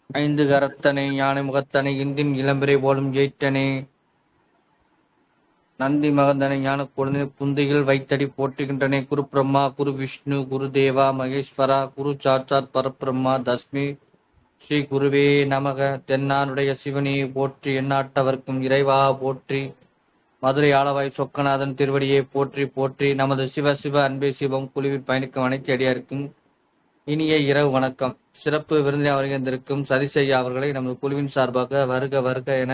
ஐந்து கரத்தனை யானை முகத்தனை இந்தின் இளம்பிறை போலும் எயிற்றனே நந்தி மகந்தனை ஞான குழந்தை புந்தையில் வைத்தடி போற்றுகின்றனே. குரு பிரம்மா குரு விஷ்ணு குரு தேவா மகேஸ்வரா குரு சாட்சாத் பரபிரம்மா தஸ்மி ஸ்ரீ குருவே நமக. தென்னானுடைய சிவனே போற்றி, எந்நாட்டவர்க்கும் இறைவா போற்றி, மதுரை ஆளவாய் சொக்கநாதன் திருவடியை போற்றி போற்றி. நமது சிவ சிவ அன்பே சிவம் குழுவில் பயணிக்கும் அனைத்து அடியாருக்கும் இனிய இரவு வணக்கம். சிறப்பு விருந்தினர் வருகின்றிருக்கும் சதிசையா அவர்களை நமது குழுவின் சார்பாக வருக வருக என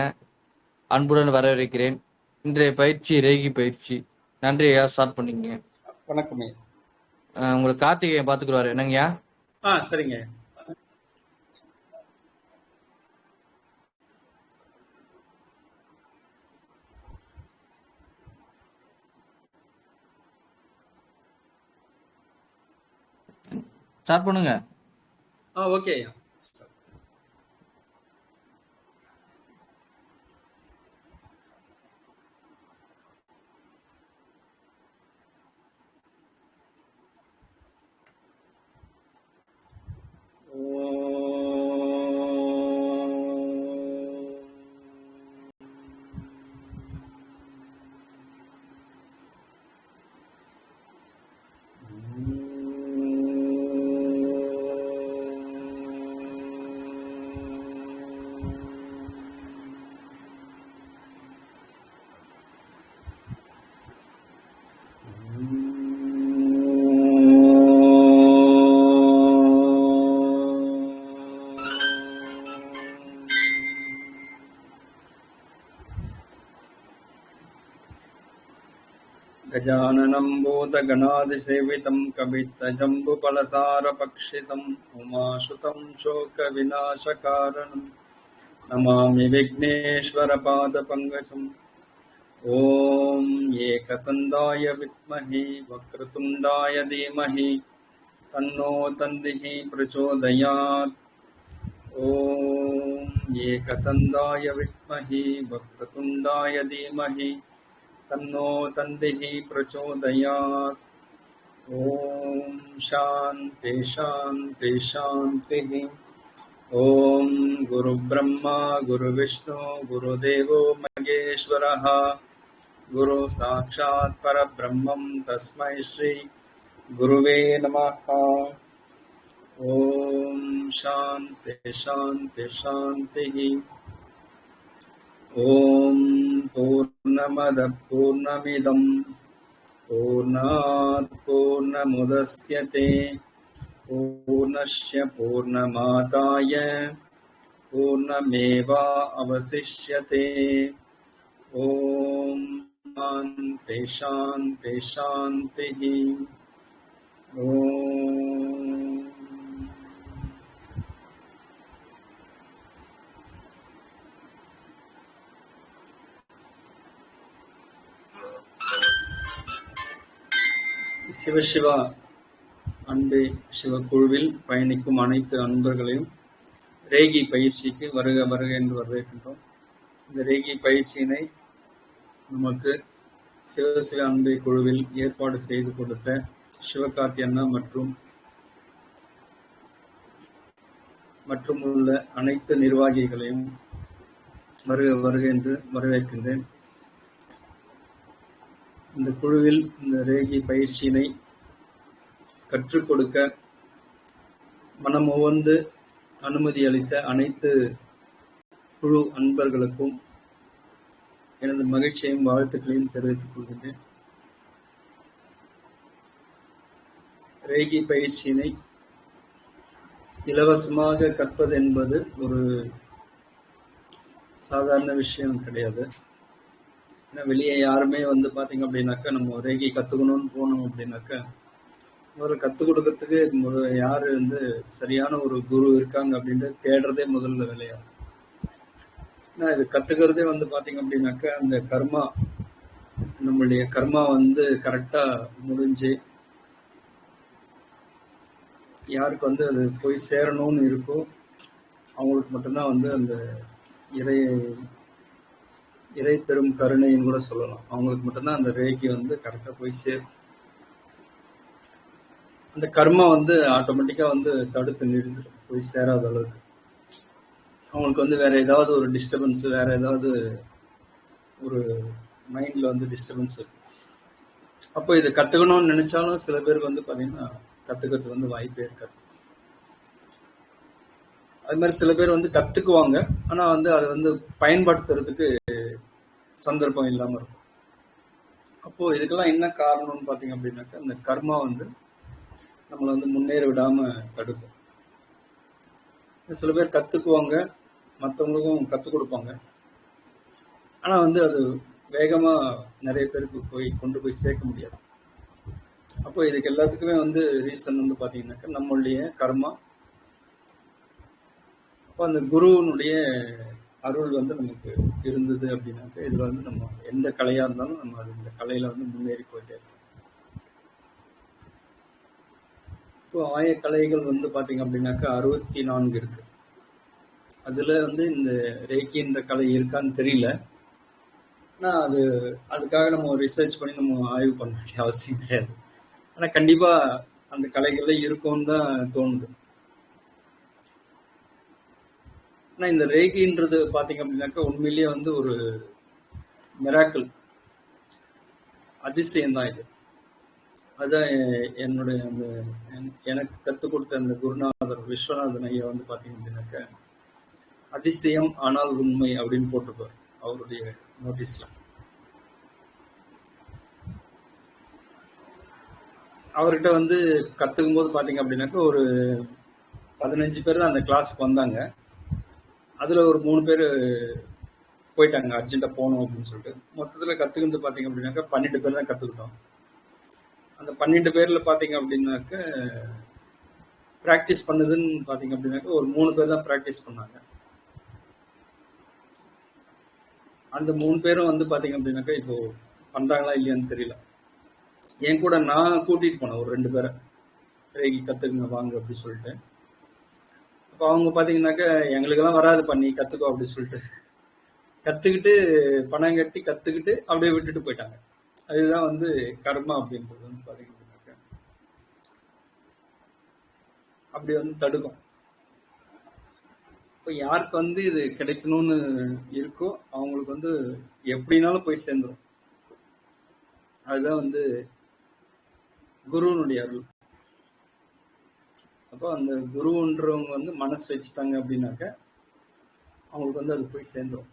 அன்புடன் வரவேற்கிறேன். இன்றைய பயிற்சி ரேகி பயிற்சி. நன்றி ஐயா, ஸ்டார்ட் பண்ணிங்க. வணக்கமே. உங்களுக்கு கார்த்திகேயன் பாத்துக்குவாரு என்னங்கய்யா? சரிங்க. ஸ்டார்ட் பண்ணுங்க. ஓகே. गजाननं भूतगणाधिसेवितं कवित्तजम्बुफलसारभक्षितम् उमासुतं शोकविनाशकारणं नमामि विघ्नेश्वरपादपङ्कजम्। ॐ एकदन्ताय विद्महे वक्रतुण्डाय धीमहि तन्नो दन्तिः प्रचोदयात्। ॐ एकदन्ताय विद्महे वक्रतुण्डाय धीमहि तन्नो दन्तिः प्रचोदयात्। ॐ शान्ति शान्ति शान्तिः। ॐ गुरुब्रह्मा गुरुविष्णु गुरुदेवो महेश्वरः गुरु साक्षात् परब्रह्मं तस्मै श्री गुरुवे नमः। ॐ शान्ति शान्ति शान्तिः। ॐ पूर्णमदः पूर्णमिदं पूर्णात् पूर्णमुदच्यते पूर्णस्य पूर्णमादाय पूर्णमेवावशिष्यते। ॐ शान्ति शान्ति शान्तिः। ॐ சிவசிவா அன்பே சிவக்குழுவில் பயணிக்கும் அனைத்து அன்பர்களையும் ரேகி பயிற்சிக்கு வருக வருக என்று வரவேற்கின்றோம். இந்த ரேகி பயிற்சியினை நமக்கு சிவசிவ அன்பே குழுவில் ஏற்பாடு செய்து கொடுத்த சிவகார்த்தி அண்ணா மற்றும் உள்ள அனைத்து நிர்வாகிகளையும் வருக வருக என்று வரவேற்கின்றேன். இந்த குழுவில் இந்த ரேகி பயிற்சியினை கற்றுக் கொடுக்க மனமுவந்து அனுமதி அளித்த அனைத்து குழு அன்பர்களுக்கும் எனது மகிழ்ச்சியையும் வாழ்த்துக்களையும் தெரிவித்துக் கொள்கின்றேன். ரேகி பயிற்சியினை இலவசமாக கற்பது என்பது ஒரு சாதாரண விஷயம் கிடையாது. ஏன்னா வெளியே யாருமே பார்த்தீங்க அப்படின்னாக்கா நம்ம ரேகி கற்றுக்கணும்னு போனோம் அப்படின்னாக்கா முதல்ல கற்றுக் கொடுக்கறதுக்கு யார் சரியான ஒரு குரு இருக்காங்க அப்படின்ட்டு தேடுறதே முதல்ல வேலையாகும். ஏன்னா இது கற்றுக்கிறதே பார்த்தீங்க அப்படின்னாக்கா அந்த கர்மா, நம்மளுடைய கர்மா கரெக்டாக முடிஞ்சு யாருக்கு அது போய் சேரணும்னு இருக்கோ அவங்களுக்கு மட்டும்தான் அந்த இறை பெரும் கருணைன்னு கூட சொல்லலாம். அவங்களுக்கு மட்டும்தான் அந்த ரேகி கரெக்டாக போய் சேரும். அந்த கர்மா ஆட்டோமேட்டிக்கா தடுத்து நிறுத்திடும் போய் சேராத அளவுக்கு. அவங்களுக்கு வந்து வேற ஏதாவது ஒரு டிஸ்டர்பன்ஸ், வேற ஏதாவது ஒரு மைண்ட்ல வந்து டிஸ்டர்பன்ஸ் இருக்கு. அப்போ இதை கத்துக்கணும்னு நினைச்சாலும் சில பேருக்கு வந்து பாத்தீங்கன்னா கத்துக்கிறதுக்கு வந்து வாய்ப்பே இருக்காது. அது மாதிரி சில பேர் வந்து கத்துக்குவாங்க, ஆனா வந்து அதை வந்து பயன்படுத்துறதுக்கு சந்தர்ப்பம் இல்லாம இருக்கும். அப்போ இதுக்கெல்லாம் என்ன காரணம்னு பாத்தீங்க அப்படின்னாக்கா, இந்த கர்மா வந்து நம்மளை வந்து முன்னேற விடாம தடுக்கும். சில பேர் கத்துக்குவாங்க, மற்றவங்களுக்கும் கத்துக் கொடுப்பாங்க, ஆனா வந்து அது வேகமா நிறைய பேருக்கு கொண்டு போய் சேர்க்க முடியாது. அப்போ இதுக்கு எல்லாத்துக்குமே வந்து ரீசன் வந்து பாத்தீங்கன்னாக்கா நம்மளுடைய கர்மா. அப்போ அந்த குருவனுடைய அருள் வந்து நமக்கு இருந்தது அப்படின்னாக்கா இதுல வந்து நம்ம எந்த கலையா இருந்தாலும் நம்ம அது இந்த கலையில வந்து முன்னேறி போயிட்டே இருக்கோம். இப்போ ஆயக்கலைகள் வந்து பாத்தீங்க அப்படின்னாக்கா 64 இருக்கு. அதுல வந்து இந்த ரேக்கின்ற கலை இருக்கான்னு தெரியல. ஆனா அதுக்காக நம்ம ரிசர்ச் பண்ணி நம்ம ஆய்வு பண்ண வேண்டிய அவசியம் கிடையாது. ஆனா கண்டிப்பா அந்த கலைகள்ல இருக்கும்னு தான் தோணுது. ஆனா இந்த ரேகின்றது பாத்தீங்க அப்படின்னாக்கா உண்மையிலேயே வந்து ஒரு மிராக்கிள், அதிசயம் தான் இது. அதான் என்னுடைய அந்த எனக்கு கத்துக் கொடுத்த அந்த குருநாதர் விஸ்வநாதன் ஐயா வந்து பாத்தீங்க அப்படின்னாக்கா அதிசயம் ஆனால் உண்மை அப்படின்னு போட்டிருப்பார் அவருடைய நோட்டீஸ்ல. அவர்கிட்ட வந்து கத்துக்கும் போது பாத்தீங்க அப்படின்னாக்கா ஒரு 15 பேர் தான் அந்த கிளாஸ்க்கு வந்தாங்க. அதுல ஒரு 3 பேர் போயிட்டாங்க, அர்ஜென்ட்டா போகணும் அப்படின்னு சொல்லிட்டு. மொத்தத்துல கத்துக்கிட்டு பாத்தீங்க அப்படின்னாக்கா 12 பேர் தான் கத்துக்கிட்டோம். அந்த 12 பேர்ல பாத்தீங்க அப்படின்னாக்க பிராக்டிஸ் பண்ணுதுன்னு பாத்தீங்க அப்படின்னாக்க ஒரு 3 பேர் தான் பிராக்டிஸ் பண்ணாங்க. அந்த 3 பேரும் வந்து பாத்தீங்க அப்படின்னாக்கா இப்போ பண்றாங்களா இல்லையான்னு தெரியல. என் கூட நான் கூட்டிட்டு போனேன் ஒரு 2 பேரை, ரேகி கத்துக்குங்க வாங்க அப்படி சொல்லிட்டு. அப்போ அவங்க பாத்தீங்கன்னாக்கா எங்களுக்கெல்லாம் வராது பண்ணி கத்துக்கோ அப்படி சொல்லிட்டு கத்துக்கிட்டு பணம் கட்டி கத்துக்கிட்டு அப்படியே விட்டுட்டு போயிட்டாங்க. அதுதான் வந்து கர்மா அப்படின்றது வந்து பாத்தீங்க அப்படின்னாக்கா அப்படி வந்து தடுக்கும். இப்போ யாருக்கு வந்து இது கிடைக்கணும்னு இருக்கோ அவங்களுக்கு வந்து எப்படினாலும் போய் சேர்ந்துடும். அதுதான் வந்து குருவனுடைய அருள். அப்போ அந்த குருன்றவங்க வந்து மனசு வச்சுட்டாங்க அப்படின்னாக்க அவங்களுக்கு வந்து அது போய் சேர்ந்துடும்.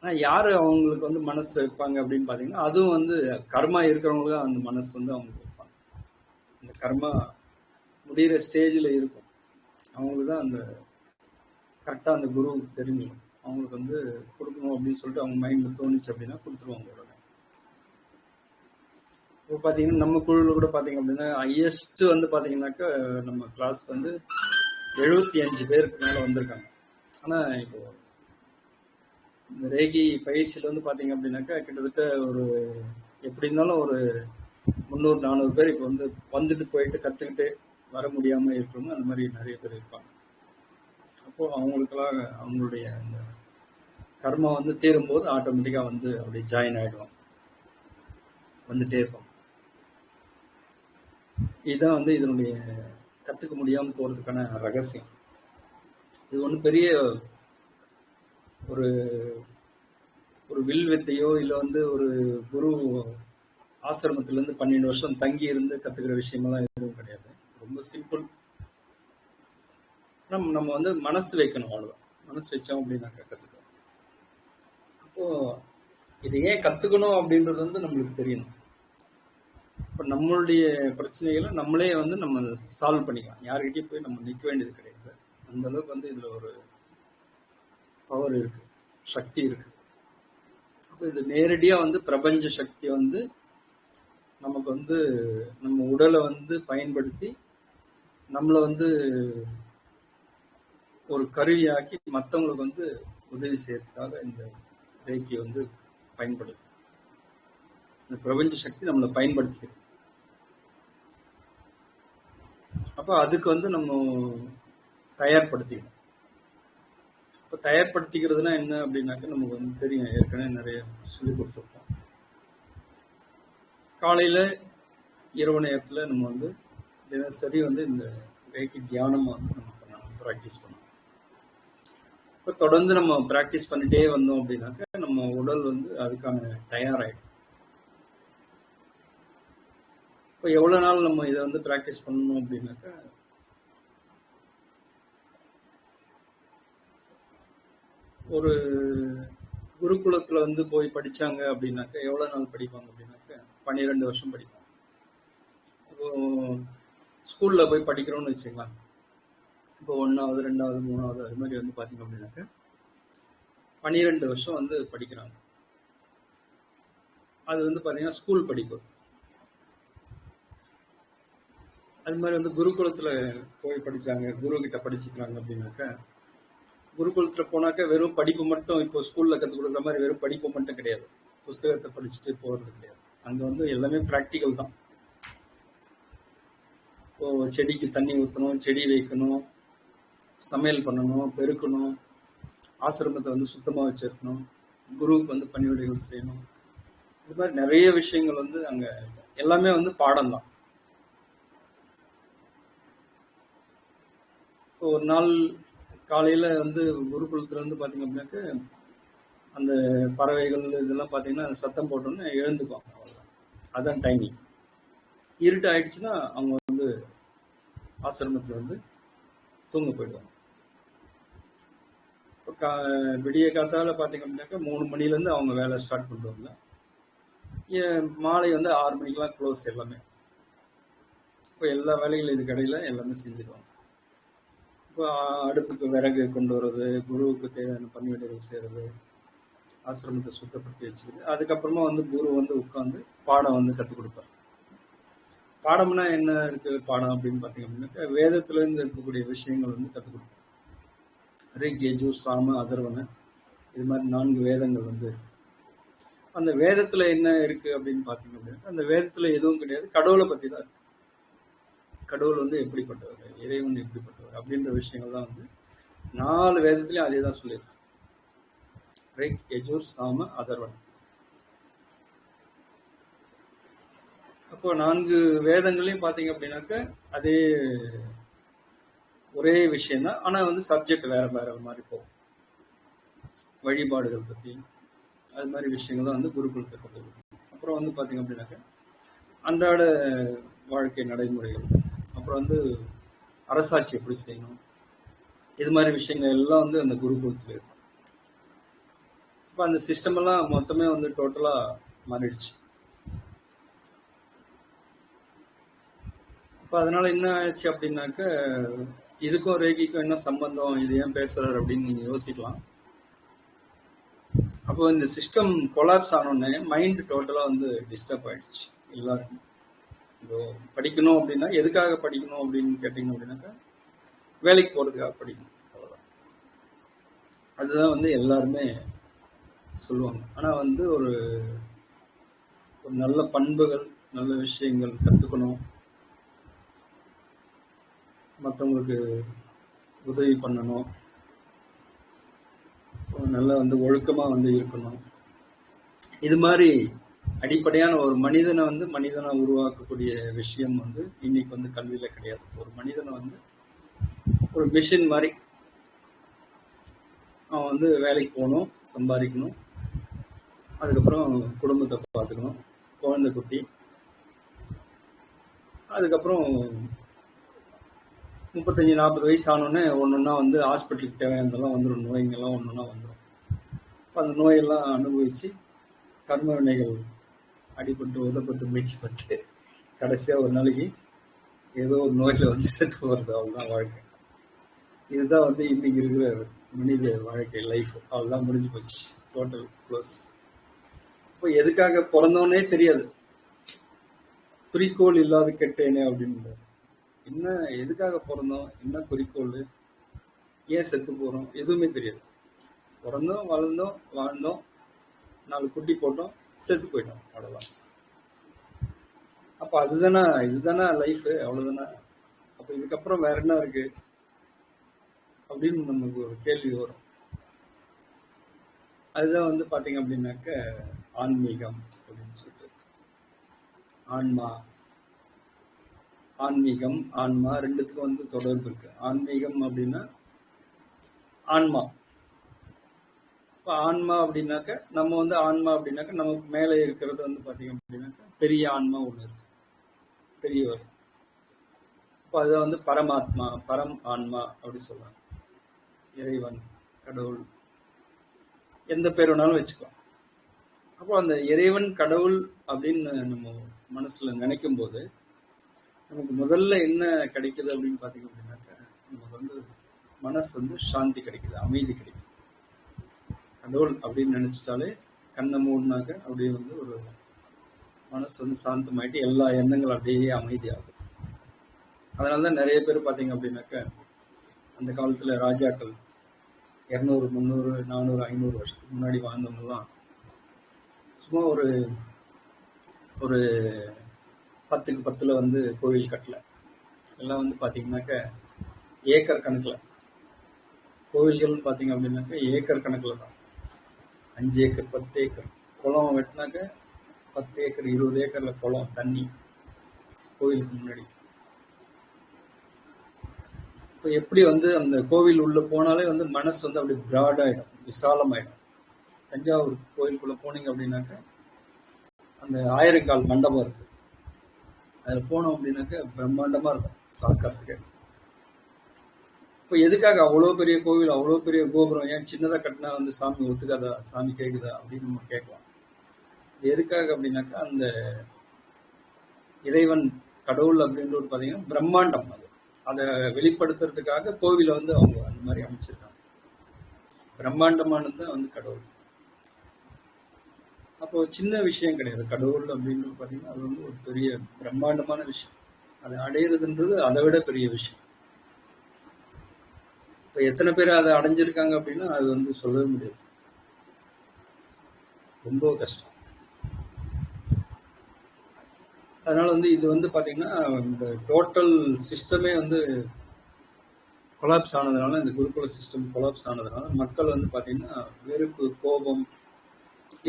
ஆனா யாரு அவங்களுக்கு வந்து மனசு வைப்பாங்க அப்படின்னு பாத்தீங்கன்னா அதுவும் வந்து கர்மா இருக்கிறவங்களுக்கு தான் அந்த மனசு வந்து அவங்களுக்கு வைப்பாங்க. இந்த கர்மா முடிகிற ஸ்டேஜில் இருக்கும், அவங்களுக்கு தான் அந்த கரெக்டாக அந்த குருவுக்கு தெரிஞ்சிடும். அவங்களுக்கு வந்து கொடுக்கணும் அப்படின்னு சொல்லிட்டு அவங்க மைண்டில் தோணுச்சு அப்படின்னா கொடுத்துருவாங்க உடனே. இப்போ பார்த்தீங்கன்னா நம்ம குழுவில் கூட பார்த்தீங்க அப்படின்னா ஹையஸ்ட் வந்து பார்த்தீங்கன்னாக்கா நம்ம கிளாஸ்க்கு வந்து 75 பேருக்கு மேலே வந்திருக்காங்க. ஆனால் இப்போ இந்த ரேகி பயிற்சியில் வந்து பார்த்தீங்க அப்படின்னாக்கா கிட்டத்தட்ட ஒரு எப்படி இருந்தாலும் ஒரு 300-400 பேர் இப்போ வந்து வந்துட்டு போயிட்டு கற்றுக்கிட்டு வர முடியாமல் இருக்கிறவங்க அந்த மாதிரி நிறைய பேர் இருப்பாங்க. அப்போது அவங்களுக்கெல்லாம் அவங்களுடைய அந்த கர்மா வந்து தீரும்போது ஆட்டோமேட்டிக்காக வந்து அப்படியே ஜாயின் ஆகிடுவாங்க, வந்துட்டே இருப்பாங்க. இதுதான் வந்து இதனுடைய கற்றுக்க முடியாமல் போகிறதுக்கான ரகசியம். இது ஒன்றும் பெரிய ஒரு ஒரு வில் வித்தையோ இல்லை வந்து ஒரு குரு ஆசிரமத்திலேருந்து 12 வருஷம் தங்கி இருந்து கற்றுக்கிற விஷயமெல்லாம் எதுவும் கிடையாது. ரொம்ப சிம்பிள். நம்ம வந்து மனசு வைக்கணும், அவ்வளோதான். மனசு வச்சோம் அப்படின்னாக்கா கற்றுக்கலாம். அப்போது இது ஏன் கற்றுக்கணும் அப்படின்றது வந்து நம்மளுக்கு தெரியணும். இப்போ நம்மளுடைய பிரச்சனைகளை நம்மளே வந்து நம்ம சால்வ் பண்ணிக்கலாம். யாருக்கிட்டையும் போய் நம்ம நிற்க வேண்டியது கிடையாது. அந்த அளவுக்கு வந்து இதில் ஒரு பவர் இருக்கு, சக்தி இருக்கு. அப்போ இது நேரடியாக வந்து பிரபஞ்ச சக்தி வந்து நமக்கு வந்து நம்ம உடலை வந்து பயன்படுத்தி நம்மளை வந்து ஒரு கருவியாக்கி மற்றவங்களுக்கு வந்து உதவி செய்யறதுக்காக இந்த ரேக்கி வந்து பயன்படுது. இந்த பிரபஞ்ச சக்தி நம்மளை பயன்படுத்திக்கிறது. அப்போ அதுக்கு வந்து நம்ம தயார்படுத்திக்கணும். இப்போ தயார்படுத்திக்கிறதுனா என்ன அப்படின்னாக்க நமக்கு வந்து தெரியும், ஏற்கனவே நிறைய சொல்லி கொடுத்துருப்போம். காலையில் இரவு நேரத்தில் நம்ம வந்து தினசரி வந்து இந்த ரேக்கி தியானம் வந்து நம்ம பண்ணணும். ப்ராக்டிஸ் பண்ணணும். இப்போ தொடர்ந்து நம்ம ப்ராக்டிஸ் பண்ணிட்டே வந்தோம் அப்படின்னாக்க நம்ம உடல் வந்து அதுக்கான தயாராகிடும். இப்போ எவ்வளோ நாள் நம்ம இதை வந்து ப்ராக்டிஸ் பண்ணணும் அப்படின்னாக்கா, ஒரு குருகுலத்தில் வந்து போய் படித்தாங்க அப்படின்னாக்கா எவ்வளோ நாள் படிப்பாங்க அப்படின்னாக்கா 12 வருஷம் படிப்பாங்க. இப்போ ஸ்கூலில் போய் படிக்கிறோம்னு வச்சுக்கலாம். இப்போ 1வது 2வது 3வது அது மாதிரி வந்து பார்த்தீங்க அப்படின்னாக்கா 12 வருஷம் வந்து படிக்கிறாங்க. அது வந்து பார்த்தீங்கன்னா ஸ்கூல் படிப்பு. அது மாதிரி வந்து குருகுலத்தில் போய் படித்தாங்க, குரு கிட்ட படிச்சுக்கிறாங்க அப்படின்னாக்கா, குருகுலத்தில் போனாக்கா வெறும் படிப்பு மட்டும், இப்போ ஸ்கூலில் கற்றுக் கொடுக்குற மாதிரி வெறும் படிப்பு மட்டும் கிடையாது, புஸ்தகத்தை படிச்சுட்டு போகிறது கிடையாது. அங்கே வந்து எல்லாமே ப்ராக்டிக்கல் தான். இப்போ செடிக்கு தண்ணி ஊற்றணும், செடி வைக்கணும், சமையல் பண்ணணும், பெருக்கணும், ஆசிரமத்தை வந்து சுத்தமாக வச்சிருக்கணும், குருவுக்கு வந்து பணிவிடைகள் செய்யணும். இது மாதிரி நிறைய விஷயங்கள் வந்து அங்கே எல்லாமே வந்து பாடம் தான். இப்போ ஒரு நாள் காலையில் வந்து குருகுலத்தில் வந்து பார்த்தீங்க அப்படின்னாக்க அந்த பறவைகள் இதெல்லாம் பார்த்தீங்கன்னா சத்தம் போட்டோன்னே எழுந்துக்குவாங்க. அவ்வளோதான், அதுதான் டைமிங். இருட்டு ஆயிடுச்சுன்னா அவங்க வந்து ஆசிரமத்தில் வந்து தூங்க போயிடுவாங்க. இப்போ விடிய காத்தால பார்த்தீங்க அப்படின்னாக்கா 3 மணிலேருந்து அவங்க வேலை ஸ்டார்ட் பண்ணுவாங்க. மாலை வந்து 6 மணிக்கெலாம் க்ளோஸ் எல்லாமே. இப்போ எல்லா வேலைகளும் இதுக்கு இடையில எல்லாமே செஞ்சுடுவாங்க. இப்போ அடுப்புக்கு விறகு கொண்டு வர்றது, குருவுக்கு தேவையான பணிவிடைகள் செய்கிறது, ஆசிரமத்தை சுத்தப்படுத்தி வச்சுக்கிறது. அதுக்கப்புறமா வந்து குரு வந்து உட்காந்து பாடம் வந்து கற்றுக் கொடுப்பார். பாடம்னா என்ன இருக்கு பாடம் அப்படின்னு பார்த்தீங்க அப்படின்னாக்கா, வேதத்திலேருந்து இருக்கக்கூடிய விஷயங்கள் வந்து கற்றுக் கொடுப்பார். ரிக், யஜுர், சாம, அதர்வன, இது மாதிரி 4 வேதங்கள் வந்து இருக்கு. அந்த வேதத்துல என்ன இருக்கு அப்படின்னு பார்த்தீங்க அப்படின்னா, அந்த வேதத்துல எதுவும் கிடையாது, கடவுளை பற்றி தான் இருக்கு. கடவுள் வந்து எப்படிப்பட்டவர், இறைவன் எப்படிப்பட்டவர் அப்படின்ற விஷயங்கள் தான் வந்து 4 வேதத்துலையும் அதே தான் சொல்லியிருக்கு. ரிக், யஜுர், சாம, அதர்வன். அப்போ 4 வேதங்களையும் பார்த்தீங்க அப்படின்னாக்க அதே ஒரே விஷயம்தான். ஆனால் வந்து சப்ஜெக்ட் வேற வேற மாதிரி போகும். வழிபாடுகள் பற்றி அது மாதிரி விஷயங்கள் தான் வந்து குருகுலத்தை கற்றுக்கணும். அப்புறம் வந்து பார்த்தீங்க அப்படின்னாக்க அன்றாட வாழ்க்கை நடைமுறைகள், அப்புறம் வந்து அரசாட்சி எப்படி செய்யணும், இது மாதிரி விஷயங்கள் எல்லாம் வந்து அந்த குருகுலத்தில் இருக்கும். இப்போ அந்த சிஸ்டம் எல்லாம் மொத்தமே வந்து டோட்டலாக மாறிடுச்சு. இப்போ அதனால என்ன ஆச்சு அப்படின்னாக்க, இதுக்கும் ரேகிக்கும் என்ன சம்பந்தம், இது ஏன் பேசுறாரு அப்படின்னு நீங்க யோசிக்கலாம். அப்போ இந்த சிஸ்டம் கொலாப்ஸ் ஆனோடனே மைண்ட் டோட்டலா வந்து டிஸ்டர்ப் ஆயிடுச்சு எல்லாருக்கும். இப்போ படிக்கணும் அப்படின்னா எதுக்காக படிக்கணும் அப்படின்னு கேட்டீங்க அப்படின்னாக்கா, வேலைக்கு போறதுக்காக படிக்கணும், அவ்வளவுதான். அதுதான் வந்து எல்லாருமே சொல்லுவாங்க. ஆனா வந்து ஒரு நல்ல பண்புகள், நல்ல விஷயங்கள் கத்துக்கணும், மற்றவங்களுக்கு உதவி பண்ணணும், நல்லா வந்து ஒழுக்கமா வந்து இருக்கணும். இது மாதிரி அடிப்படையான ஒரு மனிதனை வந்து மனிதனை உருவாக்கக்கூடிய விஷயம் வந்து இன்னைக்கு வந்து கல்வியில கிடையாது. ஒரு மனிதனை வந்து ஒரு மிஷின் மாதிரி அவன் வந்து வேலைக்கு போகணும், சம்பாதிக்கணும், அதுக்கப்புறம் குடும்பத்தை பார்த்துக்கணும், குழந்தை குட்டி, அதுக்கப்புறம் 35-40 வயசு ஆனோடனே ஒன்னொன்னா வந்து ஹாஸ்பிட்டலுக்கு தேவையானதெல்லாம் வந்துடும், நோய்கள்லாம் ஒன்னொன்னா வந்துடும். அந்த நோயெல்லாம் அனுபவிச்சு கர்ம வினைகள் அடிபட்டு உதப்பட்டு மிதிப்பட்டு கடைசியா ஒரு நாளைக்கு ஏதோ ஒரு நோயில வந்து செத்து போறது. அவ்வளவுதான் வாழ்க்கை. இதுதான் வந்து இன்னைக்கு இருக்கிற மனித வாழ்க்கை, லைஃப். அவ்வளவுதான், முடிஞ்சு போச்சு, டோட்டல் க்ளோஸ். இப்போ எதுக்காக பிறந்தோன்னே தெரியாது, குறிக்கோள் இல்லாத கெட்டேனே அப்படின்னு. என்ன எதுக்காக பிறந்தோம், என்ன குறிக்கோள், ஏன் செத்து போறோம், எதுவுமே தெரியாது. பிறந்தோம், வளர்ந்தோம், வாழ்ந்தோம், 4 குட்டி போட்டோம், செத்து போயிட்டோம், அவ்வளவுதான். அப்ப இதுதானே லைஃப், அவ்வளவுதானே. அப்ப இதுக்கப்புறம் வேற என்ன இருக்கு அப்படின்னு நமக்கு ஒரு கேள்வி வரும். அதுதான் வந்து பாத்தீங்க அப்படின்னாக்க ஆன்மீகம் அப்படின்னு சொல்லிட்டு, ஆன்மா, ஆன்மீகம், ஆன்மா ரெண்டுத்துக்கும் வந்து தொடர்பு இருக்கு. ஆன்மீகம் அப்படின்னா ஆன்மா. இப்போ ஆன்மா அப்படின்னாக்க நம்ம வந்து ஆன்மா அப்படின்னாக்க நமக்கு மேலே இருக்கிறது வந்து பார்த்தீங்க அப்படின்னாக்க பெரிய ஆன்மா ஒன்று இருக்கு, பெரியவர். இப்போ அதை வந்து பரமாத்மா, பரம் ஆன்மா அப்படி சொல்லுவாங்க. இறைவன், கடவுள், எந்த பேர் வேணாலும் வச்சுக்கலாம். அப்போ அந்த இறைவன் கடவுள் அப்படின்னு நம்ம மனசுல நினைக்கும் போது நமக்கு முதல்ல என்ன கிடைக்குது அப்படின்னு பார்த்தீங்க அப்படின்னாக்க நமக்கு வந்து மனசு வந்து சாந்தி கிடைக்குது, அமைதி கிடைக்குது. கடவுள் அப்படின்னு நினைச்சிட்டாலே கண்ணை மூடினாக்க அப்படியே வந்து ஒரு மனசு வந்து சாந்தமாயிட்டு எல்லா எண்ணங்களும் அப்படியே அமைதியாகும். அதனாலதான் நிறைய பேர் பார்த்தீங்க அப்படின்னாக்க அந்த காலத்துல ராஜாக்கள் 200, 300, 400, 500 வருஷத்துக்கு முன்னாடி வாழ்ந்தவங்கலாம் சும்மா ஒரு ஒரு 10க்கு 10 வந்து கோவில் கட்டல. எல்லாம் வந்து பார்த்தீங்கன்னாக்க ஏக்கர் கணக்கில் கோவில்கள்னு பார்த்தீங்க அப்படின்னாக்க ஏக்கர் கணக்கில் தான். 5 ஏக்கர், 10 ஏக்கர் குளம் வெட்டினாக்க 10 ஏக்கர், 20 ஏக்கர்ல குளம் தண்ணி கோவிலுக்கு முன்னாடி. இப்போ எப்படி வந்து அந்த கோவில் உள்ள போனாலே வந்து மனசு வந்து அப்படி பிராடாயிடும், விசாலமாயிடும். தஞ்சாவூர் கோயிலுக்குள்ள போனீங்க அப்படின்னாக்க அந்த 1000 கால் மண்டபம் இருக்கு. அதில் போனோம் அப்படின்னாக்க பிரம்மாண்டமா இருக்கும் பார்க்கறதுக்கு. இப்போ எதுக்காக அவ்வளோ பெரிய கோவில், அவ்வளோ பெரிய கோபுரம், ஏன் சின்னதாக கட்டினா வந்து சாமி ஒத்துக்காதா, சாமி கேட்குதா அப்படின்னு நம்ம கேட்கலாம். எதுக்காக அப்படின்னாக்கா அந்த இறைவன் கடவுள் அப்படின்றது பார்த்தீங்கன்னா பிரம்மாண்டம். அது அதை வெளிப்படுத்துறதுக்காக கோவிலை வந்து அவங்க அந்த மாதிரி அமைச்சிருக்காங்க. பிரம்மாண்டமானது தான் வந்து கடவுள். அப்போ சின்ன விஷயம் கிடையாது கடவுள் அப்படின்றது பார்த்தீங்கன்னா அது வந்து ஒரு பெரிய பிரம்மாண்டமான விஷயம். அதை அடையிறதுன்றது அதை விட பெரிய விஷயம். இப்போ எத்தனை பேர் அதை அடைஞ்சிருக்காங்க அப்படின்னா அது வந்து சொல்லவே முடியாது, ரொம்ப கஷ்டம். அதனால வந்து இது வந்து பார்த்தீங்கன்னா இந்த டோட்டல் சிஸ்டமே வந்து கொலாப்ஸ் ஆனதுனால, இந்த குருகுல சிஸ்டம் கொலாப்ஸ் ஆனதுனால மக்கள் வந்து பார்த்தீங்கன்னா வெறுப்பு, கோபம்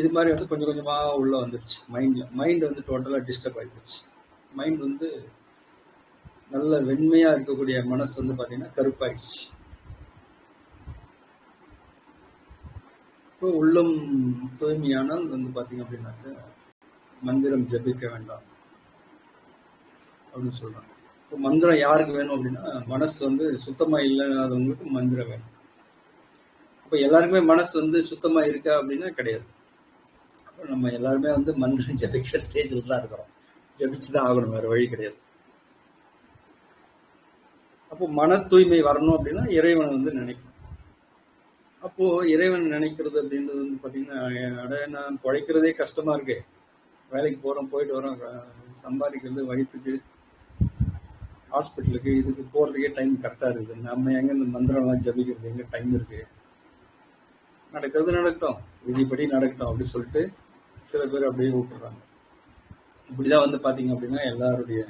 இது மாதிரி வந்து கொஞ்சம் கொஞ்சமாக உள்ள வந்துருச்சு. மைண்ட் வந்து டோட்டலாக டிஸ்டர்ப் ஆகிடுச்சு. மைண்ட் வந்து நல்ல வெண்மையாக இருக்கக்கூடிய மனசு வந்து பார்த்தீங்கன்னா கருப்பாயிடுச்சு. இப்போ உள்ளம் தூய்மையானால் வந்து பார்த்தீங்க அப்படின்னாக்க மந்திரம் ஜபிக்க வேண்டாம் அப்படின்னு சொல்றாங்க. இப்போ மந்திரம் யாருக்கு வேணும் அப்படின்னா மனசு வந்து சுத்தமா இல்லாதவங்களுக்கு மந்திரம் வேணும். அப்போ எல்லாருக்குமே மனசு வந்து சுத்தமா இருக்கா அப்படின்னா கிடையாது. அப்போ நம்ம எல்லாருமே வந்து மந்திரம் ஜபிக்கிற ஸ்டேஜில் தான் இருக்கிறோம். ஜபிச்சுதான் ஆகணும், வேற வழி கிடையாது. அப்போ மன தூய்மை வரணும் அப்படின்னா இறைவனை வந்து நினைக்கணும். அப்போ இறைவன் நினைக்கிறது அப்படின்றது வந்து பார்த்தீங்கன்னா நான் பிழைக்கிறதே கஷ்டமா இருக்கு, வேலைக்கு போறோம், போயிட்டு வரோம், சம்பாதிக்கிறது வயிற்றுக்கு, ஹாஸ்பிட்டலுக்கு, இதுக்கு போறதுக்கே டைம் கரெக்டா இருக்குது. நம்ம எங்க இந்த மந்திரம்லாம் ஜபிக்கிறது, எங்க டைம் இருக்கு? நடக்கிறது நடக்கட்டும், விதிப்படி நடக்கட்டும் அப்படி சொல்லிட்டு சில பேர் அப்படியே விட்டுறாங்க. இப்படிதான் வந்து பாத்தீங்க அப்படின்னா எல்லாருடைய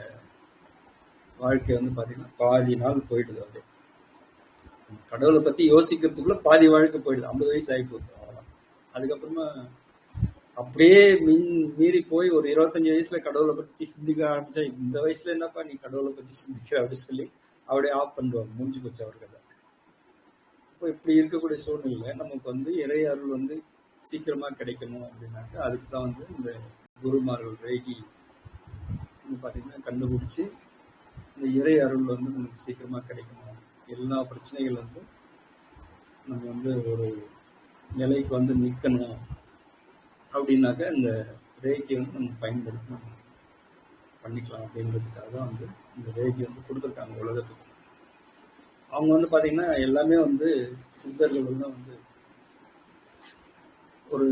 வாழ்க்கை வந்து பாத்தீங்கன்னா பாதி நாள் போயிடுது. அப்படியே கடவுளை பத்தி யோசிக்கிறதுக்குள்ள பாதி வாழ்க்கை போயிடுது. 50 வயசு ஆகி போகுது, அவ்வளவுதான். அதுக்கப்புறமா அப்படியே மீறி போய் ஒரு 25 வயசுல கடவுளை பத்தி சிந்திக்க ஆரம்பிச்சா, இந்த வயசுல என்னப்பா நீ கடவுளை பத்தி சிந்திக்கிற அப்படின்னு சொல்லி அப்படியே ஆஃப் பண்ணுவாங்க, முடிஞ்சு போச்சு அவர் கதை. இப்போ இப்படி இருக்கக்கூடிய சூழ்நிலையில நமக்கு வந்து இறை அருள் வந்து சீக்கிரமா கிடைக்கணும் அப்படின்னாக்க அதுக்கு தான் வந்து இந்த குருமார்கள் ரேகி பாத்தீங்கன்னா கண்டுபிடிச்சு இந்த இறை அருள் வந்து நமக்கு சீக்கிரமா கிடைக்கணும், எல்லா பிரச்சனைகள் வந்து நம்ம வந்து ஒரு நிலைக்கு வந்து நிற்கணும் அப்படின்னாக்க இந்த ரேகி வந்து நம்ம பயன்படுத்தி நம்ம பண்ணிக்கலாம் அப்படின்றதுக்காக தான் வந்து இந்த ரேகி வந்து கொடுத்துருக்காங்க உலகத்துக்கு. அவங்க வந்து பார்த்தீங்கன்னா எல்லாமே வந்து சித்தர்கள் தான் வந்து ஒரு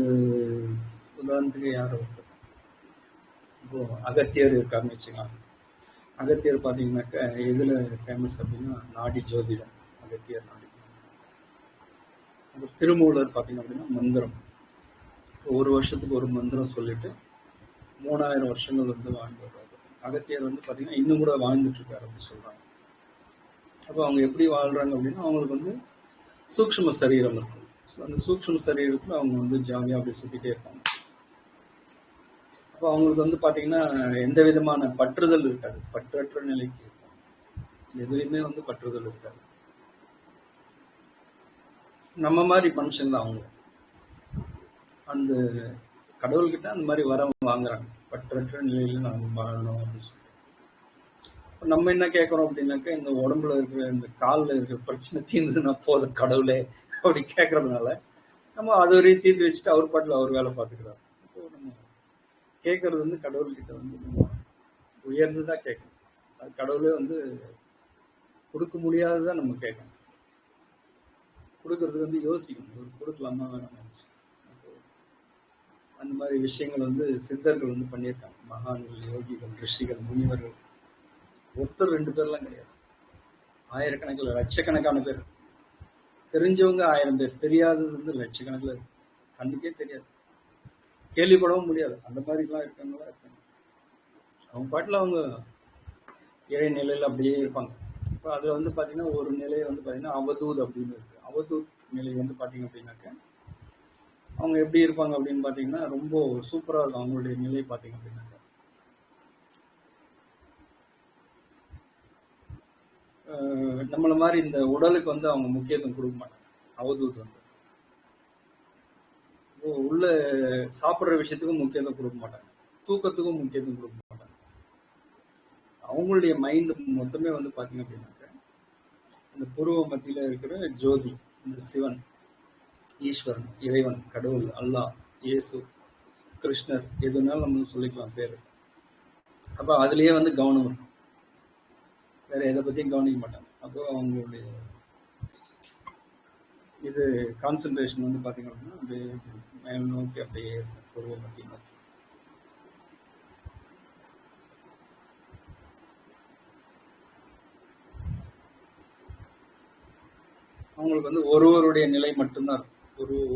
உதாரணத்துக்கு யார் ஒருத்தர் இப்போ அகத்தியர் இருக்காருன்னு வச்சுக்கலாம். அகத்தியர் பார்த்தீங்கன்னாக்க எதில் ஃபேமஸ் அப்படின்னா நாடி ஜோதிடம், அகத்தியர் நாடி ஜோதிடம். அப்புறம் திருமூலர் பார்த்தீங்க அப்படின்னா மந்திரம், ஒரு வருஷத்துக்கு ஒரு மந்திரம் சொல்லிட்டு 3000 வருஷங்கள் வந்து வாழ்ந்து வர்றாரு. அகத்தியர் வந்து பார்த்தீங்கன்னா இன்னும் கூட வாழ்ந்துட்டு இருக்காரு அப்படின்னு சொல்றாங்க. அப்போ அவங்க எப்படி வாழ்றாங்க அப்படின்னா அவங்களுக்கு வந்து சூக்ஷ்ம சரீரம் இருக்கும். ஸோ அந்த சூக்ஷ்ம சரீரத்தில் அவங்க வந்து ஜாலியாக அப்படி சுற்றிட்டே இருப்பாங்க. அப்போ அவங்களுக்கு வந்து பாத்தீங்கன்னா எந்த விதமான பற்றுதல் இருக்காது, பற்றற்ற நிலைக்கு இருக்கும். எதுலையுமே வந்து பற்றுதல் இருக்காது. நம்ம மாதிரி மனுஷன் தான் அவங்க. அந்த கடவுள்கிட்ட அந்த மாதிரி வரம் வாங்குறாங்க, பற்றற்ற நிலையில நம்ம வாழணும் அப்படின்னு சொல்லி. இப்ப நம்ம என்ன கேட்கறோம் அப்படின்னாக்கா, இந்த உடம்புல இருக்கிற இந்த காலில் இருக்கிற பிரச்சனை தீர்ந்ததுன்னா போதும் கடவுளே அப்படி கேட்கறதுனால நம்ம அது வரையும் தீர்த்து வச்சுட்டு அவர் பாட்டில் அவர் வேலை பார்த்துக்கிறார். இப்போ நம்ம கேட்கறது வந்து கடவுள்கிட்ட வந்து நம்ம உயர்ந்துதான் கேட்கணும். அது கடவுளே வந்து கொடுக்க முடியாததான் நம்ம கேட்கணும். கொடுக்கறதுக்கு வந்து யோசிக்கணும், இவர் கொடுக்கலாமா வேணாம். அந்த மாதிரி விஷயங்கள் வந்து சித்தர்கள் வந்து பண்ணியிருக்காங்க. மகான்கள், யோகிகள், ரிஷிகள், முனிவர்கள், ஒருத்தர் 2 பேர்லாம் கிடையாது. ஆயிரக்கணக்கில் லட்சக்கணக்கான பேர். தெரிஞ்சவங்க 1000 பேர், தெரியாதது வந்து லட்சக்கணக்கில் இருக்கு. கண்ணுக்கே தெரியாது, கேள்விப்படவும் முடியாது. அந்த மாதிரிலாம் இருக்கவங்களா இருக்காங்க. அவங்க பாட்டில் அவங்க இறை நிலையில் அப்படியே இருப்பாங்க. இப்போ அதில் வந்து பார்த்தீங்கன்னா ஒரு நிலையை வந்து பார்த்தீங்கன்னா அவதூத் அப்படின்னு இருக்கு. அவதூத் நிலை வந்து பார்த்தீங்க அப்படின்னாக்க அவங்க எப்படி இருப்பாங்க அப்படின்னு பார்த்தீங்கன்னா ரொம்ப சூப்பராக இருக்கும் அவங்களுடைய நிலை. பார்த்தீங்க அப்படின்னாக்க நம்மள மாதிரி இந்த உடலுக்கு வந்து அவங்க முக்கியத்துவம் கொடுக்க மாட்டாங்க. அவதூத் வந்து உள்ள சாப்பிட்ற விஷயத்துக்கும் முக்கியத்துவம் கொடுக்க மாட்டாங்க, தூக்கத்துக்கும் முக்கியத்துவம் கொடுக்க மாட்டாங்க. அவங்களுடைய மைண்ட் மொத்தமே வந்து பார்த்தீங்க அப்படின்னாக்க இந்த புருவ மத்தியில இருக்கிற ஜோதி, இந்த சிவன், ஈஸ்வரன், இறைவன், கடவுள், அல்லாஹ், இயேசு, கிருஷ்ணர், எதுனாலும் நம்ம சொல்லிக்கலாம் பேரு. அப்ப அதுலயே வந்து கவனம் இருக்கும், வேற எதை பத்தியும் கவனிக்க மாட்டாங்க. அப்போ அவங்களுடைய இது கான்சென்ட்ரேஷன் வந்து பாத்தீங்க அப்படின்னா அப்படியே மேல் நோக்கி அப்படியே இருக்கும், புருவ மத்திய நோக்கி. அவங்களுக்கு வந்து ஒருவருடைய நிலை மட்டும்தான் இருக்கும்.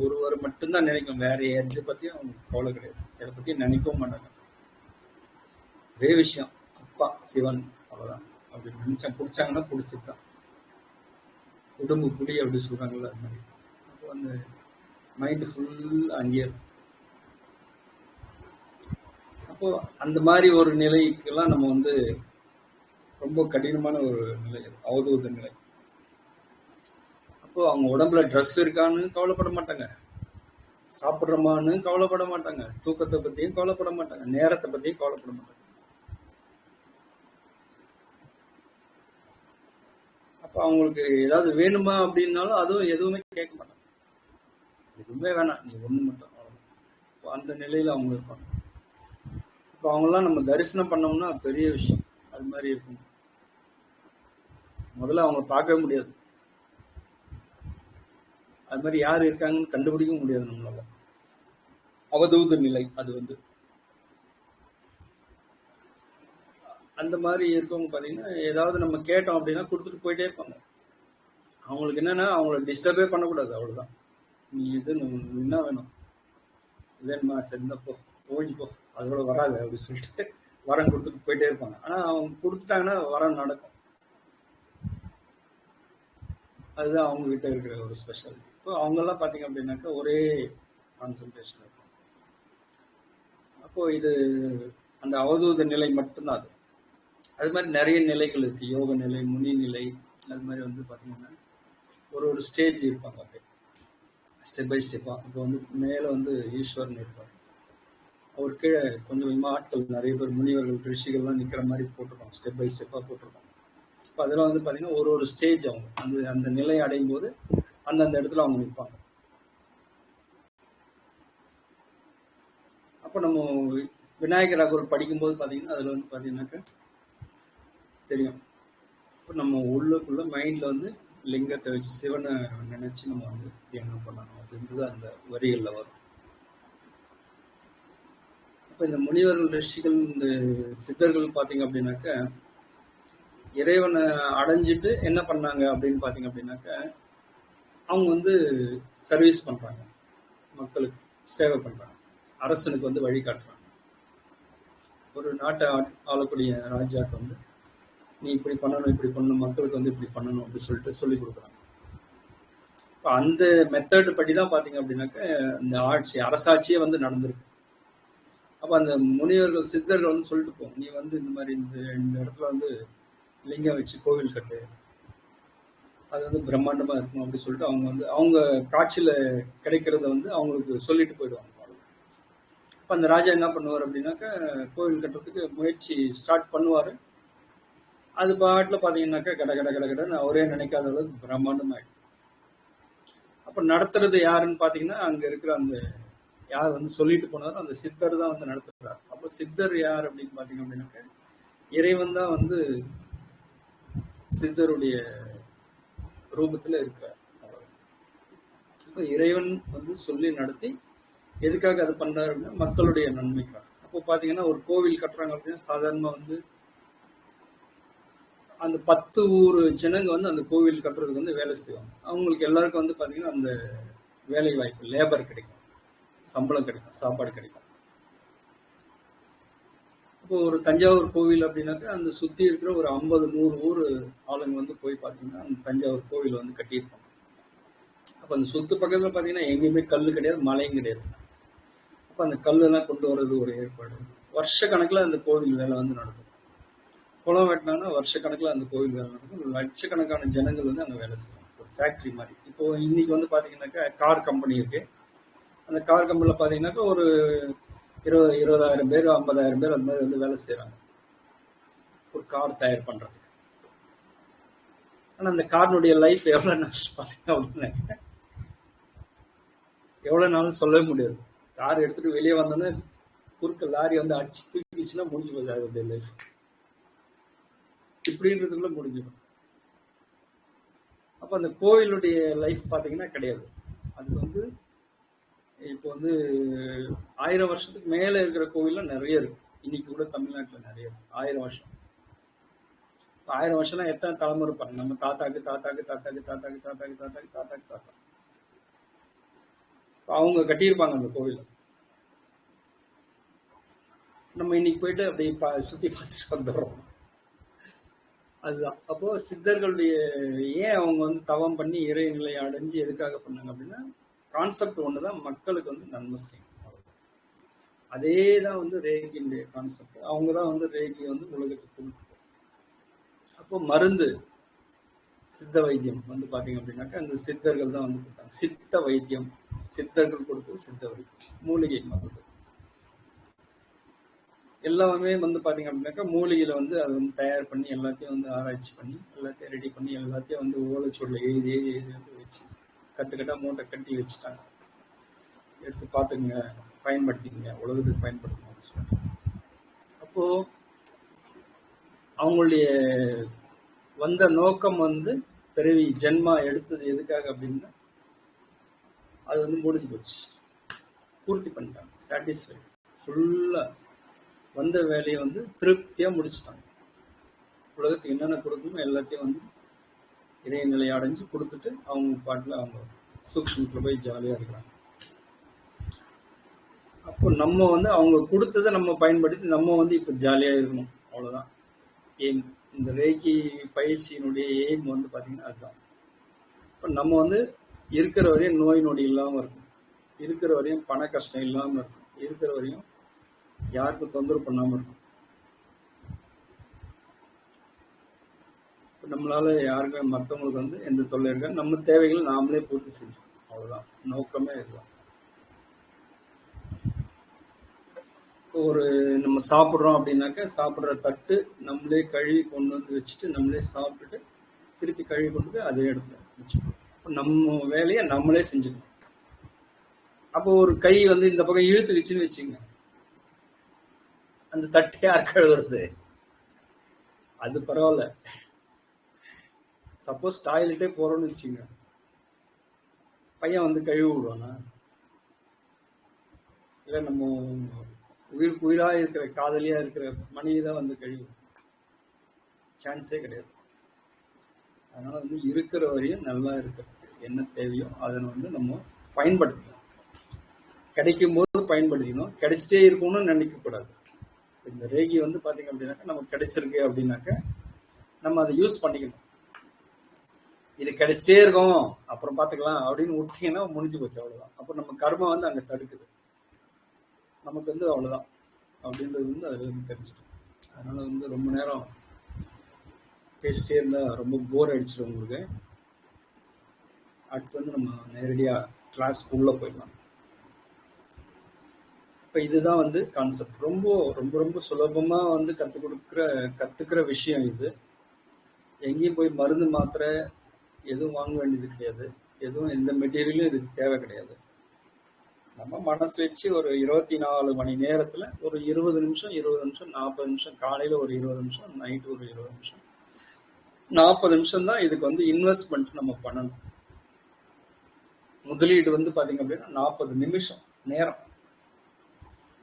ஒருவர் மட்டும்தான் நினைக்கும், வேற எதை பத்தியும் அவங்க கவலை கிடையாது, எதை பத்தியும் நினைக்கவும் மாட்டாங்க. ஒரே விஷயம், அப்பா சிவன், அவ்வளவுதான். அப்படி நினைச்சா பிடிச்சாங்கன்னா பிடிச்சதுதான், உடம்பு புடி அப்படி சொல்றாங்கல்ல அது மாதிரி. அப்போ அந்த மைண்ட் ஃபுல் அங்கேயே இருக்கும். அப்போ அந்த மாதிரி ஒரு நிலைக்கெல்லாம் நம்ம வந்து ரொம்ப கடினமான ஒரு நிலை, அவதூத நிலை. அப்போ அவங்க உடம்புல ட்ரெஸ் இருக்கான்னு கவலைப்பட மாட்டாங்க, சாப்பிட்றோமான்னு கவலைப்பட மாட்டாங்க, தூக்கத்தை பத்தியும் கவலைப்பட மாட்டாங்க, நேரத்தை பத்தியும் கவலைப்பட மாட்டாங்க. அப்ப அவங்களுக்கு ஏதாவது வேணுமா அப்படின்னாலும் அதுவும் எதுவுமே கேட்க மாட்டாங்க. எதுவுமே வேணாம், நீ ஒண்ணு மட்டும். இப்போ அந்த நிலையில அவங்க இருப்பாங்க. இப்போ அவங்கெல்லாம் நம்ம தரிசனம் பண்ணோம்னா பெரிய விஷயம். அது மாதிரி இருக்கும். முதல்ல அவங்க பார்க்கவே முடியாது, அது மாதிரி யார் இருக்காங்கன்னு கண்டுபிடிக்க முடியாது நம்மளால. அவதூத நிலை அது வந்து. அந்த மாதிரி இருக்கவங்க பாத்தீங்கன்னா ஏதாவது நம்ம கேட்டோம் அப்படின்னா கொடுத்துட்டு போயிட்டே இருப்பாங்க. அவங்களுக்கு என்னன்னா அவங்கள டிஸ்டர்பே பண்ணக்கூடாது, அவ்வளவுதான். நீ இது என்ன வேணும், வேணுமா, சரிந்தப்போ ஓஞ்சிப்போ, அதோட வராது அப்படி சொல்லிட்டு வரம் கொடுத்துட்டு போயிட்டே இருப்பாங்க. ஆனா அவங்க கொடுத்துட்டாங்கன்னா வரம் நடக்கும். அதுதான் அவங்க கிட்ட இருக்கிற ஒரு ஸ்பெஷல். இப்போ அவங்க எல்லாம் பாத்தீங்க அப்படின்னாக்கா ஒரே கான்சென்ட்ரேஷன் இருக்கும். அப்போ இது அந்த அவதூத நிலை மட்டும்தான் அது. அது மாதிரி நிறைய நிலைகள் இருக்கு, யோக நிலை, முனி நிலை, அது மாதிரி வந்து பாத்தீங்கன்னா ஒரு ஸ்டேஜ் இருப்பாங்க, அப்படியே ஸ்டெப் பை ஸ்டெப்பா. இப்போ வந்து மேல வந்து ஈஸ்வரன் இருப்பார், அவர் கீழே கொஞ்சம் கொஞ்சமா ஆட்கள் நிறைய பேர், முனிவர்கள், ரிஷிகள்லாம் நிக்கிற மாதிரி போட்டிருப்பாங்க, ஸ்டெப் பை ஸ்டெப்பா போட்டிருப்பாங்க. இப்போ அதெல்லாம் வந்து பாத்தீங்கன்னா ஒரு ஸ்டேஜ் அவங்க அந்த அந்த நிலை அடையும் போது அந்தந்த இடத்துல அவங்க நிற்பாங்க. அப்போ நம்ம விநாயகர் ராகவல் படிக்கும்போது பாத்தீங்கன்னா அதுல வந்து பாத்தீங்கன்னாக்க தெரியும். இப்போ நம்ம உள்ளுக்குள்ள மைண்ட்ல வந்து லிங்கத்தை வச்சு சிவனை நினைச்சு நம்ம வந்து தியானம் பண்ணணும் அப்படின்றது அந்த வரிகள்ல வரும். அப்ப இந்த முனிவர்கள், ரிஷிகள், இந்த சித்தர்கள் பாத்தீங்க அப்படின்னாக்க இறைவனை அடைஞ்சிட்டு என்ன பண்ணாங்க அப்படின்னு பாத்தீங்க அப்படின்னாக்க அவங்க வந்து சர்வீஸ் பண்றாங்க, மக்களுக்கு சேவை பண்றாங்க, அரசனுக்கு வந்து வழிகாட்டுறாங்க. ஒரு நாட்டை ஆளக்கூடிய ராஜாக்கு வந்து நீ இப்படி பண்ணணும், இப்படி பண்ணணும், மக்களுக்கு வந்து இப்படி பண்ணணும் அப்படின்னு சொல்லிட்டு சொல்லி கொடுக்குறாங்க. இப்போ அந்த மெத்தட் படி தான் பாத்தீங்க அப்படின்னாக்க இந்த ஆட்சி, அரசாட்சியே வந்து நடந்திருக்கு. அப்ப அந்த முனிவர்கள் சித்தர்கள் வந்து சொல்லிட்டு போவோம், நீ வந்து இந்த மாதிரி இந்த இந்த இடத்துல வந்து லிங்கம் வச்சு கோவில் கட்டு, அது வந்து பிரம்மாண்டமா இருக்கும் அப்படி சொல்லிட்டு அவங்க வந்து அவங்க காட்சியில கிடைக்கிறத வந்து அவங்களுக்கு சொல்லிட்டு போயிடுவாங்க. அப்ப அந்த ராஜா என்ன பண்ணுவார் அப்படின்னாக்கா, கோவில் கட்டுறதுக்கு முயற்சி ஸ்டார்ட் பண்ணுவாரு. அது பாட்டுல பாத்தீங்கன்னாக்கா கட கட கட கடன்னு அவரே நினைக்காத அளவுக்கு பிரம்மாண்டமாயிடும். அப்ப நடத்துறது யாருன்னு பாத்தீங்கன்னா, அங்க இருக்கிற அந்த யார் வந்து சொல்லிட்டு போனாரோ அந்த சித்தர் தான் வந்து நடத்துறாரு. அப்ப சித்தர் யார் அப்படின்னு பாத்தீங்க அப்படின்னாக்க, இறைவன் தான் வந்து சித்தருடைய ரூபத்துல இருக்கிறார். அப்ப இறைவன் வந்து சொல்லி நடத்தி எதுக்காக அது பண்றாரு அப்படின்னா மக்களுடைய நன்மைக்காக. அப்போ பாத்தீங்கன்னா ஒரு கோவில் கட்டுறாங்க அப்படின்னா சாதாரணமா வந்து அந்த 10 ஊர் ஜனங்க வந்து அந்த கோவில் கட்டுறதுக்கு வந்து வேலை செய்வாங்க. அவங்களுக்கு எல்லாருக்கும் வந்து பாத்தீங்கன்னா அந்த வேலை வாய்ப்பு, லேபர் கிடைக்கும், சம்பளம் கிடைக்கும், சாப்பாடு கிடைக்கும். இப்போ ஒரு தஞ்சாவூர் கோவில் அப்படின்னாக்கா அந்த சுத்தி இருக்கிற ஒரு 50-100 ஊர் ஆளுங்க வந்து போய் பாத்தீங்கன்னா அந்த தஞ்சாவூர் கோவில் வந்து கட்டியிருப்பாங்க. அப்ப அந்த சுத்து பக்கத்துல பாத்தீங்கன்னா எங்கேயுமே கல்லு கிடையாது, மலையும் கிடையாது. அப்ப அந்த கல்லெல்லாம் கொண்டு வர்றது ஒரு ஏற்பாடு. வருஷ கணக்குல அந்த கோவில் வேலை வந்து நடக்கும். குளம் வெட்டினாங்கன்னா வருஷ கணக்குல அந்த கோவில் வேலை நடக்கும். லட்சக்கணக்கான ஜனங்கள் வந்து அங்க வேலை செய்வாங்க. ஒரு ஃபேக்டரி மாதிரி. இப்போ இன்னைக்கு வந்து பாத்தீங்கன்னாக்கா கார் கம்பெனி இருக்கு. அந்த கார் கம்பெனில பாத்தீங்கன்னாக்கா ஒரு 20,000 பேர் 50,000 பேர் அந்த மாதிரி வந்து வேலை செய்யறாங்க ஒரு கார் தயார் பண்றதுக்கு. ஆனா அந்த காரினுடைய லைஃப் எவ்வளவு நாள் பாத்தீங்க அப்படின்னாக்க எவ்வளவு நாள் சொல்லவே முடியாது. கார் எடுத்துட்டு வெளியே வந்தோன்னே குறுக்க லாரி வந்து அடிச்சு தூக்கிச்சுன்னா முடிஞ்சு போகுது அதோடைய லைஃப். இப்படின்றதுக்குள்ள முடிஞ்சிடும். அப்ப அந்த கோவிலுடைய லைஃப் பாத்தீங்கன்னா கிடையாது. அது வந்து இப்போ வந்து 1000 வருஷத்துக்கு மேல இருக்கிற கோவில்ல நிறைய இருக்கு. இன்னைக்கு கூட தமிழ்நாட்டுல நிறைய இருக்கு. 1000 வருஷம். 1000 வருஷம்னா எத்தனை தலைமுறை இருப்பாங்க? நம்ம தாத்தாக்கு தாத்தாக்கு தாத்தாக்கு தாத்தாக்கு தாத்தாக்கு தாத்தாக்கு தாத்தாக்கு தாத்தா அவங்க கட்டியிருப்பாங்க அந்த கோவில். நம்ம இன்னைக்கு போயிட்டு அப்படி சுத்தி பார்த்துட்டு வந்துடுறோம். அதுதான். அப்போ சித்தர்களுடைய ஏன் அவங்க வந்து தவம் பண்ணி இறைநிலை அடைஞ்சு எதுக்காக பண்ணாங்க அப்படின்னா கான்செப்ட் ஒண்ணுதான், மக்களுக்கு வந்து நன்மை செய்யும். அதே தான் வந்து ரேகியுடைய கான்செப்ட். அவங்க தான் வந்து ரேகி வந்து உலகத்துக்கு கொடுத்தது. அப்போ மருந்து சித்த வைத்தியம் வந்து பாத்தீங்க அப்படின்னாக்கா அந்த சித்தர்கள் தான் வந்து கொடுத்தாங்க. சித்த வைத்தியம் சித்தர்கள் கொடுத்தது சித்த வைத்தியம், மூலிகை மருந்து எல்லாமே வந்து பாத்தீங்க அப்படின்னாக்கா மூலிகையில வந்து அதை வந்து தயார் பண்ணி எல்லாத்தையும் வந்து ஆராய்ச்சி பண்ணி எல்லாத்தையும் ரெடி பண்ணி எல்லாத்தையும் வந்து ஓலைச்சுவடில எழுதி எழுதி எழுதி வந்து வச்சு கட்டுக்கட்டா மூட்டை கட்டி வச்சுட்டாங்க. எடுத்து பார்த்துக்குங்க, பயன்படுத்திக்கங்க, உலகத்துக்கு பயன்படுத்தணும்னு சொல்லிட்டு. அப்போ அவங்களுடைய வந்த நோக்கம் வந்து பிறவி ஜென்மா எடுத்தது எதுக்காக அப்படின்னா அது வந்து முடிஞ்சு போச்சு, பூர்த்தி பண்ணிட்டாங்க, சாட்டிஸ்ஃபைட். ஃபுல்லா வந்த வேலையை வந்து திருப்தியா முடிச்சுட்டாங்க. உலகத்துக்கு என்னென்ன கொடுக்கணுமோ எல்லாத்தையும் வந்து இறைநிலை அடைஞ்சு கொடுத்துட்டு அவங்க பாட்டுல அவங்க சூக்ஷ்மத்துல போய் ஜாலியா இருக்கிறாங்க. அப்போ நம்ம வந்து அவங்க கொடுத்ததை நம்ம பயன்படுத்தி நம்ம வந்து இப்ப ஜாலியா இருக்கணும், அவ்வளவுதான் எய்ம். இந்த ரேகி பயிற்சியினுடைய எய்ம் வந்து பாத்தீங்கன்னா அதுதான். இப்ப நம்ம வந்து இருக்கிற வரையும் நோய் நொடி இல்லாம இருக்கும், இருக்கிற வரையும் பண கஷ்டம் இல்லாம இருக்கும், இருக்கிற வரையும் யாருக்கும் தொந்தரவு பண்ணாம இருக்கும். நம்மளால யாருக்குமே மற்றவங்களுக்கு வந்து எந்த தொல்லை இருக்க, நம்ம தேவைகளை நாமளே பூர்த்தி செஞ்சோம், அவ்வளவுதான் நோக்கமே இதுதான். ஒரு நம்ம சாப்பிட்றோம் அப்படின்னாக்க சாப்பிட்ற தட்டு நம்மளே கழுவி கொண்டு வந்து வச்சுட்டு நம்மளே சாப்பிட்டுட்டு திருப்பி கழுவி கொண்டு போய் அதே இடத்துல வச்சுக்கணும். நம்ம வேலையை நம்மளே செஞ்சுக்கணும். அப்போ ஒரு கை வந்து இந்த பக்கம் இழுத்துக்குச்சுன்னு வச்சுங்க, அந்த தட்டு யார் கழுவுறது? அது பரவாயில்ல. சப்போஸ் டாய்லெட்டே போறோம்னு வச்சுங்க, பையன் வந்து கழுவி விடுவானா? இல்ல நம்ம உயிருக்கு உயிரா இருக்கிற காதலியா இருக்கிற மனைவி தான் வந்து கழுவி? சான்ஸே கிடையாது. அதனால வந்து இருக்கிற வரையும் நல்லா இருக்கிறதுக்கு என்ன தேவையோ அதை வந்து நம்ம பயன்படுத்திக்கணும். கிடைக்கும் போது பயன்படுத்திக்கணும், கிடைச்சிட்டே இருக்கணும்னு நினைக்க கூடாது. இந்த ரேகி வந்து பாத்தீங்க அப்படின்னாக்கா நமக்கு கிடைச்சிருக்கு அப்படின்னாக்க நம்ம அதை யூஸ் பண்ணிக்கணும். இது கிடைச்சிட்டே இருக்கும் அப்புறம் பாத்துக்கலாம் அப்படின்னு விட்டீங்கன்னா முடிஞ்சு போச்சு, அவ்வளவுதான். அப்ப நம்ம கர்மம் வந்து அங்க தடுக்குது, நமக்கு வந்து அவ்வளவுதான். அப்படின்றது வந்து அதுல இருந்து தெரிஞ்சுட்டோம். அதனால வந்து ரொம்ப நேரம் பேசிட்டே இருந்தா ரொம்ப போர் அடிச்சிடும் உங்களுக்கு. அடுத்து வந்து நம்ம நேரடியா கிளாஸ் உள்ள போயிடலாம். இப்போ இதுதான் வந்து கான்செப்ட். ரொம்ப ரொம்ப ரொம்ப சுலபமா வந்து கத்துக்கிற விஷயம் இது. எங்கேயும் போய் மருந்து மாத்திரை எதுவும் வாங்க வேண்டியது கிடையாது. எதுவும் எந்த மெட்டீரியலும் இதுக்கு தேவை கிடையாது. நம்ம மனசு வச்சு ஒரு 24 மணி நேரத்துல ஒரு 20 நிமிஷம் 40 நிமிஷம், காலையில ஒரு 20 நிமிஷம், நைட்டு ஒரு 20 நிமிஷம், 40 நிமிஷம் தான் இதுக்கு வந்து இன்வெஸ்ட்மெண்ட் நம்ம பண்ணணும். முதலீடு வந்து பாத்தீங்க அப்படின்னா 40 நிமிஷம் நேரம்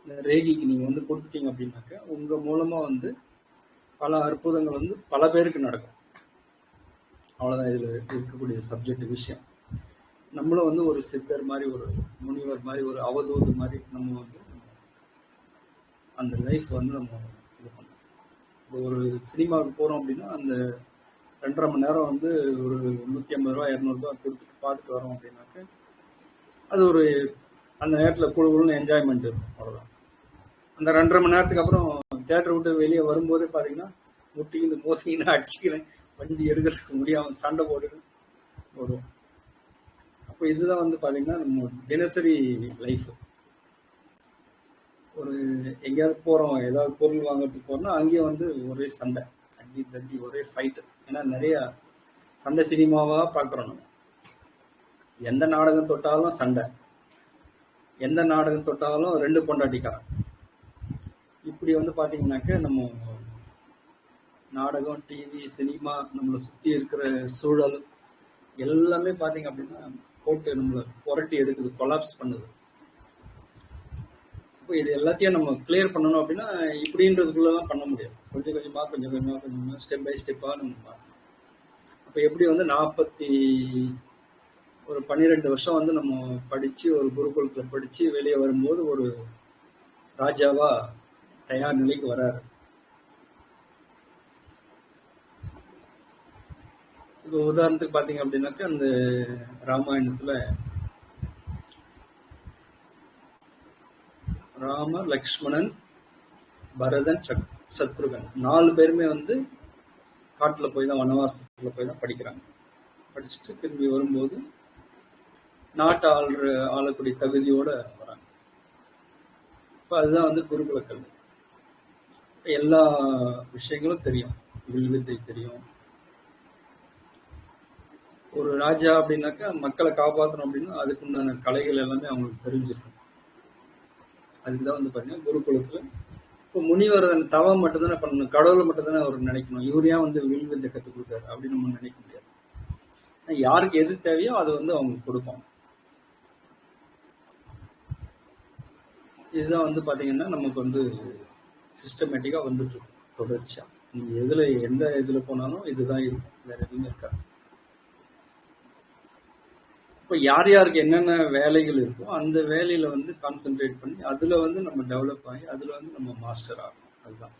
இந்த ரேகிக்கு நீங்க வந்து கொடுத்துட்டீங்க அப்படின்னாக்க உங்க மூலமா வந்து பல அற்புதங்கள் வந்து பல பேருக்கு நடக்கும். அவ்வளவுதான் இதுல இருக்கக்கூடிய சப்ஜெக்ட் விஷயம். நம்மளும் வந்து ஒரு சித்தர் மாதிரி, ஒரு முனிவர் மாதிரி, ஒரு அவதூது மாதிரி நம்ம வந்து அந்த லைஃப் வந்து நம்ம இது பண்ணோம். ஒரு சினிமாவுக்கு போறோம் அப்படின்னா அந்த 2.5 மணி நேரம் வந்து ஒரு 150 ரூபா 200 ரூபாய் கொடுத்துட்டு பார்த்துட்டு வரோம் அப்படின்னாக்க அது ஒரு அந்த நேரத்தில் குழுன்னு என்ஜாய்மெண்ட் இருக்கும். அவ்வளோதான். அந்த 2.5 மணி நேரத்துக்கு அப்புறம் தேட்டரை விட்டு வெளியே வரும்போதே பார்த்தீங்கன்னா முட்டிக்கின்னு மோசிக்கின்னு அடிச்சுக்கிறேன், வண்டி எடுக்கிறதுக்கு முடியாமல் சண்டை போட்டு வரும். அப்போ இதுதான் வந்து பார்த்தீங்கன்னா நம்ம தினசரி லைஃப். ஒரு எங்கேயாவது போகிறோம், ஏதாவது பொருள் வாங்குறதுக்கு போகிறோம்னா அங்கேயும் வந்து ஒரே சண்டை, அடி தட்டி ஒரே ஃபைட்டு. ஏன்னா நிறைய சண்டை சினிமாவாக பார்க்குறோம் நம்ம. எந்த நாடகம் தொட்டாலும் சண்டை, எந்த நாடகம் தொட்டாலும் 2 பொண்டாட்டிக்காரன். இப்படி வந்து பார்த்தீங்கன்னாக்க நம்ம நாடகம், டிவி, சினிமா, நம்மளை சுற்றி இருக்கிற சூழல் எல்லாமே பார்த்தீங்க அப்படின்னா போட்டு நம்மளை புரட்டி எடுக்குது, கொலாப்ஸ் பண்ணுது. இப்போ இது எல்லாத்தையும் நம்ம கிளியர் பண்ணணும் அப்படின்னா இப்படின்றதுக்குள்ளெல்லாம் பண்ண முடியாது. கொஞ்சம் கொஞ்சமாக ஸ்டெப் பை ஸ்டெப்பாக நம்ம மாற்றணும். அப்போ எப்படி வந்து 12 வருஷம் வந்து நம்ம படித்து ஒரு குருகுலத்தில் படித்து வெளியே வரும்போது ஒரு ராஜாவா தயார் நிலைக்கு வராரு. இப்போ உதாரணத்துக்கு பார்த்தீங்க அப்படின்னாக்கா அந்த ராமாயணத்தில் ராம, லக்ஷ்மணன், பரதன், சத்ருகன் 4 பேருமே வந்து காட்டில் போய் தான், வனவாசத்தில் போய் தான் படிக்கிறாங்க. படிச்சுட்டு திரும்பி வரும்போது நாட்டை ஆளக்கூடிய தகுதியோட வராங்க. இப்போ அதுதான் வந்து குருகுல கல்வி. எல்லா விஷயங்களும் தெரியும், வில்வித்தை தெரியும். ஒரு ராஜா அப்படின்னாக்கா மக்களை காப்பாற்றணும் அப்படின்னா அதுக்குண்டான கலைகள் எல்லாமே அவங்களுக்கு தெரிஞ்சிருக்கும். அதுக்குதான் வந்து பாத்தீங்கன்னா குருகுலத்துல இப்போ முனிவர் தவம் மட்டும்தானே பண்ணணும், கடவுளை மட்டும்தானே அவர் நினைக்கணும். இவர் ஏன் வந்து வில்வித்தை கற்றுக் கொடுக்காரு அப்படின்னு நம்ம நினைக்க முடியாது. யாருக்கு எது தேவையோ அது வந்து அவங்க கொடுப்பாங்க. இதுதான் வந்து பாத்தீங்கன்னா நமக்கு வந்து சிஸ்டமேட்டிக்கா வந்துட்டு இருக்கும் தொடர்ச்சியா. நீங்க எந்த இதுல போனாலும் இதுதான் இருக்கும், வேற எதுவுமே இருக்காது. இப்போ யார் யாருக்கு என்னென்ன வேலைகள் இருக்கோ அந்த வேலையில வந்து கான்சென்ட்ரேட் பண்ணி அதுல வந்து நம்ம டெவலப் ஆகி அதுல வந்து நம்ம மாஸ்டர் ஆகும். அதுதான்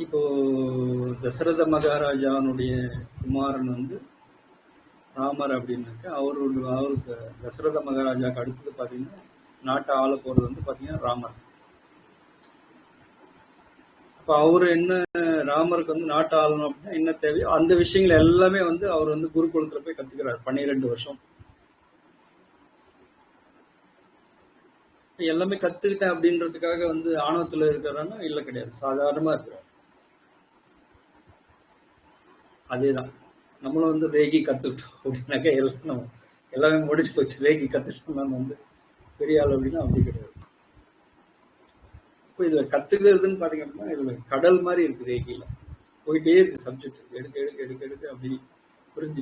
இப்போ தசரத மகாராஜானுடைய குமாரன் வந்து ராமர் அப்படின்னாக்க அவருக்கு தசரத மகாராஜாவுக்கு அடுத்தது பாத்தீங்கன்னா நாட்டை ஆள போறது வந்து பாத்தீங்கன்னா ராமர். அப்ப அவரு என்ன, ராமருக்கு வந்து நாட்டை ஆளணும் அப்படின்னா என்ன தேவையோ அந்த விஷயங்கள் எல்லாமே வந்து அவர் வந்து குருகுலத்துல போய் கத்துக்கிறார் 12 வருஷம். எல்லாமே கத்துக்கிட்டேன் அப்படின்றதுக்காக வந்து ஆணவத்துல இருக்கிறான்னா இல்ல, கிடையாது, சாதாரணமா இருக்கிறார். அதேதான் நம்மளும் வந்து ரேகி கத்துக்கிட்டோம் அப்படின்னாக்கா எல்லாமே முடிச்சு போச்சு. ரேகி கத்துட்டோம் நான் வந்து பெரிய ஆள் அப்படின்னா அப்படி கிடையாது. இப்போ இதுல கத்துக்கிறதுன்னு பாத்தீங்க அப்படின்னா இதுல கடல் மாதிரி இருக்கு. ரேகில போயிட்டே இருக்கு சப்ஜெக்ட், எடுக்க அப்படி பிரிஞ்சு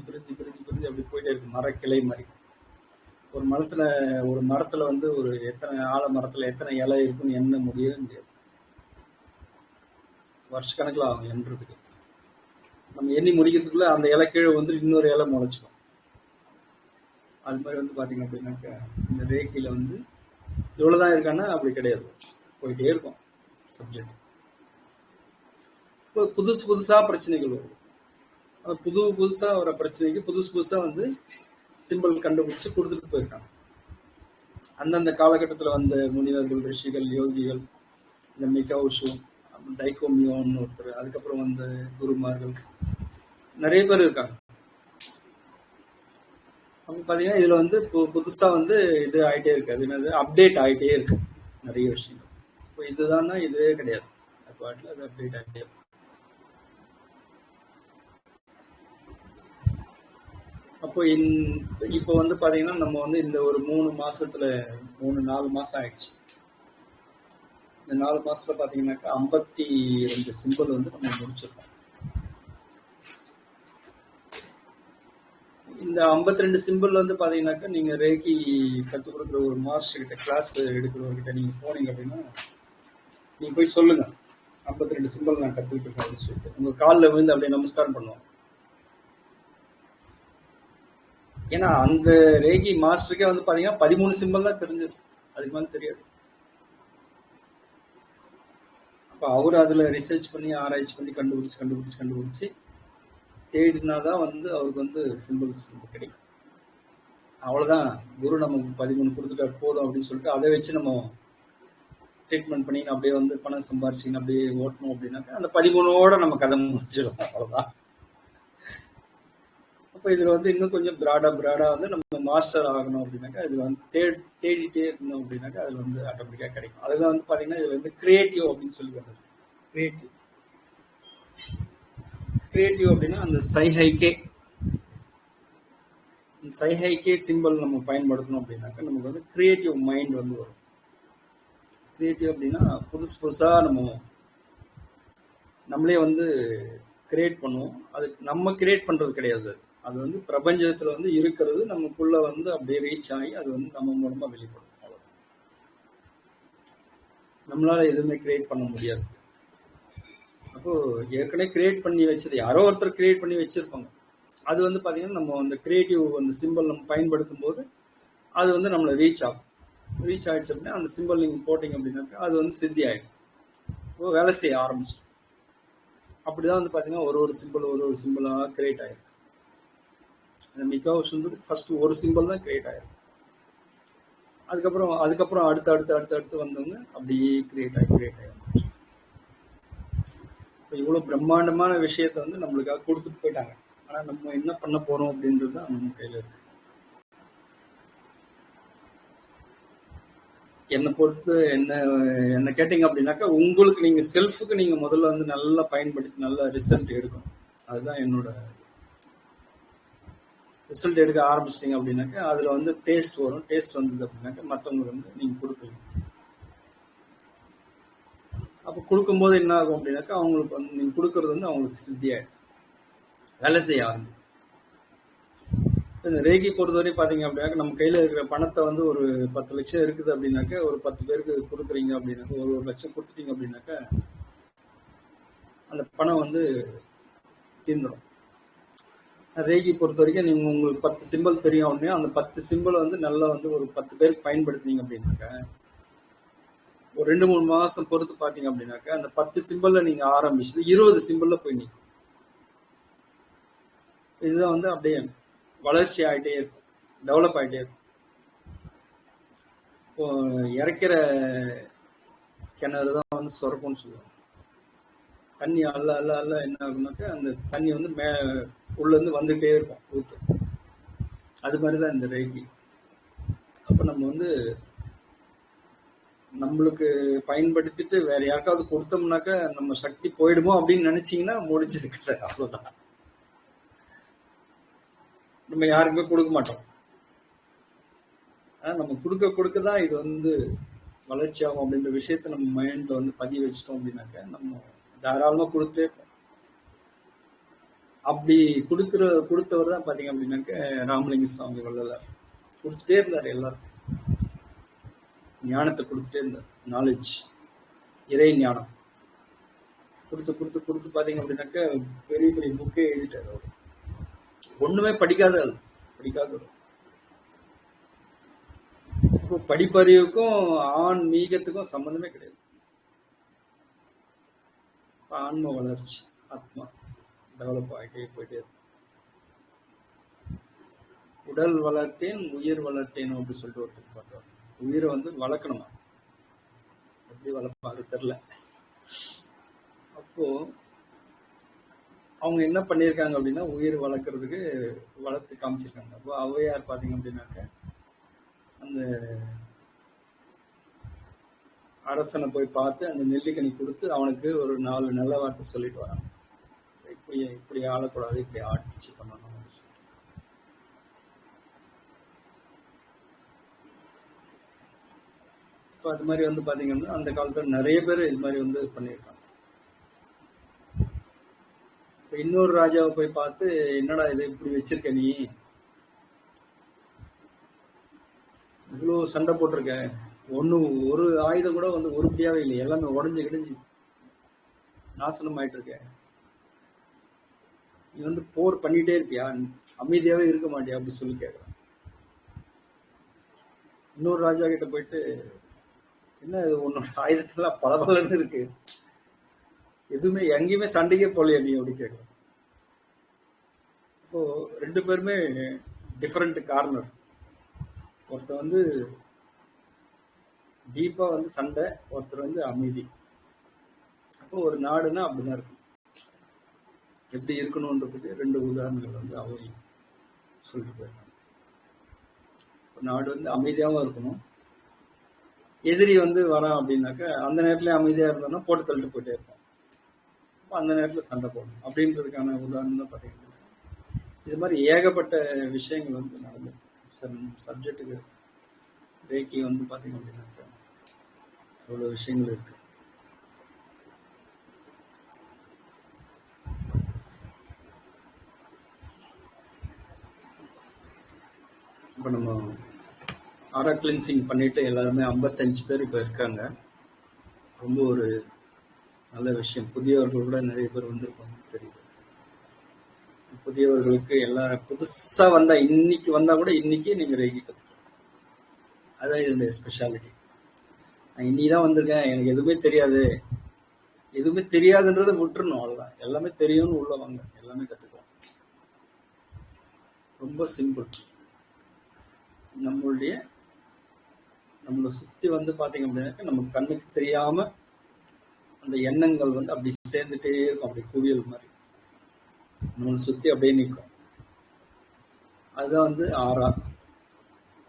அப்படி போயிட்டே இருக்கு. மரக்கிளை மாதிரி. ஒரு மரத்துல வந்து ஒரு எத்தனை மரத்துல எத்தனை இலை இருக்குன்னு எண்ண முடியவே முடியாது. வருஷக்கணக்கில் ஆகும் எண்றதுக்கு. நம்ம எண்ணி முடிக்கிறதுக்குள்ள அந்த இலை கீழே வந்து இன்னொரு இலை முளைச்சிடும். அது மாதிரி வந்து பாத்தீங்க அப்படின்னாக்க இந்த ரேக்கில வந்து இவ்வளவுதான் இருக்கான்னா அப்படி கிடையாது, போயிட்டே இருக்கும் சப்ஜெக்ட். இப்போ புதுசா பிரச்சனைகள் வரும். புதுசா வர பிரச்சனைக்கு புதுசா வந்து சிம்பிள் கண்டுபிடிச்சு கொடுத்துட்டு போயிருக்காங்க. அந்தந்த காலகட்டத்துல வந்த முனிவர்கள், ரிஷிகள், யோகிகள், இந்த மிகவுஷு, டைகோமியோன்னு ஒருத்தர், அதுக்கப்புறம் வந்த குருமார்கள் நிறைய பேர் இருக்காங்க. அப்ப பாத்தீங்கன்னா இதுல வந்து புதுசா வந்து இது ஆயிட்டே இருக்கு. அது என்னது, அப்டேட் ஆயிட்டே இருக்கு நிறைய விஷயங்கள். இப்போ இதுதான்னா இதுவே கிடையாது, அது பாட்டுல அது அப்டேட் ஆயிட்டே இருக்கு. அப்போ இப்போ வந்து பாத்தீங்கன்னா நம்ம வந்து இந்த ஒரு 3 மாசத்துல 4 மாசம் ஆயிடுச்சு. இந்த 4 மாசத்துல பாத்தீங்கன்னாக்கா 52 சிம்பிள் வந்து நம்ம முடிச்சிருக்கோம். இந்த 52 சிம்பிள் வந்து பாத்தீங்கன்னாக்கா நீங்க ரேக்கி கத்துக் கொடுக்குற ஒரு மாஸ்டர் கிட்ட, கிளாஸ் எடுக்கிறவர்கிட்ட நீங்க போனீங்க அப்படின்னா நீங்க போய் சொல்லுங்க, 52 சிம்பிள் நான் கத்துக்கிட்டு இருக்கேன் அப்படின்னு சொல்லிட்டு உங்க காலில் விழுந்து அப்படியே நமஸ்காரம் பண்ணுவோம். ஏன்னா அந்த ரேகி மாஸ்டருக்கே வந்து பாத்தீங்கன்னா 13 சிம்பிள் தான் தெரிஞ்சது, அதுக்கு மேலே தெரியாது. அப்ப அவர் அதுல ரிசர்ச் பண்ணி ஆராய்ச்சி பண்ணி கண்டுபிடிச்சு தேடினாதான் வந்து அவருக்கு வந்து சிம்பிள்ஸ் கிடைக்கும். அவ்வளவுதான், குரு நமக்கு 13 கொடுத்துட்டாரு போதும் அப்படின்னு சொல்லிட்டு அதை வச்சு நம்ம ட்ரீட்மெண்ட் பண்ணி அப்படியே வந்து பணம் சம்பாரிச்சின்னு அப்படியே ஓட்டணும் அப்படின்னாக்கா அந்த 13ஓட நம்ம கதை முடிச்சிடும், அவ்வளவுதான். அப்போ இதுல வந்து இன்னும் கொஞ்சம் பிராடா வந்து நம்ம மாஸ்டர் ஆகணும் அப்படின்னாக்கா இதுல வந்து தேடிட்டே இருக்கணும் அப்படின்னாக்கா அதுல வந்து ஆட்டோமேட்டிக்கா கிடைக்கும். அதுதான் வந்து பாத்தீங்கன்னா இதுல வந்து கிரியேட்டிவ் அப்படின்னு சொல்லி வந்தது. கிரியேட்டிவ் அப்படின்னா அந்த சைஹைக்கே சிம்பிள் நம்ம பயன்படுத்தணும் அப்படின்னாக்கா நமக்கு வந்து கிரியேட்டிவ் மைண்ட் வந்து வரும். கிரியேட்டிவ் அப்படின்னா புதுசா நம்மளே வந்து கிரியேட் பண்ணுவோம். அதுக்கு நம்ம கிரியேட் பண்றது கிடையாது, அது வந்து பிரபஞ்சத்துல வந்து இருக்கிறது நமக்குள்ள வந்து அப்படியே ரீச் ஆகி அது வந்து நம்ம மூலமா வெளிப்படும். அவ்வளவு, நம்மளால எதுவுமே கிரியேட் பண்ண முடியாது. அப்போ ஏற்கனவே கிரியேட் பண்ணி வச்சது யாரோ ஒருத்தர் கிரியேட் பண்ணி வச்சிருப்பாங்க. அது வந்து பாத்தீங்கன்னா நம்ம அந்த கிரியேட்டிவ் அந்த சிம்பிள் நம்ம பயன்படுத்தும் போது அது வந்து நம்மளை ரீச் ஆயிடுச்சு அப்படின்னா அந்த சிம்பிள் நீங்க போட்டீங்க அப்படின்னாக்கா அது வந்து சித்தி ஆயிடும், வேலை செய்ய ஆரம்பிச்சிடும். அப்படிதான் வந்து பாத்தீங்கன்னா ஒரு சிம்பிளா கிரியேட் ஆயிருக்கு. அந்த மிகாவுஷ் ஃபர்ஸ்ட் ஒரு சிம்பிள் தான் கிரியேட் ஆயிருக்கு. அதுக்கப்புறம் அடுத்து வந்தவங்க அப்படியே கிரியேட் ஆயிடும். இவ்வளவு பிரம்மாண்டமான விஷயத்த வந்து நம்மளுக்காக கொடுத்துட்டு போயிட்டாங்க. ஆனா நம்ம என்ன பண்ண போறோம் அப்படின்றது தான் நம்ம கையில இருக்கு. என்னை பொறுத்து என்ன கேட்டீங்க அப்படின்னாக்கா உங்களுக்கு நீங்க செல்ஃபுக்கு நீங்க முதல்ல வந்து நல்லா பயன்படுத்தி நல்ல ரிசல்ட் எடுக்கணும். அதுதான் என்னோட ரிசல்ட் எடுக்க ஆரம்பிச்சிட்டிங்க அப்படின்னாக்கா அதுல வந்து டேஸ்ட் வரும். டேஸ்ட் வந்தது அப்படின்னாக்கா மற்றவங்களுக்கு வந்து நீங்க கொடுப்பீங்க. அப்போ கொடுக்கும்போது என்ன ஆகும் அப்படின்னாக்கா அவங்களுக்கு வந்து நீங்க கொடுக்கறது வந்து அவங்களுக்கு சித்தியாயிடும், வேலை செய்ய ஆரம்பிக்கும். இந்த ரேகி பொறுத்தவரை பாத்தீங்க அப்படின்னாக்க நம்ம கையில இருக்கிற பணத்தை வந்து ஒரு 10 லட்சம் இருக்குது அப்படின்னாக்கா ஒரு 10 பேருக்கு கொடுக்குறீங்க அப்படின்னாக்கா ஒரு லட்சம் கொடுத்துட்டீங்க அப்படின்னாக்கா அந்த பணம் வந்து தீர்ந்துடும். ரேகி பொறுத்த வரைக்கும் நீங்க உங்களுக்கு 10 சிம்பிள் தெரியும் அப்படின்னா அந்த 10 சிம்பிள் வந்து நல்லா வந்து ஒரு 10 பேருக்கு பயன்படுத்தினீங்க அப்படின்னாக்கா ஒரு 2-3 மாசம் பொறுத்து பாத்தீங்க அப்படின்னாக்கா அந்த 10 சிம்பிள்ல நீங்க ஆரம்பிச்சது 20 சிம்பிள்ல போய் நிற்கும். இதுதான் வந்து அப்படியே வளர்ச்சி ஆகிட்டே இருக்கும், டெவலப் ஆகிட்டே இருக்கும். இப்போ இறைக்கிற கிணறு தான் வந்து சுரக்கும்னு சொல்லுவாங்க. தண்ணி அல்ல என்ன ஆகுனாக்கா அந்த தண்ணி வந்து உள்ள இருந்து வந்துட்டே இருக்கும் ஊத்து. அது மாதிரிதான் இந்த ரேகி. அப்ப நம்ம வந்து நம்மளுக்கு பயன்படுத்திட்டு வேற யாருக்காவது கொடுத்தோம்னாக்கா நம்ம சக்தி போயிடுமோ அப்படின்னு நினைச்சீங்கன்னா முடிச்சிருக்கு, அவ்வளவுதான். நம்ம யாருக்குமே கொடுக்க மாட்டோம். ஆனா நம்ம கொடுக்கதான் இது வந்து வளர்ச்சி ஆகும் அப்படின்ற விஷயத்த நம்ம மைண்ட்ல வந்து பதிய வச்சிட்டோம் அப்படின்னாக்க நம்ம தாராளமா கொடுத்தே இருப்போம். அப்படி கொடுத்தவர் தான் பாத்தீங்க அப்படின்னாக்க ராமலிங்க சுவாமி வள்ளலார் கொடுத்துட்டே இருந்தார். எல்லாரும் ஞானத்தை கொடுத்துட்டே இருந்தார், நாலேஜ், இறை ஞானம் கொடுத்து பாத்தீங்க அப்படின்னாக்க பெரிய பெரிய புக்கே எழுதிட்டாரு அவர். ஒண்ணுமே படிக்காத படிப்பறிவுக்கும் ஆன்மீகத்துக்கும் சம்பந்தமே கிடையாது. ஆன்ம வளர்ச்சி, ஆத்மா டெவலப் ஆகிட்டே போயிட்டே இருக்கும். உடல் வளர்த்தேன் உயிர் வளர்த்தேன் அப்படின்னு சொல்லிட்டு ஒருத்தர் பண்றாரு. உயிரை வந்து வளர்க்கணுமா. எப்படி வளர்ப்பாங்க தெரியல. அப்போ அவங்க என்ன பண்ணியிருக்காங்க அப்படின்னா, உயிர் வளர்க்கறதுக்கு வளர்த்து காமிச்சிருக்காங்க. அப்போ ஔவையார் பார்த்தீங்க அப்படின்னாக்க, அந்த அரசனை போய் பார்த்து அந்த நெல்லிக்கனி கொடுத்து அவனுக்கு ஒரு 4 நல்ல வார்த்தை சொல்லிட்டு வராங்க. இப்படி இப்படி ஆளக்கூடாது, இப்படி ஆட்சி பண்ணணும் அப்படின்னு சொல்லிட்டு. இப்போ அது மாதிரி வந்து பார்த்தீங்கன்னா, அந்த காலத்தில் நிறைய பேர் இது மாதிரி வந்து பண்ணியிருக்காங்க. இப்போ இன்னொரு ராஜாவை போய் பார்த்து, என்னடா இதை இப்படி வச்சிருக்க நீ, இவ்வளோ சண்டை போட்டிருக்க, ஒரு ஆயுதம் கூட வந்து உருப்படியாவே இல்லை, எல்லாமே உடஞ்சி கிடஞ்சி நாசனம் ஆயிட்டு இருக்க, நீ வந்து போர் பண்ணிட்டே இருப்பியா, அமைதியாவே இருக்க மாட்டியா அப்படி சொல்லி கேட்குறான். இன்னொரு ராஜா கிட்ட போயிட்டு, என்ன இது உன்னோட ஆயுதத்தெல்லாம் பலபலன்னு இருக்கு, எதுவுமே எங்கேயுமே சண்டைக்கே போலையா நீ அப்படி கேட்குறான். இப்போ 2 பேருமே டிஃப்ரெண்ட் கார்னர். ஒருத்தர் வந்து டீப்பா வந்து சண்டை, ஒருத்தர் வந்து அமைதி. அப்போ ஒரு நாடுன்னா அப்படிதான் இருக்கும். எப்படி இருக்கணும்ன்றதுக்கு 2 உதாரணங்கள் வந்து அவை சொல்லிட்டு போயிருக்காங்க. நாடு வந்து அமைதியாகவும் இருக்கணும், எதிரி வந்து வரான் அப்படின்னாக்க அந்த நேரத்துல அமைதியா இருந்தோம்னா போட்டு தள்ளிட்டு போயிட்டே இருப்போம். அந்த நேரத்துல சண்டை போடணும் அப்படின்றதுக்கான உதாரணம் தான் பார்த்தீங்கன்னா, இது மாதிரி ஏகப்பட்ட விஷயங்கள் வந்து நடந்து சப்ஜெக்டுக்கு ரேக்கி வந்து பார்த்தீங்க அப்படின்னாக்க அவ்வளோ விஷயங்கள் இருக்கு. இப்போ நம்ம ஆரா கிளென்சிங் பண்ணிட்டு எல்லாருமே 55 பேர் இப்போ இருக்காங்க. ரொம்ப ஒரு நல்ல விஷயம். புதியவர்கள் கூட நிறைய பேர் வந்திருப்பாங்க தெரியுது. புதியவர்களுக்கு எல்லாரும் புதுசா வந்தா, இன்னைக்கு வந்தா கூட இன்னைக்கு நீங்க ரேகி கத்துக்கலாம். அதான் இதனுடைய ஸ்பெஷாலிட்டி. நான் இன்னைக்குதான் வந்திருக்கேன், எனக்கு எதுவுமே தெரியாது, எதுவுமே தெரியாதுன்றதை விட்டுறணும், அவ்வளவுதான். எல்லாமே தெரியும்னு உள்ள வாங்க, எல்லாமே கத்துக்கலாம். ரொம்ப சிம்பிள். நம்மளை சுத்தி வந்து பாத்தீங்க அப்படின்னாக்க நம்ம கண்ணுக்கு தெரியாம அந்த எண்ணங்கள் வந்து அப்படி சேர்ந்துட்டே இருக்கும், அப்படி குவியல் மாதிரி நம்மளை சுத்தி அப்படியே நிற்கும். அதுதான் வந்து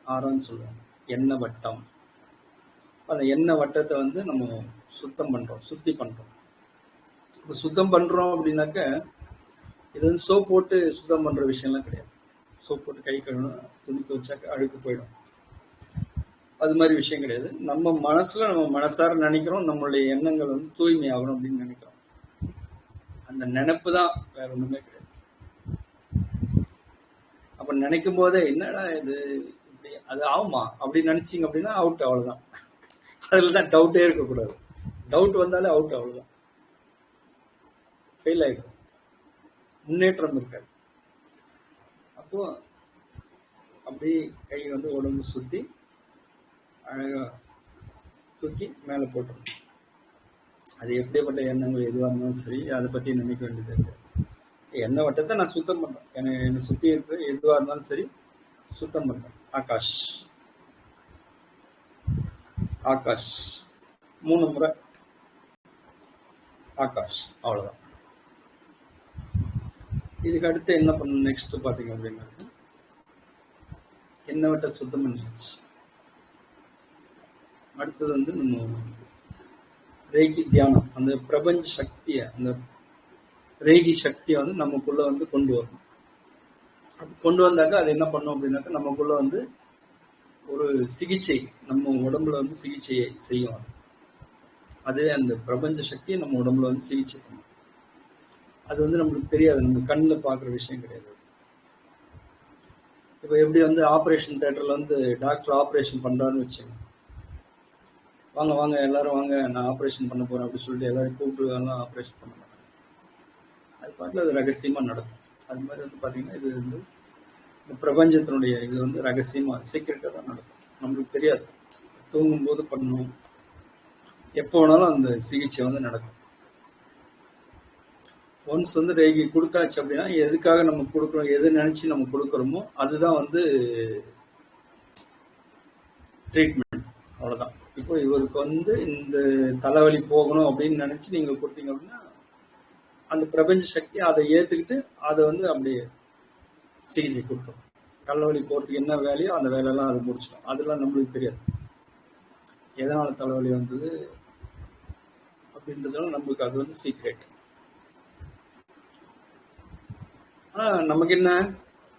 ஆறான்னு சொல்லுவாங்க, எண்ணெய் வட்டம். அந்த எண்ணெய் வட்டத்தை வந்து நம்ம சுத்தி பண்றோம். இப்போ சுத்தம் பண்றோம் அப்படின்னாக்க இது வந்து சோப் போட்டு சுத்தம் பண்ற விஷயம்லாம் கிடையாது. சோப் போட்டு கை கழுவணும், துணி துவைச்சாக்க அழுக்கு போயிடும், அது மாதிரி விஷயம் கிடையாது. நம்ம மனசார நினைக்கிறோம், நம்மளுடைய எண்ணங்கள் வந்து தூய்மை ஆகணும் அப்படின்னு நினைக்கிறோம். அந்த நினைப்பு தான், வேற ஒண்ணுமே கிடையாது. அப்ப நினைக்கும் போதே என்னடா இது இப்படி அது ஆகுமா அப்படின்னு நினைச்சிங்க அப்படின்னா அவுட், அவ்வளவுதான். அதுலதான் டவுட்டே இருக்கக்கூடாது. டவுட் வந்தாலே அவுட், அவ்வளவுதான், ஃபெயில் ஆயிடும், முன்னேற்றம் இருக்காது. அப்போ அப்படி கை வந்து உடம்பு சுத்தி அழகா தூக்கி மேலே போட்டுரும். அது எப்படிப்பட்ட எண்ணங்கள் எதுவாக இருந்தாலும் சரி, அதை பத்தி நினைக்க வேண்டியது இல்லை. எண்ணெய் வட்டத்தை நான் சுத்தம் பண்றேன், என்னை சுத்தி இருக்கிற எதுவா இருந்தாலும் சரி சுத்தம் பண்றேன். ஆகாஷ் 3 முறை ஆகாஷ், அவ்வளவுதான். இதுக்கு அடுத்து என்ன பண்ணணும் நெக்ஸ்ட் பாத்தீங்க அப்படின்னா, எண்ணெய் வட்ட சுத்தம் பண்ணியாச்சு. அடுத்தது வந்து நம்ம ரேகி தியானம், அந்த பிரபஞ்ச சக்தியை, அந்த ரேகி சக்தியை வந்து நமக்குள்ள வந்து கொண்டு வரணும். கொண்டு வந்தாக்க அது என்ன பண்ணும் அப்படின்னாக்க நமக்குள்ள வந்து ஒரு சிகிச்சை, நம்ம உடம்புல வந்து சிகிச்சையை செய்யும். அது அந்த பிரபஞ்ச சக்தியை நம்ம உடம்புல வந்து சிகிச்சை பண்ணும். அது வந்து நம்மளுக்கு தெரியாது, நம்ம கண்ணில் பார்க்குற விஷயம் கிடையாது. இப்போ எப்படி வந்து ஆப்ரேஷன் தியேட்டர்ல வந்து டாக்டர் ஆப்ரேஷன் பண்றான்னு வச்சுங்க, வாங்க வாங்க எல்லாரும் வாங்க நான் ஆப்ரேஷன் பண்ண போறேன் அப்படி சொல்லிட்டு எல்லாரும் கூப்பிட்டு எல்லாம் ஆப்ரேஷன் பண்ண மாட்டாங்க. அது பாட்டில் அது ரகசியமா நடக்கும். அது மாதிரி வந்து பாத்தீங்கன்னா இது வந்து இந்த பிரபஞ்சத்தினுடைய இது வந்து ரகசியமா சீக்கிரட்டா தான் நடக்கும், நம்மளுக்கு தெரியாது. தூங்கும் போது பண்ணணும், எப்போ வேணாலும் அந்த சிகிச்சை வந்து நடக்கும். ஒன்ஸ் வந்து ரேகி கொடுத்தாச்சு அப்படின்னா எதுக்காக நம்ம கொடுக்குறோம், எது நினைச்சு நம்ம கொடுக்குறோமோ அதுதான் வந்து ட்ரீட்மெண்ட். அவ்வளவுதான். இப்போ இவருக்கு வந்து இந்த தலைவலி போகணும் அப்படின்னு நினைச்சு நீங்க கொடுத்தீங்க அப்படின்னா அந்த பிரபஞ்ச சக்தி அதை ஏத்துக்கிட்டு அதை வந்து அப்படியே சிகிச்சை கொடுத்தோம். தலைவலி போறதுக்கு என்ன வேலையோ அந்த வேலையெல்லாம் அது முடிச்சிடும். அதெல்லாம் நம்மளுக்கு தெரியாது எதனால தலைவலி வந்தது அப்படின்றதுலாம் நம்மளுக்கு அது வந்து சீக்ரெட். ஆனா நமக்கு என்ன,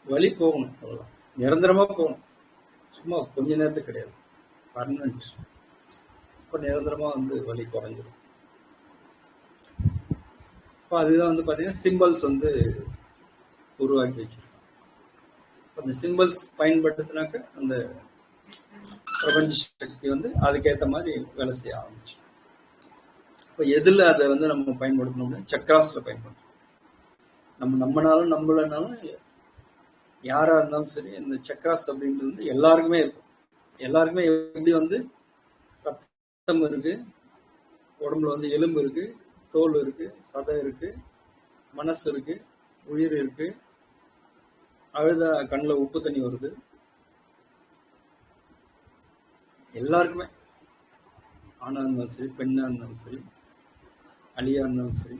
வலி போகணும், அவ்வளவுதான். நிரந்தரமா போகணும், சும்மா கொஞ்ச நேரத்துக்கு கிடையாது, பர்மனன்ட். இப்போ நிரந்தரமா வந்து வலி குறைஞ்சிடும். இப்போ அதுதான் வந்து பாத்தீங்கன்னா சிம்பிள்ஸ் வந்து உருவாக்கி வச்சிருக்கோம். அந்த சிம்பிள்ஸ் பயன்படுத்தினாக்க அந்த பிரபஞ்ச சக்தி வந்து அதுக்கேற்ற மாதிரி வேலை செய்ய ஆரம்பிச்சு. இப்போ எதுல அதை வந்து நம்ம பயன்படுத்தணும்னா சக்கராஸ்ல பயன்படுத்தணும். நம்ம நம்பினாலும் நம்பலைனாலும் யாரா இருந்தாலும் சரி, இந்த சக்கராஸ் அப்படின்றது வந்து எல்லாருக்குமே இருக்கும். எல்லாருக்குமே எப்படி வந்து ரத்தம் இருக்கு, உடம்புல வந்து எலும்பு இருக்கு, தோல் இருக்கு, சதை இருக்கு, மனசு இருக்கு, உயிர் இருக்கு, அழுதா கண்ணில் உப்பு தண்ணி வருது, எல்லாருக்குமே. ஆணா இருந்தாலும் சரி, பெண்ணா இருந்தாலும் சரி, அலியா இருந்தாலும் சரி,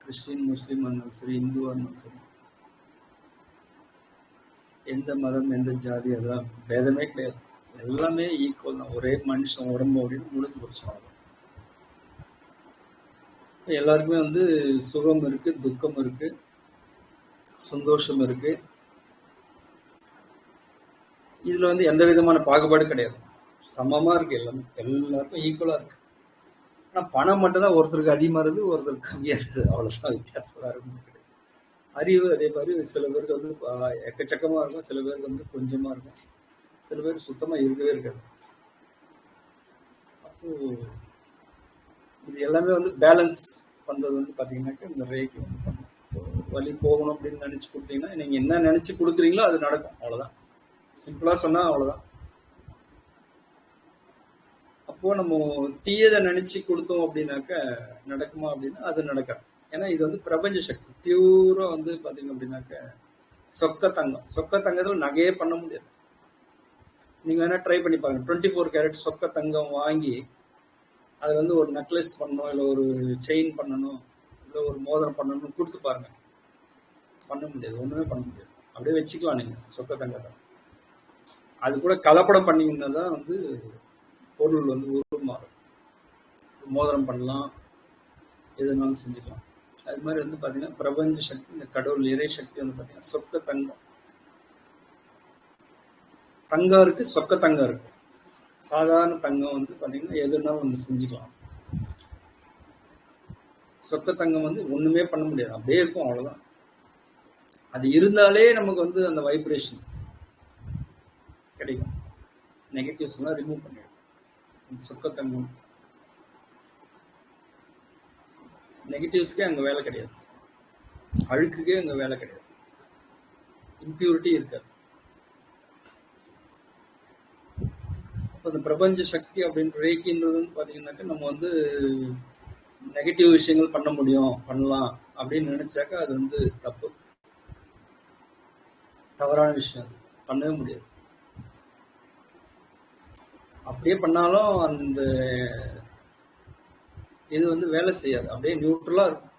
கிறிஸ்டின் முஸ்லீமா இருந்தாலும் சரி, இந்துவா இருந்தாலும் சரி, எந்த மதம் எந்த ஜாதி அதெல்லாம் பேதமே கிடையாது. எல்லாமே ஈக்குவல் தான். ஒரே மனுஷன் உடம்பு அப்படின்னு முடிஞ்சு போச்சு. எல்லாருக்குமே வந்து சுகம் இருக்கு, துக்கம் இருக்கு, சந்தோஷம் இருக்கு. இதுல வந்து எந்த விதமான பாகுபாடு கிடையாது, சமமா இருக்கு. எல்லாமே எல்லாருக்கும் ஈக்குவலா இருக்கு. ஆனா பணம் மட்டும் தான் ஒருத்தருக்கு அதிகமா இருக்குது, ஒருத்தருக்கு கம்மியா இருக்குது, அவ்வளவுதான் வித்தியாசம். வேற ஒன்றும் கிடையாது. அறிவு அதே மாதிரி சில பேருக்கு வந்து எக்கச்சக்கமா இருக்கும், சில பேருக்கு வந்து கொஞ்சமா இருக்கும், சில பேருக்கு சுத்தமா இருக்கவே இருக்காது. அப்போ இது எல்லாமே வந்து பேலன்ஸ் பண்றது வந்து பாத்தீங்கன்னாக்க இந்த ரேக்கி வந்து பண்ணும். வலி போகணும் அப்படின்னு நினைச்சு கொடுத்தீங்கன்னா நீங்க என்ன நினைச்சு கொடுக்குறீங்களோ அது நடக்கும், அவ்வளவுதான். சிம்பிளா சொன்னா அவ்வளவுதான். அப்போ நம்ம தீயதை நினைச்சு கொடுத்தோம் அப்படின்னாக்க நடக்குமா அப்படின்னா அது நடக்காது. ஏன்னா இது வந்து பிரபஞ்ச சக்தி, பியூரா வந்து பாத்தீங்க அப்படின்னாக்க சொக்க தங்கம். சொக்க தங்கத்துல நகையே பண்ண முடியாது. நீங்க வேணா ட்ரை பண்ணி பாருங்க. 24 கேரட் சொக்க தங்கம் வாங்கி அதுல வந்து ஒரு நெக்லஸ் பண்ணணும், இல்ல ஒரு செயின் பண்ணணும், இல்ல ஒரு மோதிரம் பண்ணணும் கொடுத்து பாருங்க. பண்ண முடியாது, ஒண்ணுமே பண்ண முடியாது. அப்படியே வச்சுக்கலாம் நீங்க சொக்க தங்கத்தை. அது கூட கலப்படம் பண்ணீங்கன்னா தான் வந்து பொருள் வந்து உருமாறும். மோதிரம் பண்ணலாம், எதுனாலும் செஞ்சுக்கலாம். அது மாதிரி வந்து பாத்தீங்கன்னா பிரபஞ்ச சக்தி, இந்த கடவுள் இறை சக்தி வந்து பாத்தீங்கன்னா சொக்க தங்கம். தங்கம் இருக்கு, சொக்க தங்கம் இருக்கு. சாதாரண தங்கம் வந்து பாத்தீங்கன்னா எதுனாலும் நம்ம செஞ்சுக்கலாம். சொக்க தங்கம் வந்து ஒண்ணுமே பண்ண முடியாது, அப்படியே இருக்கும், அவ்வளவுதான். அது இருந்தாலே நமக்கு வந்து அந்த வைப்ரேஷன் கிடைக்கும். நெகட்டிவ்ஸ் எல்லாம் ரிமூவ் பண்ணிடும் சொக்க தங்கம். நெகட்டிவ்ஸ்க்கே அங்க வேலை கிடையாது, அழுக்குக்கே அங்க வேலை கிடையாது, இம்பியூரிட்டி இருக்காது. அந்த பிரபஞ்ச சக்தி அப்படின்ற ரேக்கின்றது பாத்தீங்கன்னாக்க நம்ம வந்து நெகட்டிவ் விஷயங்கள் பண்ண முடியும், பண்ணலாம் அப்படின்னு நினைச்சாக்கா அது வந்து தப்பு, தவறான விஷயம். அது பண்ணவே முடியாது. அப்படியே பண்ணாலும் அந்த இது வந்து வேலை செய்யாது, அப்படியே நியூட்ரலா இருக்கும்.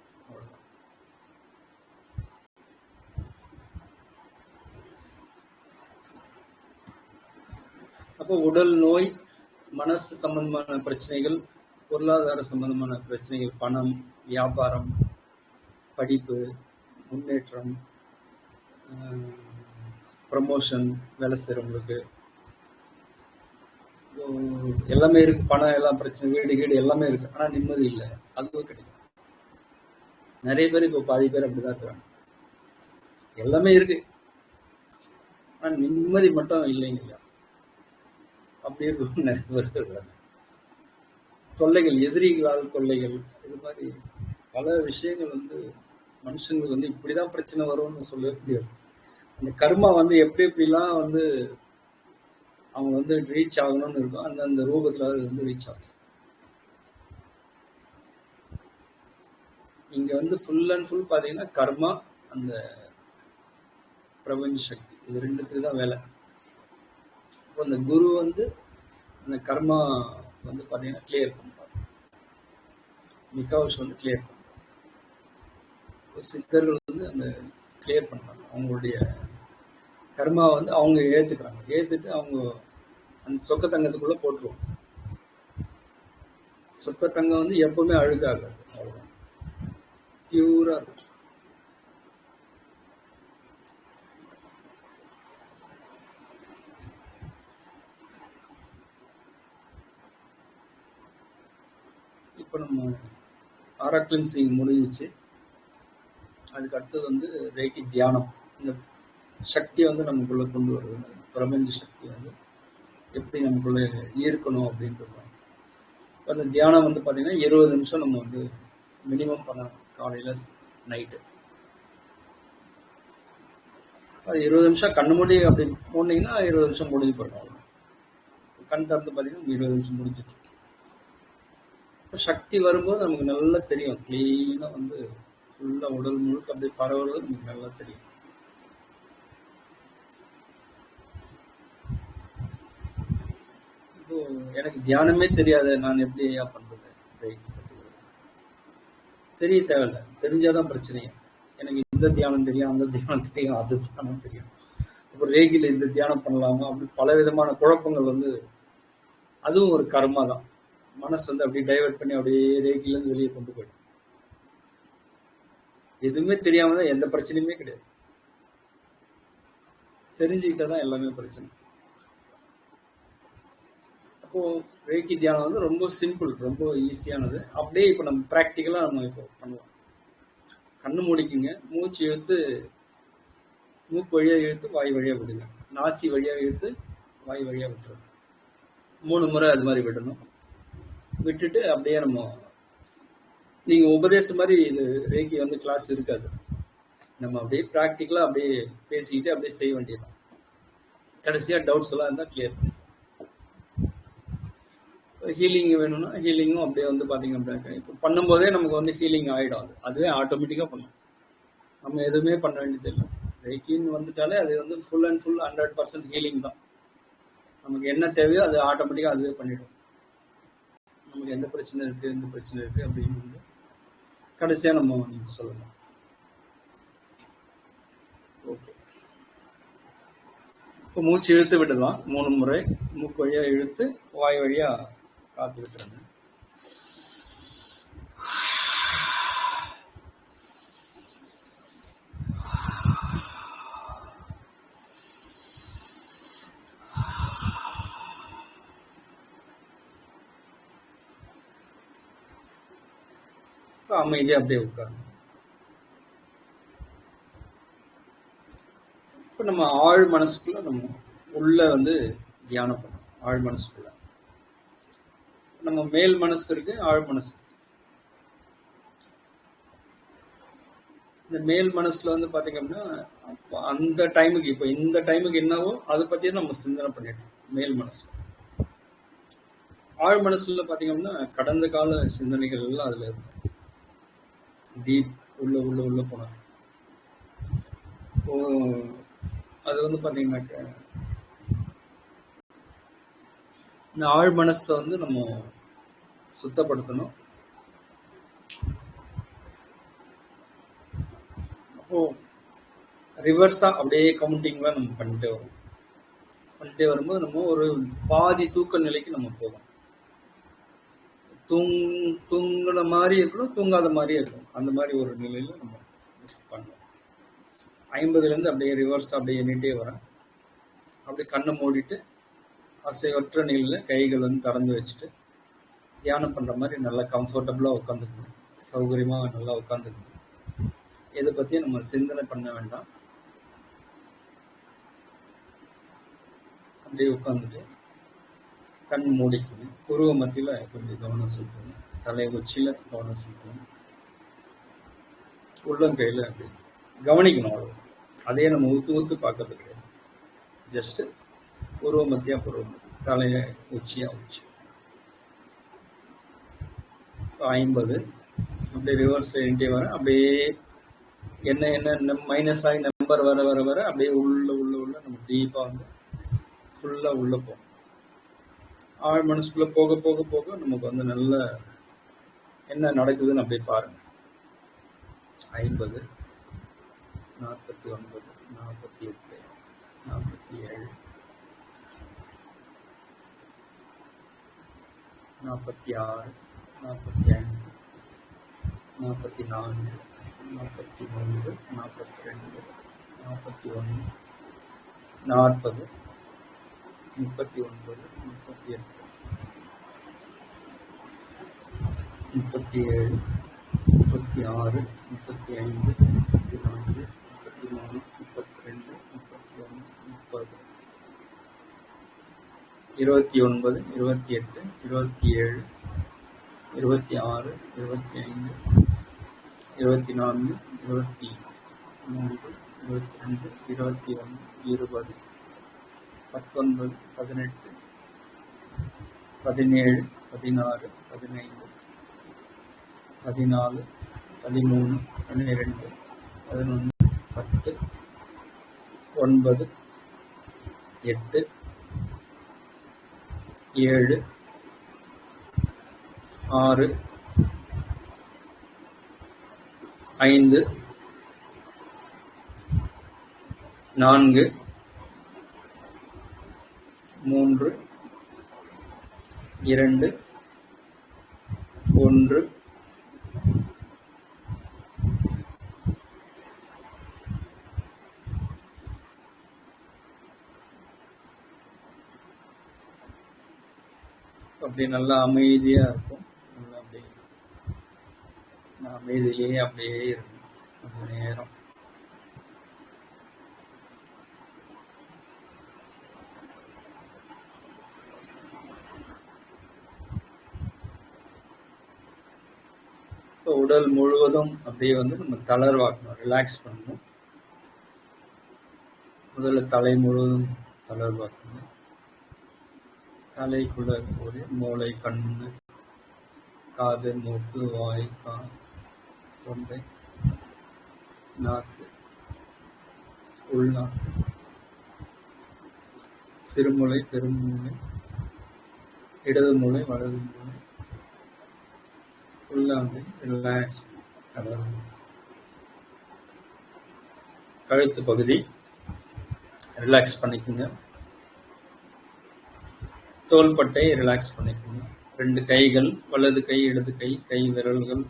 அப்போ உடல் நோய், மனசு சம்பந்தமான பிரச்சனைகள், பொருளாதார சம்பந்தமான பிரச்சனைகள், பணம், வியாபாரம், படிப்பு, முன்னேற்றம், ப்ரமோஷன், வேலை செய்யறவங்களுக்கு எல்லாமே இருக்கு. பணம் எல்லாம் பிரச்சனை, வீடு கீடு எல்லாமே இருக்கு, ஆனா நிம்மதி இல்லை, அதுவும் கிடைக்கும். நிறைய பேர் இப்போ பாதி பேர் அப்படிதான் இருக்கிறாங்க. எல்லாமே இருக்கு, ஆனா நிம்மதி மட்டும் இல்லைங்க. அப்படி இருக்கும் நிறைய பேர் இருக்கிறாங்க. தொல்லைகள், எதிரிகளால் தொல்லைகள், இது மாதிரி பல விஷயங்கள் வந்து மனுஷங்களுக்கு வந்து இப்படிதான் பிரச்சனை வரும்னு சொல்ல முடியாது. அந்த கர்மா வந்து எப்படி எப்படிலாம் வந்து அவங்க வந்து ரீச் ஆகணும்னு இருக்கும், அந்த ரூபத்துல அது வந்து ரீச் ஆகும். இங்க வந்து ஃபுல் அண்ட் ஃபுல் பாத்தீங்கன்னா கர்மா, அந்த பிரபஞ்ச சக்தி, இது ரெண்டுத்துக்கு தான் வேலை. அந்த குரு வந்து அந்த கர்மா வந்து பார்த்தீங்கன்னா கிளியர் பண்ணுவார். மிகாவுஷ் வந்து கிளியர் பண்ணுவார். சித்தர்கள் வந்து அந்த கிளியர் பண்ணுறாங்க. அவங்களுடைய கர்மா வந்து அவங்க ஏற்றுக்கிறாங்க. ஏற்றுட்டு அவங்க அந்த சொக்க தங்கத்துக்குள்ளே போட்டுருவாங்க. சொக்க தங்கம் வந்து எப்பவுமே அழுக்காகாது. அவ்வளோதான், பியூராக இருக்கும். இப்போ நம்ம ஆரா கிளென்சிங் முடிஞ்சிச்சு. அதுக்கு அடுத்தது வந்து ரேக்கி தியானம். இந்த சக்தியை வந்து நமக்குள்ளே கொண்டு வருது. பிரபஞ்ச சக்தி வந்து எப்படி நமக்குள்ளே ஈர்க்கணும் அப்படின்றது. அந்த தியானம் வந்து பார்த்தீங்கன்னா 20 நிமிஷம் நம்ம வந்து மினிமம் பண்ணணும். காலையில் நைட்டு அது 20 நிமிஷம் கண்ணு மூடி அப்படி போனீங்கன்னா 20 நிமிஷம் முடிஞ்சு போயிடும். கண் திறந்து பார்த்தீங்கன்னா 20 நிமிஷம் முடிஞ்சிச்சு. இப்போ சக்தி வரும்போது நமக்கு நல்லா தெரியும். க்ளீனாக வந்து ஃபுல்லாக உடல் முழுக்க அப்படியே பரவுறது நமக்கு நல்லா தெரியும். இப்போ எனக்கு தியானமே தெரியாது, நான் எப்படி ஐயா பண்ணுறது? தெரிய தேவையில்லை. தெரிஞ்சாதான் பிரச்சனையே. எனக்கு இந்த தியானம் தெரியும், அந்த தியானம் தெரியும், அது தியானம் தெரியும், இப்போ ரேகியில் இந்த தியானம் பண்ணலாமா, அப்படி பல விதமான குழப்பங்கள் வந்து அதுவும் ஒரு கர்மா தான். மனசு வந்து அப்படியே டைவெர்ட் பண்ணி அப்படியே ரேகிலேருந்து வெளியே கொண்டு போயிடும். எதுவுமே தெரியாம தான் எந்த பிரச்சனையுமே கிடையாது. தெரிஞ்சுக்கிட்டா தான் எல்லாமே பிரச்சனை. அப்போ ரேக்கி தியானம் வந்து ரொம்ப சிம்பிள், ரொம்ப ஈஸியானது. அப்படியே இப்போ நம்ம ப்ராக்டிக்கலா நம்ம இப்போ பண்ணலாம். கண்ணு மூடிக்குங்க, மூச்சு இழுத்து மூக்கு வழியா இழுத்து வாய் வழியா விடுங்க, நாசி வழியா இழுத்து வாய் வழியா விட்டுருங்க. 3 முறை அது மாதிரி விடணும். விட்டுட்டு அப்படியே நம்ம நீங்க உபதேசம் மாதிரி இது ரேக்கி வந்து கிளாஸ் இருக்காது. நம்ம அப்படியே ப்ராக்டிக்கலா அப்படியே பேசிக்கிட்டு அப்படியே செய்ய வேண்டியதுதான். கடைசியா டவுட்ஸ் எல்லாம் இருந்தால் கிளியர் பண்ணி ஹீலிங் வேணும்னா ஹீலிங்கும் அப்படியே வந்து பார்த்தீங்க அப்படின்னாக்கா இப்போ பண்ணும்போதே நமக்கு வந்து ஹீலிங் ஆகிடும். அதுவே ஆட்டோமேட்டிக்காக பண்ணும். நம்ம எதுவுமே பண்ண வேண்டியது இல்லை. ரேக்கின்னு வந்துட்டாலே அது வந்து ஃபுல் அண்ட் ஃபுல் 100% ஹீலிங் தான். நமக்கு என்ன தேவையோ அது ஆட்டோமேட்டிக்காக அதுவே பண்ணிடும். நமக்கு எந்த பிரச்சனை இருக்குது, எந்த பிரச்சனை இருக்குது அப்படிங்கிறது கடைசியாக நம்ம சொல்லலாம். ஓகே, இப்போ மூச்சு இழுத்து விடலாம். 3 முறை மூக்கு வழியாக இழுத்து வாய் வழியாக காத்து விட்டுருங்க. அமைதியாக அப்படியே உட்காருங்க. இப்போ நம்ம ஆழ் மனசுக்குள்ள நம்ம உள்ள வந்து தியானம் பண்ணணும். ஆழ் மனசுக்குள்ள நம்ம மேல் மனசு இருக்கு, ஆழ் மனசு. இந்த மேல் மனசுல வந்து பாத்தீங்க அப்படின்னா அந்த டைமுக்கு இப்போ இந்த டைமுக்கு என்னவோ அதை பத்தியே நம்ம சிந்தனை பண்ணிட்டோம் மேல் மனசு. ஆழ் மனசுல பாத்தீங்க அப்படின்னா கடந்த கால சிந்தனைகள் எல்லாம் அதுல இருக்கும். டீப் உள்ள உள்ள உள்ள போனாங்க. அது வந்து பாத்தீங்கன்னாக்க இந்த ஆழ் மனசை வந்து நம்ம சுத்தப்படுத்தணும். அப்போ ரிவர்ஸா அப்படியே கவுண்டிங்ல நம்ம பண்ணிட்டே வரும்போது நம்ம ஒரு பாதி தூக்க நிலைக்கு நம்ம போவோம். தூங்குன மாதிரி இருக்கணும், தூங்காத மாதிரியே இருக்கணும். அந்த மாதிரி ஒரு நிலையில நம்ம பண்ணலாம். 50லேருந்து அப்படியே ரிவர்ஸ் அப்படியே எண்ணிட்டே வரேன். அப்படியே கண்ணை மூடிட்டு அசைவற்ற நிலையில கைகள் வந்து திறந்து வச்சுட்டு தியானம் பண்ற மாதிரி நல்லா கம்ஃபர்டபுளா உட்காந்துக்கணும். சௌகரியமா நல்லா உட்காந்துக்கணும். இதை பத்தி நம்ம சிந்தனை பண்ண வேண்டாம். அப்படியே உட்காந்துட்டு கண் மூடிக்கணும். புருவ மத்தியில கொஞ்சம் கவனம் செலுத்தணும். தலை உச்சியில கவனம் செலுத்தணும். உள்ளங்கையில அப்படி கவனிக்கணும். அவ்வளவு. அதே நம்ம ஊத்து பார்க்கறது கிடையாது. ஜஸ்ட் புருவ மத்தியா தலைய உச்சியா உச்சி. 50 அப்படியே ரிவர்ஸ் என்கிட்டே வர அப்படியே என்ன மைனஸ் ஆகி நம்பர் வர வர வர அப்படியே உள்ள நம்ம டீப்பா வந்து ஃபுல்லா உள்ள போகும். ஆழ் மனசுக்குள்ள போக போக போக நமக்கு வந்து நல்ல என்ன நடக்குதுன்னு அப்படியே பாருங்க. 50, 49, 48, 47, 46, 45, 44, 43, 42, 41, 40, 39, 38, 37, 36, 35, 34, 33, 32, 31, 30, 29, 28, 27, 26, 25, 24, 23, 22, 21, 20, 19, 18, 17, 16, 15, 14, 13, 12, 11, 10, 9, 8, 7, 6, 5, 4, 3, 2, 1. அப்படி நல்லா அமைதியா இருக்கும். நல்லா அப்படியே அமைதியிலேயே அப்படியே இருக்கும் கொஞ்ச நேரம். இப்போ உடல் முழுவதும் அப்படியே வந்து நம்ம தளர்வாக்கணும், ரிலாக்ஸ் பண்ணணும். முதல்ல தலை முழுவதும் தளர்வாக்கணும். தலைக்குள்ள இருக்கக்கூடிய மூளை, கண்ணு, காது, மூக்கு, வாய், தொண்டை, நாக்கு, உள்நாக்கு, சிறுமூளை, பெருமூளை, இடது மூளை, வலது மூளை, ஃபுல்லாக ரிலாக்ஸ் தளர்வு. கழுத்து பகுதி ரிலாக்ஸ் பண்ணிக்கோங்க. தோள்பட்டை ரிலாக்ஸ் பண்ணிக்கோங்க. 2 கைகள், வலது கை, இடது கை, கை விரல்கள்,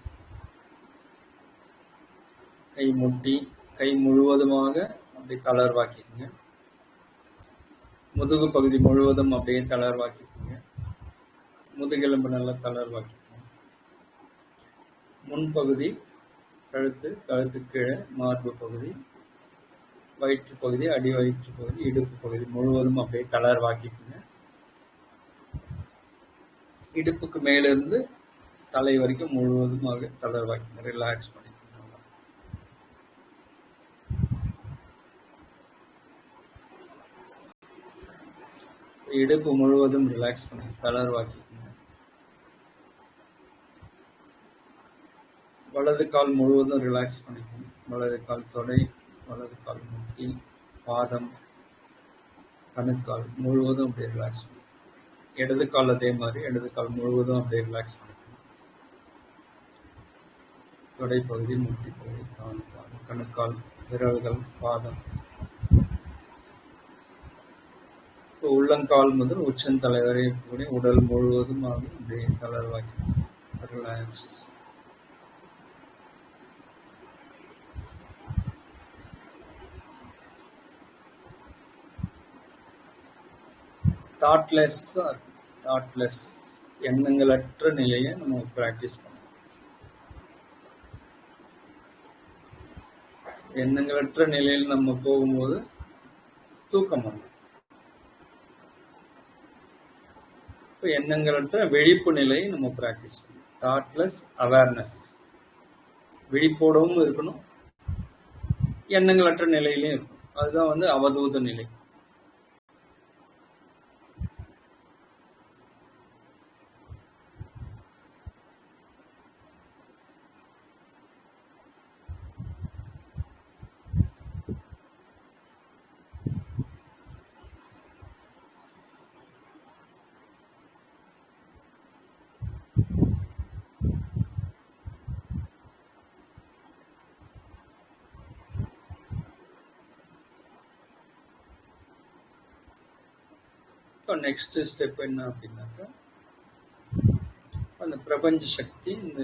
கை முட்டி, கை முழுவதுமாக அப்படியே தளர்வாக்கிக்கோங்க. முதுகு பகுதி முழுவதும் அப்படியே தளர்வாக்கிக்கோங்க. முதுகெலும்பு நல்லா தளர்வாக்கிக்கோங்க. முன்பகுதி, கழுத்து, கழுத்து கீழே மார்பு பகுதி, வயிற்று பகுதி, அடி வயிற்று பகுதி, இடுப்பு பகுதி முழுவதும் அப்படியே தளர்வாக்கிக்கோங்க. இடுப்புக்கு மேலிருந்து தலை வரைக்கும் முழுவதுமாக தளர்வாக்கி ரிலாக்ஸ் பண்ணிக்கணும். இடுப்பு முழுவதும் ரிலாக்ஸ் பண்ணி தளர்வாக்கிக்கணும். வலது கால் முழுவதும் ரிலாக்ஸ் பண்ணிக்கணும். வலது கால் தொடை, வலது கால் முட்டி, பாதம், கணுக்கால் முழுவதும் அப்படியே ரிலாக்ஸ் பண்ணணும். இடது கால் அதே மாதிரி இடது கால் முழுவதும் அப்படியே ரிலாக்ஸ் பண்ணிக்கணும். தொடை பகுதி, முட்டி பகுதி, கணுக்கால், விரல்கள், பாதம், உள்ளங்கால் முதல் உச்சந்தலை வரை இருக்கக்கூடிய உடல் முழுவதும் அப்படியே தளர்வாக்கி ரிலாக்ஸ். தாட்லெஸ் எண்ணங்களற்ற நிலையை நம்ம பிராக்டிஸ் பண்ணணும். எண்ணங்களற்ற நிலையில் நம்ம போகும்போது தூக்கம் வரும். இப்போ எண்ணங்களற்ற விழிப்பு நிலையை நம்ம பிராக்டிஸ் பண்ணணும். தாட்லெஸ் அவேர்னஸ், விழிப்போடவும் இருக்கணும், எண்ணங்களற்ற நிலையிலையும் இருக்கும். அதுதான் வந்து அவதூத நிலை. இப்போ நெக்ஸ்ட் ஸ்டெப் என்ன அப்படின்னாக்கா, அந்த பிரபஞ்ச சக்தி, இந்த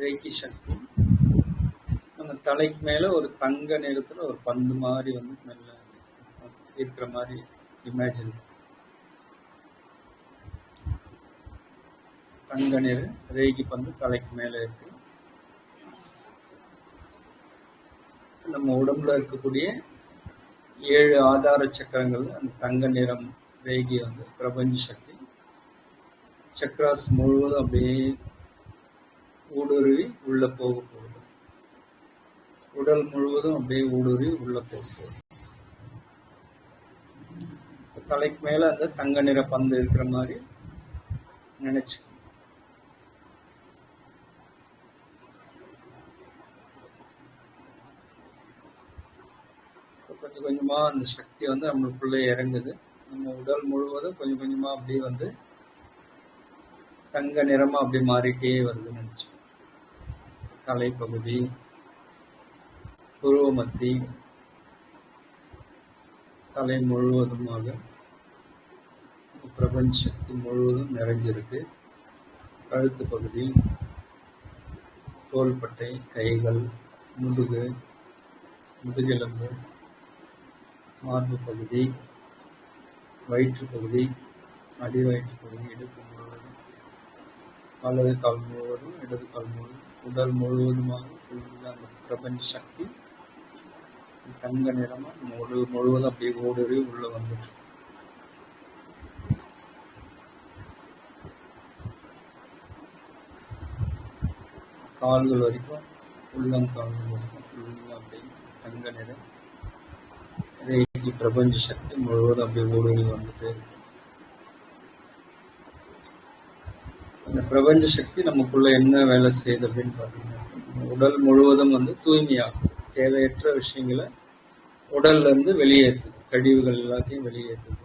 ரேக்கி சக்தி அந்த தலைக்கு மேல ஒரு தங்க நிறத்துல ஒரு பந்து மாதிரி வந்து மேல இருக்கிற மாதிரி இமேஜின். தங்க நிற ரேகி பந்து தலைக்கு மேல இருக்கு. நம்ம உடம்புல இருக்கக்கூடிய 7 ஆதார சக்கரங்கள் அந்த தங்க நிறம் ரேகி வந்து பிரபஞ்ச சக்தி சக்ராஸ் முழுவதும் அப்படியே ஊடுருவி உள்ள போக போகுது. உடல் முழுவதும் அப்படியே ஊடுருவி உள்ள போக போகுது. தலைக்கு மேல அந்த தங்க நிற பந்து இருக்கிற மாதிரி நினைச்சு கொஞ்சம் கொஞ்சமா அந்த சக்தி வந்து நம்மளுக்குள்ள இறங்குது. நம்ம உடல் முழுவதும் கொஞ்சம் கொஞ்சமா அப்படியே வந்து தங்க நிறமா அப்படி மாறிட்டே வருதுன்னு நினைச்சு. தலைப்பகுதி, புருவமத்தி, தலை முழுவதுமாக பிரபஞ்ச சக்தி முழுவதும் நிறைஞ்சிருக்கு. கழுத்து பகுதி, தோள்பட்டை, கைகள், முதுகு, முதுகெலும்பு, மார்பு பகுதி, வயிற்று பகுதி, அடி வயிற்று பகுதி, இடுப்பு முழுவதும், வலது கால் முழுவதும், இடது கால் முழுவதும், உடல் முழுவதுமாக அந்த பிரபஞ்ச சக்தி தங்க நிறமா முழுவதும் அப்படியே ஓடுறி உள்ள வந்துட்டு. கால்கள் வரைக்கும், உள்ளங்கால்கள் வரைக்கும் ஃபுல்லா அப்படியே தங்க நிறம் ரேகி பிரபஞ்ச சக்தி முழுவதும் அப்படியே ஊடுருவி வந்துட்டு. அந்த பிரபஞ்ச சக்தி நமக்குள்ள என்ன வேலை செய்யுது அப்படின்னு பாத்தீங்கன்னா, உடல் முழுவதும் வந்து தூய்மையாகும். தேவையற்ற விஷயங்களை உடல்ல இருந்து வெளியேற்றுது. கழிவுகள் எல்லாத்தையும் வெளியேற்றுது.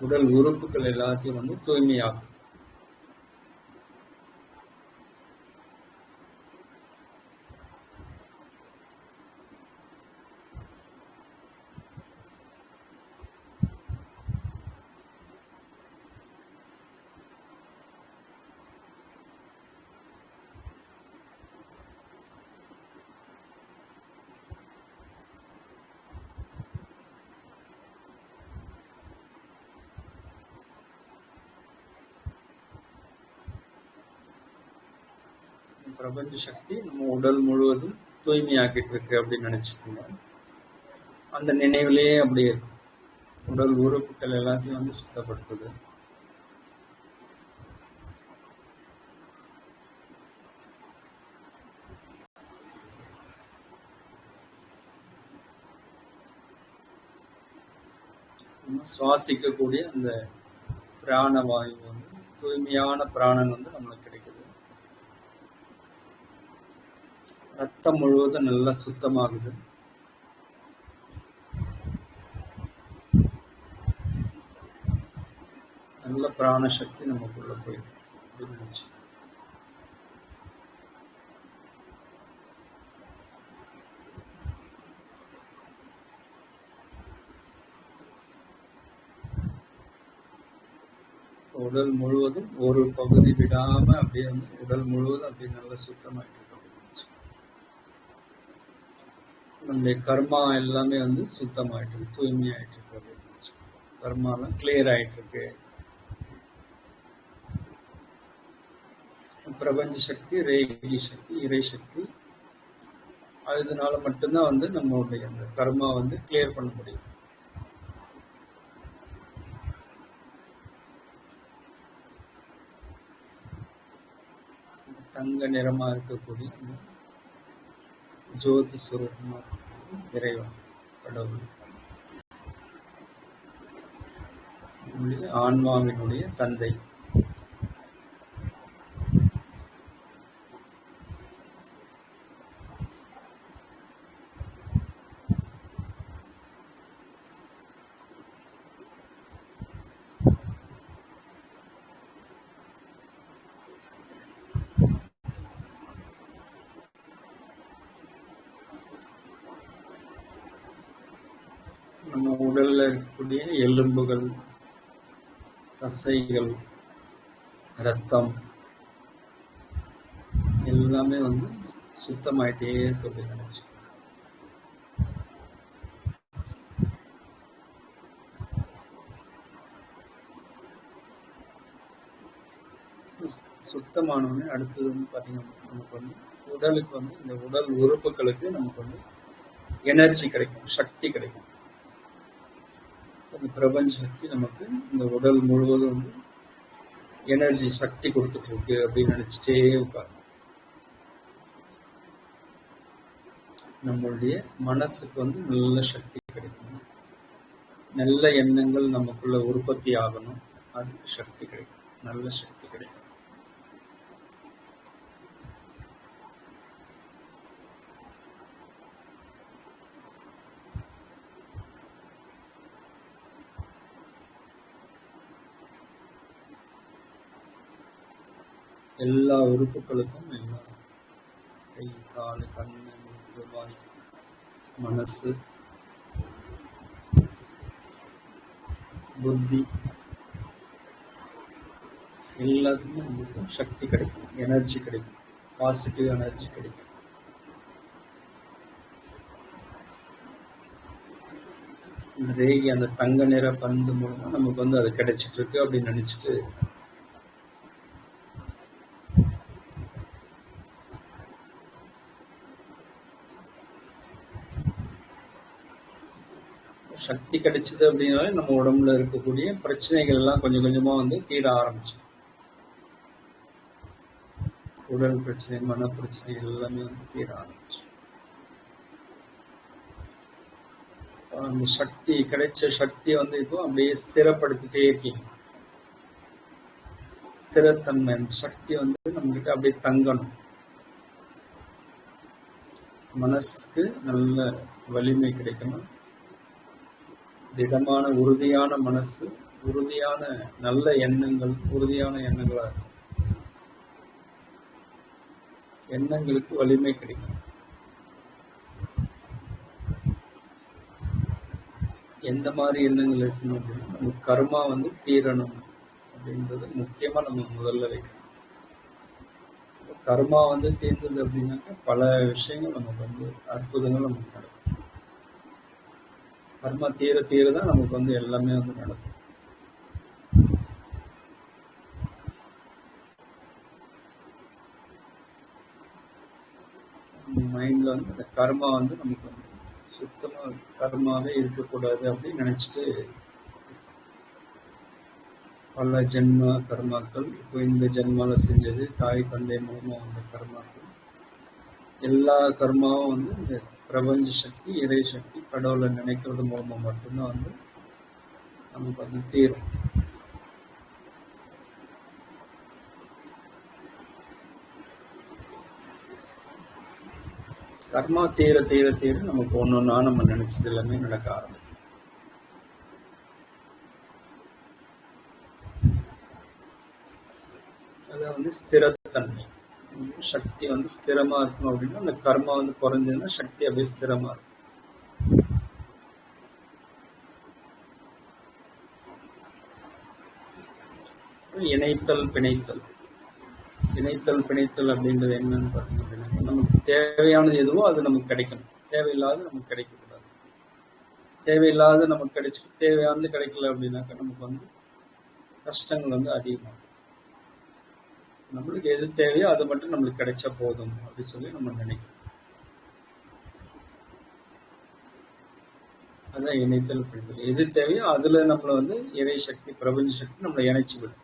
உடல் உறுப்புகள் எல்லாத்தையும் வந்து தூய்மையாகும். பிரபஞ்ச சக்தி நம்ம உடல் முழுவதும் தூய்மையாக்கிட்டு இருக்கு அப்படின்னு நினைச்சுக்கோங்க. அந்த நினைவுலயே அப்படியே இருக்கும். உடல் உறுப்புகள் எல்லாத்தையும் வந்து சுத்தப்படுத்துது. சுவாசிக்கக்கூடிய அந்த பிராணவாயு வந்து தூய்மையான பிராணன் வந்து நம்மளுக்கு கிடைக்குது. ரத்தம் முழுவதும் நல்லா சுத்தமாகுது. நல்ல பிராண சக்தி நமக்குள்ள போயிடுச்சு. உடல் முழுவதும் ஒரு பகுதி விடாம அப்படியே வந்து உடல் முழுவதும் அப்படியே நல்லா சுத்தமாயிட்டு இருக்கு. நம்முடைய கர்மா எல்லாமே வந்து சுத்தமாயிட்டு இருக்கு, தூய்மையாயிட்டு இருக்கு. கர்மாலாம் கிளியர் ஆயிட்டு இருக்கு. பிரபஞ்ச சக்தி, ரேகி சக்தி, இறை சக்தி, அதனால மட்டும்தான் வந்து நம்மளுடைய அந்த கர்மா வந்து கிளியர் பண்ண முடியும். தங்க நிறமா இருக்கக்கூடிய ஜோதி சுரூபமா இறைவன் கடவுள் ஆன்மாவினுடைய தந்தை. நம்மளுடைய எலும்புகள், தசைகள், ரத்தம் எல்லாமே வந்து சுத்தமாயிட்டே இருக்கு அப்படின்னு நினைச்சு சுத்தமானவனே அடுத்தது வந்து பாத்தீங்கன்னா நமக்கு வந்து உடலுக்கு வந்து இந்த உடல் உறுப்புகளுக்கு நமக்கு வந்து எனர்ஜி கிடைக்கும், சக்தி கிடைக்கும். இந்த பிரபஞ்ச சக்தி நமக்கு இந்த உடல் முழுவதும் வந்து எனர்ஜி சக்தி கொடுத்துட்டு இருக்கு அப்படின்னு நினைச்சிட்டே உட்காரு. நம்மளுடைய மனசுக்கு வந்து நல்ல சக்தி கிடைக்கும், நல்ல எண்ணங்கள் நமக்குள்ள உற்பத்தி ஆகணும், அதுக்கு சக்தி கிடைக்கும், நல்ல சக்தி கிடைக்கும். எல்லா உறுப்புகளுக்கும் எல்லா கை, கால், கண்ணு, மூக்கு, வாய், மனசு, புத்தி எல்லாத்துக்குமே உங்களுக்கு சக்தி கிடைக்கும், எனர்ஜி கிடைக்கும், பாசிட்டிவ் எனர்ஜி கிடைக்கும். இந்த ரேகி அந்த தங்க நிற பந்து மூலமா நமக்கு வந்து அது கிடைச்சிட்டு இருக்கு அப்படின்னு நினைச்சிட்டு சக்தி கிடைச்சது அப்படின்னாலே நம்ம உடம்புல இருக்கக்கூடிய பிரச்சனைகள் எல்லாம் கொஞ்சம் கொஞ்சமா வந்து தீர ஆரம்பிச்சு. உடல் பிரச்சனை, மன பிரச்சனை எல்லாமே வந்து தீர ஆரம்பிச்சு. அந்த சக்தி கிடைச்ச சக்தியை வந்து இப்போ அப்படியே ஸ்திரப்படுத்திட்டே இருக்கீங்க. ஸ்திரத்தன்மை, அந்த சக்தி வந்து நம்ம கிட்ட அப்படியே தங்கணும். மனசுக்கு நல்ல வலிமை கிடைக்கணும், திடமான உறுதியான மனசு, உறுதியான நல்ல எண்ணங்கள், உறுதியான எண்ணங்களா இருக்கும். எண்ணங்களுக்கு வலிமை கிடைக்கும். எந்த மாதிரி எண்ணங்கள் இருக்கணும் அப்படின்னா நம்ம கர்மா வந்து தீரணும் அப்படின்றது முக்கியமா நம்ம முதல்ல வைக்கணும். கர்மா வந்து தீர்ந்தது அப்படின்னாக்கா பல விஷயங்கள் நமக்கு வந்து அற்புதங்கள் நமக்கு நடக்கும். கர்மா தீர தீர தான் நமக்கு வந்து எல்லாமே வந்து நடக்கும். மைண்ட்ல வந்து அந்த கர்மா வந்து நமக்கு வந்து சுத்தமா கர்மாவே இருக்கக்கூடாது அப்படின்னு நினைச்சிட்டு பல ஜென்ம கர்மாக்கள், இப்போ இந்த ஜென்மால செஞ்சது, தாய் தந்தை மூலமா வந்த கர்மாக்கள், எல்லா கர்மாவும் வந்து இந்த பிரபஞ்ச சக்தி, இறை சக்தி, கடவுளை நினைக்கிறது மூலமா மட்டும்தான் வந்து நமக்கு வந்து தீரும். கர்மா தீர தீர தீர நமக்கு ஒன்னொன்னா நம்ம நினைச்சது எல்லாமே நடக்க ஆரம்பிக்கும். அதான் வந்து ஸ்திரத்தன்மை. சக்தி வந்து ஸ்திரமா இருக்கணும் அப்படின்னா அந்த கர்மா வந்து குறைஞ்சதுன்னா சக்தி அப்படியே ஸ்திரமா இருக்கும். இணைத்தல் பிணைத்தல். இணைத்தல் பிணைத்தல் அப்படின்றது என்னன்னு பார்த்தீங்க அப்படின்னா நமக்கு தேவையானது எதுவோ அது நமக்கு கிடைக்கணும், தேவையில்லாத நமக்கு கிடைக்கக்கூடாது. தேவையில்லாத நமக்கு கிடைச்சி தேவையானது கிடைக்கல அப்படின்னாக்கா நமக்கு வந்து கஷ்டங்கள் வந்து அதிகமாகும். நம்மளுக்கு எது தேவையோ அது மட்டும் நம்மளுக்கு கிடைச்சா போதும் அப்படின்னு சொல்லி நம்ம நினைக்கிறோம். அதான் இணைத்தல் பிணைத்தல். எது தேவையோ அதுல நம்மள வந்து இறை சக்தி, பிரபஞ்ச சக்தி நம்மளை இணைச்சு விடும்.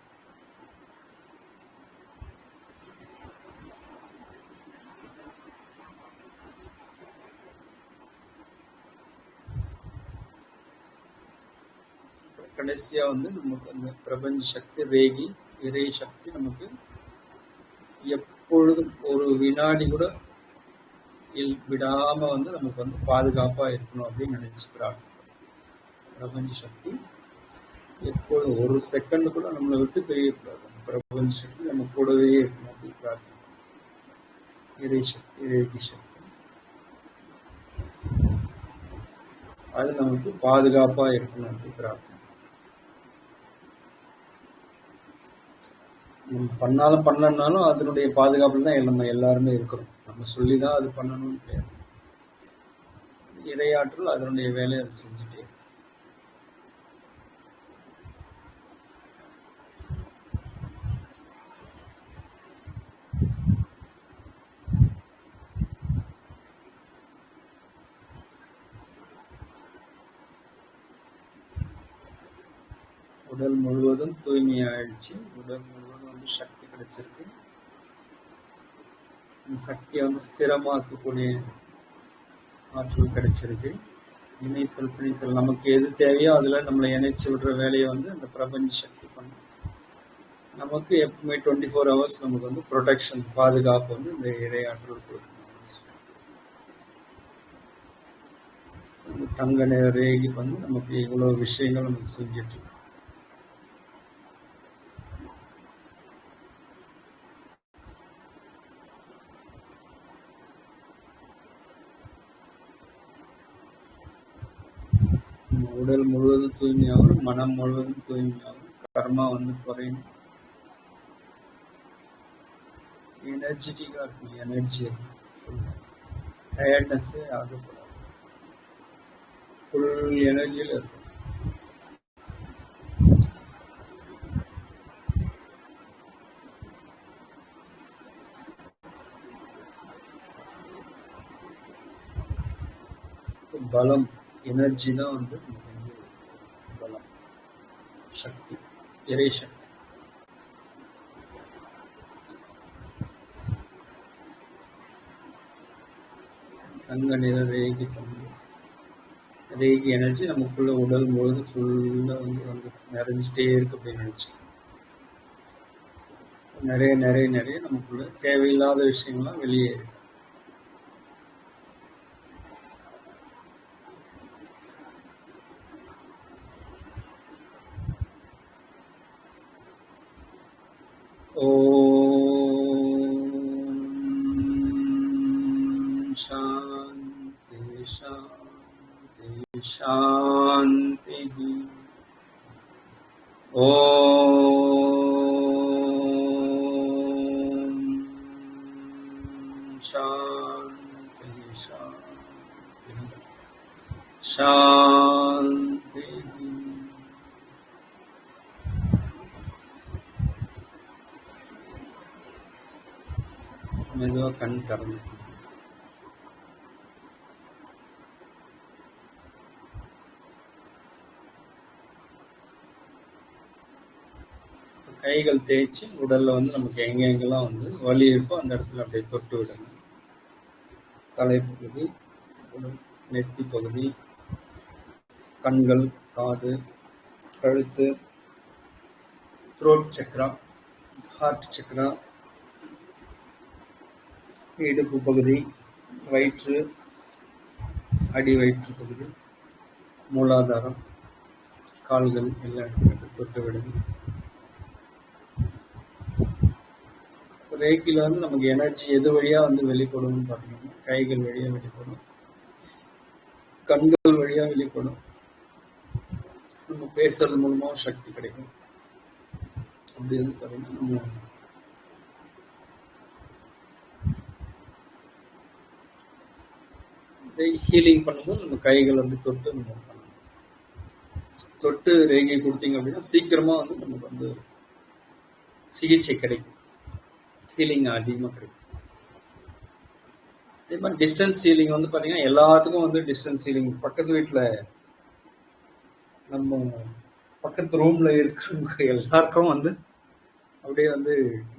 கடைசியா வந்து நமக்கு அந்த பிரபஞ்ச சக்தி, ரேகி, இறை சக்தி நமக்கு எப்பொழுதும் ஒரு வினாடி கூட விடாம வந்து நமக்கு வந்து பாதுகாப்பா இருக்கணும் அப்படின்னு நினைச்சுக்கிறாங்க. பிரபஞ்ச சக்தி எப்பொழுதும் ஒரு செகண்ட் கூட நம்மளை விட்டு பிரியக்கூடாது. பிரபஞ்ச சக்தி நம்ம கூடவே இருக்கணும் அப்படின்னு பிரார்த்தனை. இறை சக்தி, ரேகி சக்தி அது நமக்கு பாதுகாப்பா இருக்கணும் அப்படி பிரார்த்தனை. நம்ம பண்ணாலும் பண்ணலனாலும் அதனுடைய பாதுகாப்புல தான் நம்ம எல்லாருமே இருக்கிறோம். நம்ம சொல்லிதான் அது பண்ணணும்னு கிடையாது. இறையாற்றல் அதனுடைய வேலையை அது செஞ்சுட்டே இருக்கு. உடல் முழுவதும் தூய்மையாயிடுச்சு. உடல் முழுவதும் வந்து சக்தி கிடைச்சிருக்கு. இந்த சக்தியை வந்து ஸ்திரமாக்கக்கூடிய ஆற்றல் கிடைச்சிருக்கு. இணைத்தல் பிணைத்தல் நமக்கு எது தேவையோ அதுல நம்மளை இணைச்சு விடுற வேலையை வந்து அந்த பிரபஞ்ச சக்தி பண்ணும். நமக்கு எப்பவுமே 24 hours நமக்கு வந்து ப்ரொடெக்ஷன், பாதுகாப்பு வந்து இந்த இறையாற்றல் கொடுக்கும். தங்க நிற ரேகி வந்து நமக்கு இவ்வளவு விஷயங்கள் நமக்கு செஞ்சுட்டு இருக்கு. உடல் முழுவதும் தூய்மையாகும், மனம் முழுவதும் தூய்மையாகும், கர்மா வந்து குறையும், எனர்ஜெட்டிக்கா இருக்கும். எனர்ஜி ஃபுல் டயர்ட்னஸ் ஆகக்கூடாது, ஃபுல் எனர்ஜியில இருக்கும். பலம், எனர்ஜி தான் வந்து பலம், சக்தி, இறை சக்தி. தங்க நிற ரேகி பண்ணி ரேகி எனர்ஜி நமக்குள்ள உடல் முழுவதும் ஃபுல்லா வந்து நிறைஞ்சிட்டே இருக்கு அப்படின்னு நினைச்சு நிறைய நிறைய நிறைய நமக்குள்ள தேவையில்லாத விஷயங்கள்லாம் வெளியே இருக்கு. शांति शांति शांति। ओम शांति शांति शांति। மெதுவா கண் திறந்து கைகள் தேய்ச்சி உடல்ல வந்து நமக்கு எங்கெங்கெல்லாம் வந்து வலி இருக்கோ அந்த இடத்துல அப்படியே தொட்டு விடணும். தலைப்பகுதி, நெத்தி பகுதி, கண்கள், காது, கழுத்து, த்ரோட் சக்ரா, ஹார்ட் சக்ரா, இடுப்பு பகுதி, வயிற்று, அடி வயிற்று பகுதி, மூலாதாரம், கால்கள் எல்லா இடத்துலையும் தொட்டு விடணும். ரேக்கில வந்து நமக்கு எனர்ஜி எது வழியா வந்து வெளிப்படும் பார்த்தீங்கன்னா கைகள் வழியா வெளிப்படும், கண்கள் வழியா வெளிப்படும், நம்ம பேசுறது மூலமா சக்தி கிடைக்கும். அப்படி வந்து பார்த்தீங்கன்னா நம்ம ஹீலிங் பண்ணும்போது நம்ம கைகள் வந்து தொட்டு நம்ம பண்ணணும். தொட்டு ரேகை கொடுத்தீங்க அப்படின்னா சீக்கிரமா வந்து நமக்கு வந்து சிகிச்சை கிடைக்கும், ஹீலிங் அதிகமாக கிடைக்கும். அதே மாதிரி டிஸ்டன்ஸ் ஹீலிங் வந்து பார்த்தீங்கன்னா எல்லாத்துக்கும் வந்து டிஸ்டன்ஸ் ஹீலிங் பக்கத்து வீட்டில் நம்ம பக்கத்து ரூம்ல இருக்கிறவங்க எல்லாருக்கும் வந்து அப்படியே வந்து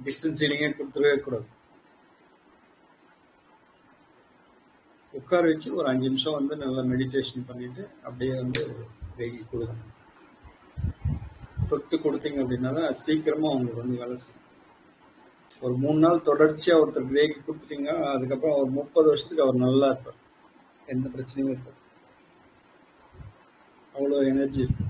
டிஸ்டன்ஸ் ஹீலிங்கே கொடுத்துடவே கூடாது. உட்கார வச்சு ஒரு 5 நிமிஷம் வந்து நல்லா மெடிடேஷன் பண்ணிட்டு அப்படியே வந்து ரேகி கொடுக்கணும். தொட்டு கொடுத்தீங்க அப்படின்னா தான் சீக்கிரமா அவங்களுக்கு வந்து வேலை செய்யும். ஒரு 3 நாள் தொடர்ச்சியா ஒருத்தருக்கு ரேகி கொடுத்துட்டீங்க, அதுக்கப்புறம் ஒரு 30 வருஷத்துக்கு அவர் நல்லா இருப்பார், எந்த பிரச்சனையும் இருக்காது. அவ்வளோ எனர்ஜி இருக்கு.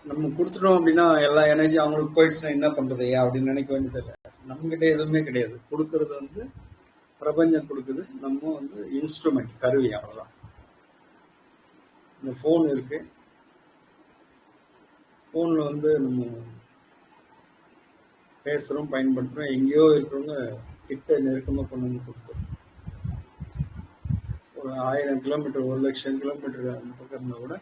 நம்ம கொடுத்துட்டோம் அப்படின்னா எல்லா எனர்ஜி அவங்களுக்கு போயிடுச்சுன்னா என்ன பண்றது அப்படின்னு நினைக்க வேண்டியது இல்லை. நம்ம கிட்ட எதுவுமே கிடையாது. கொடுக்கறது வந்து பிரபஞ்சம் கொடுக்குது, நம்ம வந்து இன்ஸ்ட்ருமெண்ட், கருவி, அவ்வளவுதான். இந்த ஃபோன் இருக்கு, ஃபோன்ல வந்து நம்ம பேசுறோம், பயன்படுத்துறோம். எங்கேயோ இருக்கிறவங்க கிட்ட நெருக்கமா கொண்டு வந்து கொடுத்துரும். ஒரு 1000 கிலோமீட்டர், 1,00,000 கிலோமீட்டர் அந்த பக்கம் இருந்தா கூட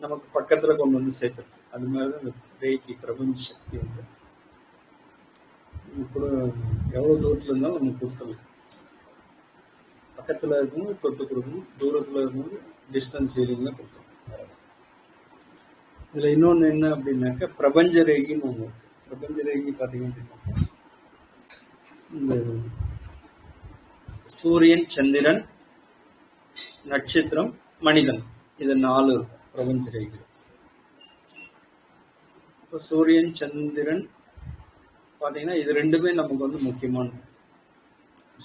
நமக்கு பக்கத்துல கொண்டு வந்து சேர்த்துருக்கு. அது மாதிரிதான் இந்த ரேக்கி பிரபஞ்ச சக்தி வந்து நம்ம கூட எவ்வளவு தூரத்துல இருந்தாலும் நம்ம கொடுத்துடலாம். பக்கத்துல இருக்கவங்க தொட்டு கொடுக்கணும், தூரத்துல இருக்கவங்க டிஸ்டன்ஸ் ஹீலிங்ல கொடுக்கணும். இதுல இன்னொன்னு என்ன அப்படின்னாக்க பிரபஞ்ச ரேகின்னு ஒண்ணு இருக்கு. பிரபஞ்ச ரேகி பாத்தீங்க அப்படின்னா இந்த சூரியன், சந்திரன், நட்சத்திரம், மனிதன், இது 4 இருக்கும் பிரபஞ்ச ரேகை. இப்போ சூரியன், சந்திரன் பாத்தீங்கன்னா இது ரெண்டுமே நமக்கு வந்து முக்கியமானது.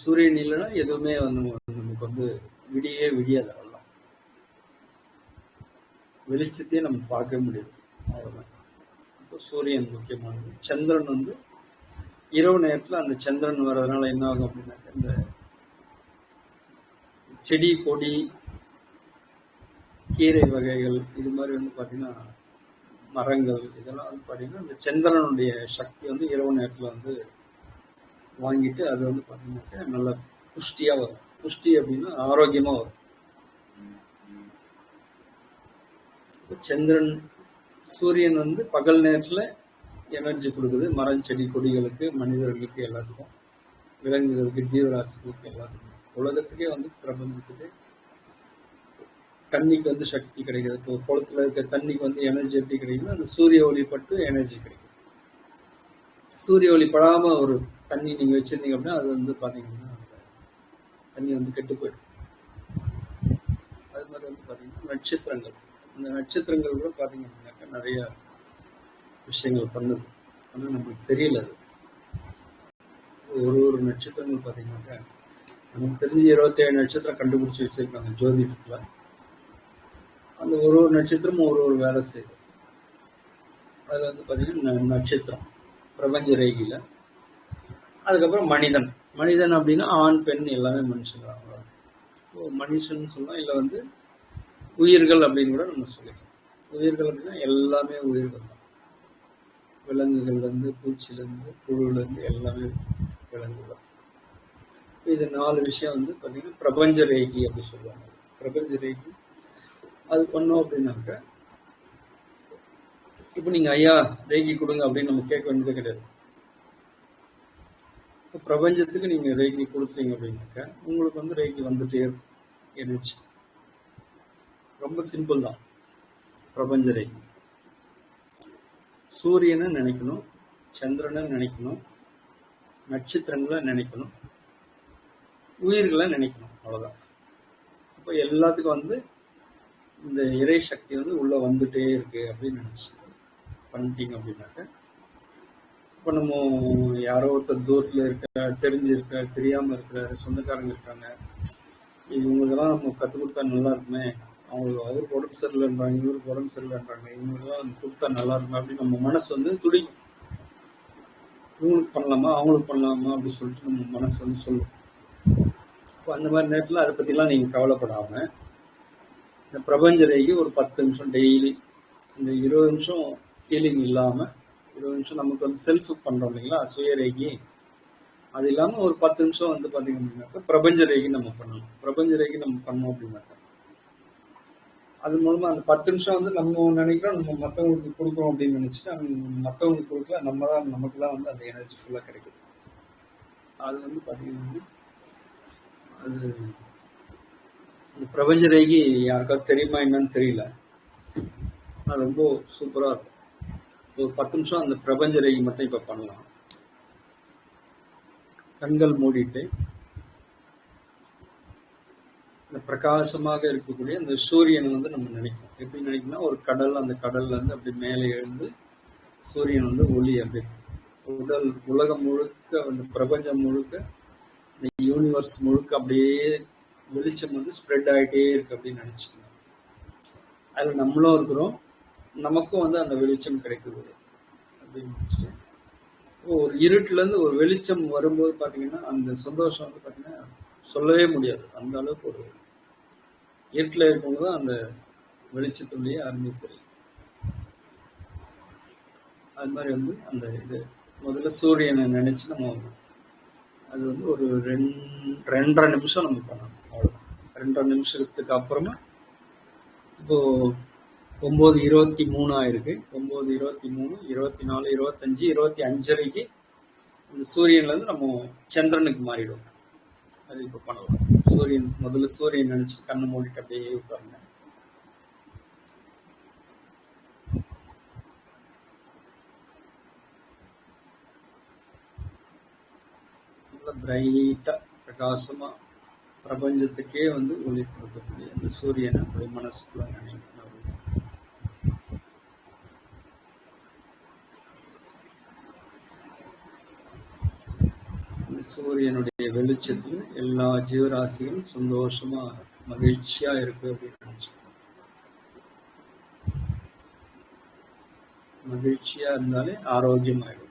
சூரியன் இல்லைன்னா எதுவுமே வந்து நமக்கு வந்து விடியாது. அதெல்லாம் வெளிச்சத்தையே நம்ம பார்க்க முடியாது. அவ்வளவுதான். இப்போ சூரியன் முக்கியமானது. சந்திரன் வந்து இரவு நேரத்துல அந்த சந்திரன் வர்றதுனால என்ன ஆகும் அப்படின்னாக்க இந்த செடி, கொடி, கீரை வகைகள், இது மாதிரி வந்து பாத்தீங்கன்னா மரங்கள், இதெல்லாம் வந்து பாத்தீங்கன்னா இந்த சந்திரனுடைய சக்தி வந்து இரவு நேரத்துல வந்து வாங்கிட்டு அது வந்து பாத்தீங்கன்னாக்க நல்ல புஷ்டியா வரும். புஷ்டி அப்படின்னா ஆரோக்கியமா வரும். சந்திரன், சூரியன் வந்து பகல் நேரத்துல எனர்ஜி கொடுக்குது. மரம், செடி, கொடிகளுக்கு, மனிதர்களுக்கு, எல்லாத்துக்கும், விலங்குகளுக்கு, ஜீவராசிகளுக்கு, எல்லாத்துக்கும், உலகத்துக்கே வந்து பிரபஞ்சத்துக்கு தண்ணிக்கு வந்து சக்தி கிடைக்குது. இப்போ குளத்துல இருக்க தண்ணிக்கு வந்து எனர்ஜி எப்படி கிடைக்குதுன்னா அந்த சூரிய ஒளி பட்டு எனர்ஜி கிடைக்குது. சூரிய ஒளி படாம ஒரு தண்ணி நீங்க வச்சிருந்தீங்க அப்படின்னா அது வந்து பாத்தீங்கன்னா தண்ணி வந்து கெட்டு போயிடும். அது மாதிரி வந்து பாத்தீங்கன்னா நட்சத்திரங்கள், இந்த நட்சத்திரங்கள் கூட பாத்தீங்க அப்படின்னாக்கா நிறைய விஷயங்கள் பண்ணுது. ஆனா நமக்கு தெரியல. அது ஒரு நட்சத்திரங்கள் பாத்தீங்கன்னாக்கா நமக்கு தெரிஞ்சு 27 நட்சத்திரம் கண்டுபிடிச்சு வச்சிருக்காங்க ஜோதிடத்துல. அந்த ஒரு நட்சத்திரமும் ஒரு வேலை செய்யுது. அதுல வந்து பாத்தீங்கன்னா நட்சத்திரம் பிரபஞ்ச ரேகில. அதுக்கப்புறம் மனிதன். மனிதன் அப்படின்னா ஆண், பெண் எல்லாமே மனுஷங்க. மனுஷன் சொல்லலாம், இல்ல வந்து உயிர்கள் அப்படின்னு கூட நம்ம சொல்லிக்கலாம். உயிர்கள் அப்படின்னா எல்லாமே உயிர்கள் தான். விலங்குகள்ல இருந்து, பூச்சில இருந்து, புழுல இருந்து எல்லாமே விலங்குகள். இது 4 விஷயம் வந்து பாத்தீங்கன்னா பிரபஞ்ச ரேகி அப்படி சொல்லுவாங்க. பிரபஞ்ச ரேகி அது பண்ணோம் அப்படின்னாக்க இப்ப நீங்க ஐயா ரேகி கொடுங்க அப்படின்னு நம்ம கேட்க வேண்டியது கிடையாது. இப்போ பிரபஞ்சத்துக்கு நீங்க ரேகி கொடுத்துட்டீங்க அப்படின்னாக்க உங்களுக்கு வந்து ரேகி வந்துட்டே இருந்துச்சு. ரொம்ப சிம்பிள் தான் பிரபஞ்ச ரேகி. சூரியனை நினைக்கணும், சந்திரனை நினைக்கணும், நட்சத்திரங்களை நினைக்கணும், உயிர்களை நினைக்கணும், அவ்வளவுதான். அப்போ எல்லாத்துக்கும் வந்து இந்த இறை சக்தி வந்து உள்ள வந்துட்டே இருக்கு அப்படின்னு நினைச்சு பண்ணிட்டீங்க அப்படின்னாக்க இப்போ நம்ம யாரோ ஒருத்தர் தூரத்துல இருக்க, தெரிஞ்சிருக்க, தெரியாம இருக்கிற சொந்தக்காரங்க இருக்காங்க, இவங்களுக்கெல்லாம் நம்ம கற்றுக் கொடுத்தா நல்லா இருக்குமே, அவங்களுக்கு அவருக்கு உடம்பு சரியில்லைன்றாங்க, இவருக்கு உடம்பு சரியில்லைன்றாங்க, இவங்களுக்கெல்லாம் கொடுத்தா நல்லா இருக்குமே அப்படின்னு நம்ம மனசு வந்து துடிக்கும். இவங்களுக்கு பண்ணலாமா, அவங்களுக்கு பண்ணலாமா அப்படின்னு சொல்லிட்டு நம்ம மனசு வந்து சொல்லும். இப்போ அந்த மாதிரி நேரத்தில் அதை பற்றிலாம் நீங்கள் கவலைப்படாம இந்த பிரபஞ்ச ரேகி ஒரு 10 நிமிஷம் டெய்லி, இந்த 20 நிமிஷம் ஹீலிங் இல்லாமல் 20 நிமிஷம் நமக்கு வந்து செல்ஃப் பண்ணுறோம் இல்லைங்களா, சுய ரேகி, அது இல்லாமல் ஒரு 10 நிமிஷம் வந்து பார்த்தீங்க அப்படின்னாக்கா பிரபஞ்ச ரேகி நம்ம பண்ணலாம். பிரபஞ்ச ரேகி நம்ம பண்ணோம் அப்படின்னாக்கா அது மூலமாக அந்த 10 நிமிஷம் வந்து நம்ம நினைக்கிறோம் நம்ம மற்றவங்களுக்கு கொடுக்குறோம் அப்படின்னு நினச்சிட்டு மற்றவங்களுக்கு கொடுக்கல, நமக்கு தான் வந்து அந்த எனர்ஜி ஃபுல்லாக கிடைக்குது. அது வந்து பார்த்தீங்கன்னா அது இந்த பிரபஞ்ச ரேகி யாருக்காவது தெரியுமா என்னன்னு தெரியல, ஆனால் ரொம்ப சூப்பராக இருக்கும். ஒரு 10 நிமிஷம் அந்த பிரபஞ்ச ரேகி மட்டும் இப்போ பண்ணலாம். கண்கள் மூடிட்டு இந்த பிரகாசமாக இருக்கக்கூடிய அந்த சூரியனை வந்து நம்ம நினைக்கணும். எப்படி நினைக்கணும்னா ஒரு கடல், அந்த கடல்ல இருந்து அப்படி மேலே எழுந்து சூரியன் வந்து ஒளி அப்படி உலகம் முழுக்க, அந்த பிரபஞ்சம் முழுக்க, இந்த யூனிவர்ஸ் முழுக்க அப்படியே வெளிச்சம் வந்து ஸ்ப்ரெட் ஆகிட்டே இருக்கு அப்படின்னு நினைச்சுக்கணும். அதில் நம்மளும் இருக்கிறோம், நமக்கும் வந்து அந்த வெளிச்சம் கிடைக்குது அப்படின்னு நினச்சிட்டு ஒரு இருட்டுல இருந்து ஒரு வெளிச்சம் வரும்போது பாத்தீங்கன்னா அந்த சந்தோஷம் வந்து பாத்தீங்கன்னா சொல்லவே முடியாது. அந்த அளவுக்கு ஒரு இருட்டுல இருக்கும்போது தான் அந்த வெளிச்சத்துடைய அருமை தெரியும். அது மாதிரி வந்து அந்த இது முதல்ல சூரியனை நினைச்சு நம்ம அது வந்து ஒரு 2.5 நிமிஷம் நம்ம பண்ணணும். அவ்வளவுதான். 2.5 நிமிஷத்துக்கு அப்புறமா இப்போ 9:23 ஆயிருக்கு. 9:23, 24, 25, 25:30க்கு இந்த சூரியன்ல இருந்து நம்ம சந்திரனுக்கு மாறிடும். அது இப்ப பண்ணலாம். முதல்ல சூரியன் நினைச்சு கண்ணு மூடிட்டு அப்படியே உட்காருங்க. நல்லா பிரைட்டா பிரகாசமா பிரபஞ்சத்துக்கே வந்து ஒளி கொடுக்கக்கூடிய அந்த சூரியனை அப்படியே மனசுக்குள்ள நினைக்கணும். இந்த சூரியனுடைய வெளிச்சத்துல எல்லா ஜீவராசிகளும் சந்தோஷமா மகிழ்ச்சியா இருக்கு அப்படின்னு நினைச்சு மகிழ்ச்சியா இருந்தாலே ஆரோக்கியமாயிடும்.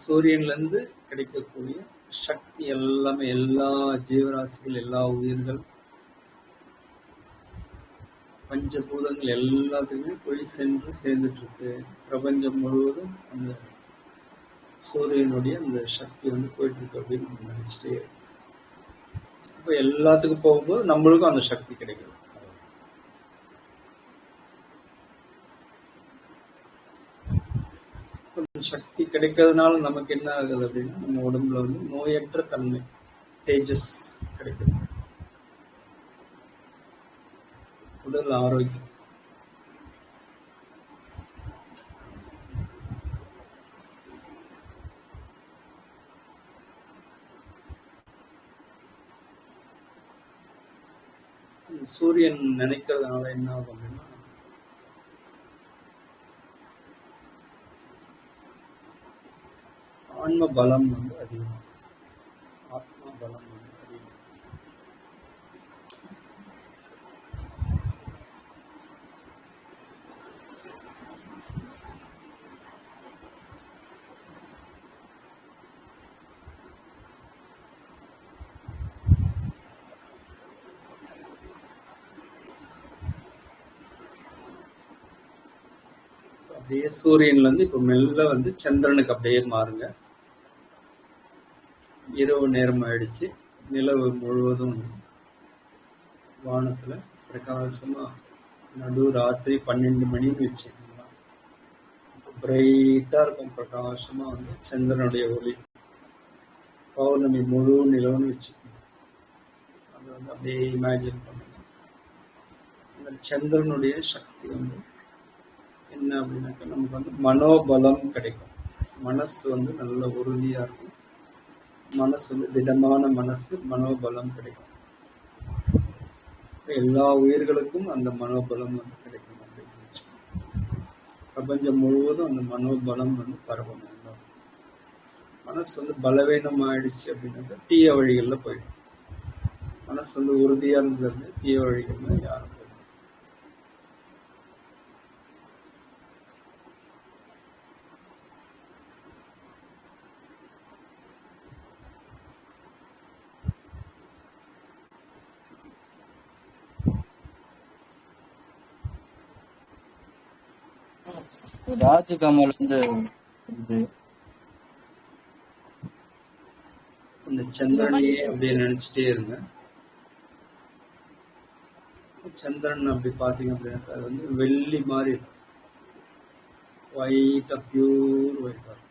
சூரியன்ல இருந்து கிடைக்கக்கூடிய சக்தி எல்லாமே எல்லா ஜீவராசிகள் எல்லா உயிர்கள் பஞ்சபூதங்கள் எல்லாத்துக்குமே போய் சென்று சேர்ந்துட்டு இருக்கு. பிரபஞ்சம் முழுவதும் அந்த சூரியனுடைய அந்த சக்தி வந்து போயிட்டு இருக்கு அப்படின்னு நம்ம நினைச்சிட்டே இருக்கோம். இப்போ எல்லாத்துக்கும் போகும்போது நம்மளுக்கும் அந்த சக்தி கிடைக்கும். சக்தி கிடைக்கிறதுனால நமக்கு என்ன ஆகுது அப்படின்னா நம்ம உடம்புல வந்து நோயற்ற தன்மை தேஜஸ் கிடைக்குது. உடல் ஆரோக்கியம். சூரியன் நினைக்கிறதுனால என்ன ஆகும் அப்படின்னா ஆன்ம பலம் வந்து அதிகம். ஆத்மா பலம் வந்து அதிகம். அப்படியே சூரியன்ல இருந்து இப்ப மெல்ல வந்து சந்திரனுக்கு அப்படியே மாறுங்க. இரவு நேரம் ஆயிடுச்சு. நிலவு முழுவதும் வானத்துல பிரகாசமா நடு ராத்திரி 12 மணின்னு வச்சுக்கோங்களா, பிரைட்டா இருக்கும். பிரகாசமா வந்து சந்திரனுடைய ஒளி. பௌர்ணமி முழு நிலவுன்னு வச்சுக்கோங்க. அது வந்து அப்படியே இமேஜின் பண்ணுங்க. அந்த சந்திரனுடைய சக்தி வந்து என்ன அப்படின்னாக்கா நமக்கு வந்து மனோபலம் கிடைக்கும். மனசு வந்து நல்ல உறுதியா இருக்கும். மனசு வந்து திடமான மனசு, மனோபலம் கிடைக்கும். எல்லா உயிர்களுக்கும் அந்த மனோபலம் வந்து கிடைக்கும் அப்படின்னு பிரபஞ்சம் முழுவதும் அந்த மனோபலம் வந்து பரவும். மனசு வந்து பலவீனம் ஆயிடுச்சு அப்படின்னாக்கா தீய வழிகள்ல போயிடும். மனசு வந்து உறுதியா இருந்தது தீய வழிகள்ல யாரும் போயிடும். ராஜ்கமல் வந்து இது அந்த சந்திரனையே அப்படியே நினைச்சிட்டே இருங்க. சந்திரன் அப்படி பாத்தீங்க அப்படின்னாக்கா அது வந்து வெள்ளி மாதிரி இருக்கும். ஒயிட்டா பியூர் ஒயிட்டா இருக்கும்.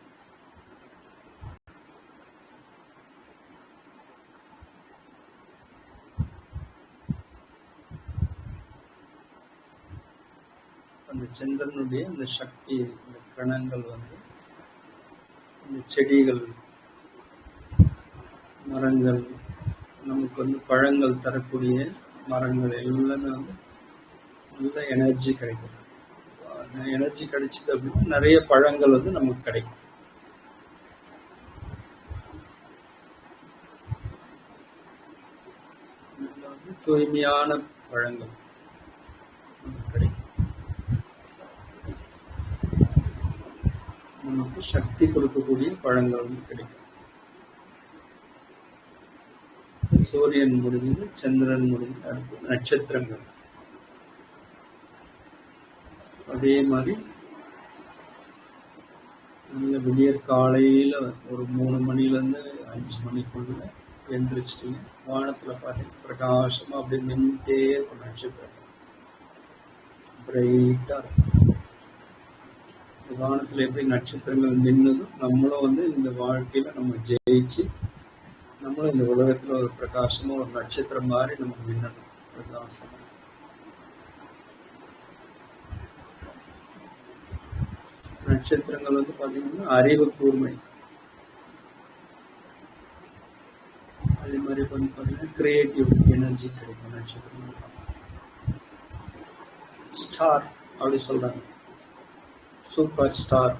அந்த சந்திரனுடைய அந்த சக்தி, இந்த கணங்கள் வந்து இந்த செடிகள், மரங்கள், நமக்கு வந்து பழங்கள் தரக்கூடிய மரங்கள் எல்லாமே வந்து நல்ல எனர்ஜி கிடைக்கும். எனர்ஜி கிடைச்சது அப்படின்னா நிறைய பழங்கள் வந்து நமக்கு கிடைக்கும். இதுல வந்து தூய்மையான பழங்கள் நமக்கு கிடைக்கும். நமக்கு சக்தி கொடுக்கக்கூடிய பழங்கள் வந்து கிடைக்கும். சூரியன் முடிஞ்சது, சந்திரன் முடிஞ்சது, அடுத்து நட்சத்திரங்கள். அதே மாதிரி நல்ல விடியற் காலையில ஒரு 3 மணிலேருந்து 5 மணிக்குள்ள எந்திரிச்சிட்டீங்க, வானத்துல பார்த்தீங்கன்னா பிரகாசமா அப்படியே மின்னிட்டே இருக்கும் நட்சத்திரம், பிரைட்டா இருக்கும். இந்த வானத்துல எப்படி நட்சத்திரங்கள் மின்னுதோ, நம்மளும் வந்து இந்த வாழ்க்கையில நம்ம ஜெயிச்சு நம்மளும் இந்த உலகத்துல ஒரு பிரகாசமா ஒரு நட்சத்திரம் மாதிரி நம்ம மின்னணும், பிரகாசமா. நட்சத்திரங்கள் வந்து பாத்தீங்கன்னா அறிவு கூர்மை, அதே மாதிரி வந்து பாத்தீங்கன்னா கிரியேட்டிவ் எனர்ஜி கிடைக்கும் நட்சத்திரங்கள். ஸ்டார் அப்படி சொல்றாங்க, சூப்பர் ஸ்டார்.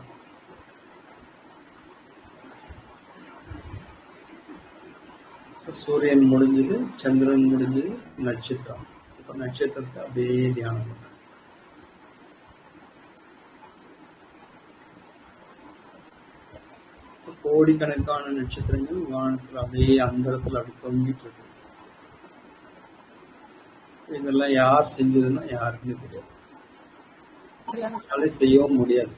சூரியன் முடிஞ்சது, சந்திரன் முடிஞ்சது, நட்சத்திரம். இப்ப நட்சத்திரத்தை அப்படியே தியானம் பண்றாங்க. கோடிக்கணக்கான நட்சத்திரங்கள் வானத்துல அப்படியே அந்தரத்துல அப்படி தொங்கிட்டு இருக்கு. இதெல்லாம் யார் செஞ்சதுன்னா யாருக்குமே தெரியாது, யாரால செய்யவும் முடியாது.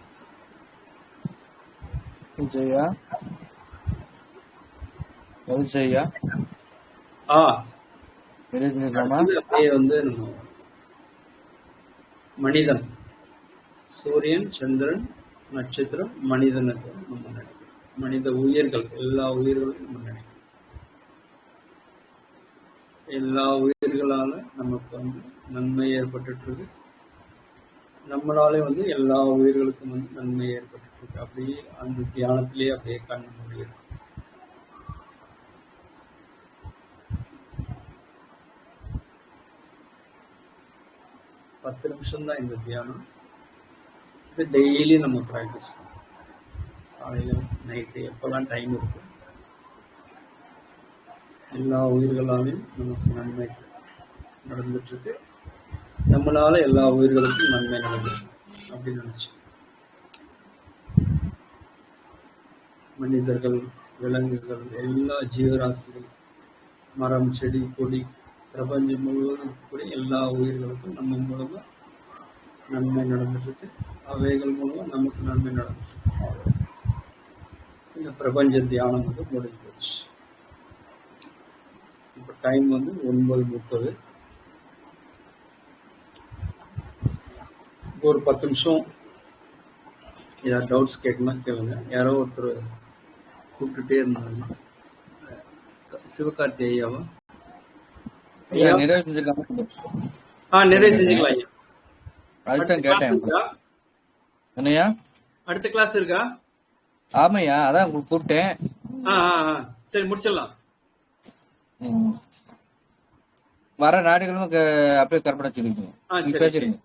அப்படியே வந்து நம்ம மனிதன், சூரியன், சந்திரன், நட்சத்திரம், மனிதனுக்கு நம்ம நினைக்கிறோம். மனித உயிர்கள், எல்லா உயிர்களையும் நம்ம நினைக்கிறோம். எல்லா உயிர்களால நமக்கு வந்து நன்மை ஏற்பட்டு இருக்கு, நம்மளாலே வந்து எல்லா உயிர்களுக்கும் வந்து நன்மை ஏற்பட்டு இருக்கு. அப்படியே அந்த தியானத்திலேயே அப்படியே கண்ணு முடியும். பத்து நிமிஷம் தான் இந்த தியானம். இது டெய்லி நம்ம ப்ராக்டிஸ் பண்ணோம், காலையில நைட்டு எப்பெல்லாம் டைம் இருக்கு. எல்லா உயிர்களாலையும் நமக்கு நன்மை நடந்துட்டு இருக்கு, நம்மளால எல்லா உயிர்களுக்கும் நன்மை நடந்துட்டு இருக்கு அப்படின்னு நினைச்சு மனிதர்கள், விலங்குகள், எல்லா ஜீவராசிகள், மரம், செடி, கொடி, பிரபஞ்சம் முழுவதும் இருக்கக்கூடிய எல்லா உயிர்களுக்கும் நம்ம மூலமா நன்மை நடந்துட்டு இருக்கு, அவைகள் மூலமா நமக்கு நன்மை நடந்துட்டு இருக்கு. இந்த பிரபஞ்ச தியானம் வந்து முடிஞ்சு போச்சு. இப்போ டைம் வந்து 9:30. ஒரு 10 நிமிஷம் ஏதாவது டவுட்ஸ் கேட்கணும்னா கேளுங்க. யாரோ ஒருத்தர் கூப்பிட்டுட்டே இருந்தாங்க. சிவகார்த்தி ஐயாவா? நிறைய செஞ்சுக்கலாம். நிறைய செஞ்சுக்கலாம் ஐயா. அதுதான் கேட்டேன். என்னையா அடுத்த கிளாஸ் இருக்கா? ஆமையா, அதான் கூப்பிட்டேன். சரி, முடிச்சிடலாம். வர நாடுகளும் அப்படியே கற்பனை சொல்லிருக்கீங்க, பேசிருங்க,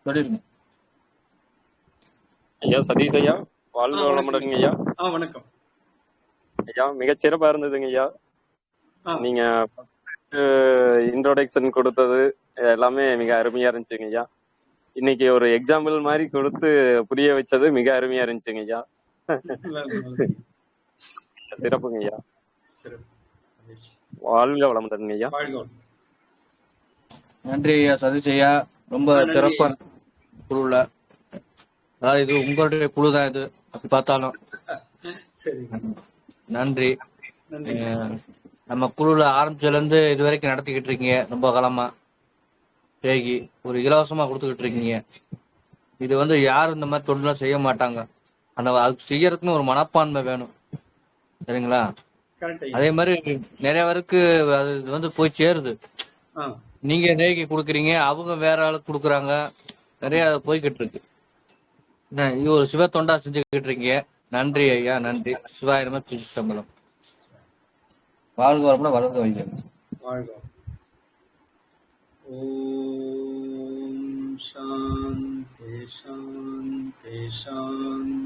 சொல்லிருங்க. ஐயா சதீஷ் ஐயா, வாழ்க வளமுடன் ஐயா. வணக்கம் ஐயா. மிகச்சிறப்பா இருந்ததுங்க ஐயா. நீங்க இன்ட்ரோடக்ஷன் கொடுத்தது எல்லாமே மிக அருமையா இருந்துச்சுங்க ஐயா. இன்னைக்கு ஒரு எக்ஸாம்பிள் மாதிரி கொடுத்து புரிய வச்சது மிக அருமையா இருந்துச்சுங்க ஐயா. சிறப்புங்க ஐயா. வாழ்க வளமுடன் ஐயா. நன்றி ஐயா சதீஷ் ஐயா, ரொம்ப சிறப்பா குழுல. அதாவது இது உங்களுடைய குழு தான் இது, அப்படி பார்த்தாலும். நன்றி. நம்ம குழுல ஆரம்பிச்சதுல இருந்து இது வரைக்கும் நடத்திக்கிட்டு இருக்கீங்க, ரொம்ப காலமா பேகி ஒரு இலவசமா கொடுத்துக்கிட்டு இருக்கீங்க. இது வந்து யாரும் இந்த மாதிரி தொண்டுலாம் செய்ய மாட்டாங்க. அந்த அதுக்கு செய்யறதுக்குன்னு ஒரு மனப்பான்மை வேணும், சரிங்களா? அதே மாதிரி நிறைய பேருக்கு அது வந்து போய் சேருது. நீங்க ரேகி கொடுக்குறீங்க, அவங்க வேற ஆளுக்கு கொடுக்குறாங்க. நிறைய போய்கிட்டு இருக்கு. இது ஒரு சிவ தொண்டா செஞ்சுக்கிட்டு இருக்கீங்க. நன்றி ஐயா, நன்றி. சிவாயிரமா திருச்சிற்றம்பலம். வாழ்க வரப்புல வளர்ந்து வைங்க. வாழ்க. ஓம் சாந்தி சாந்தி சாந்தி.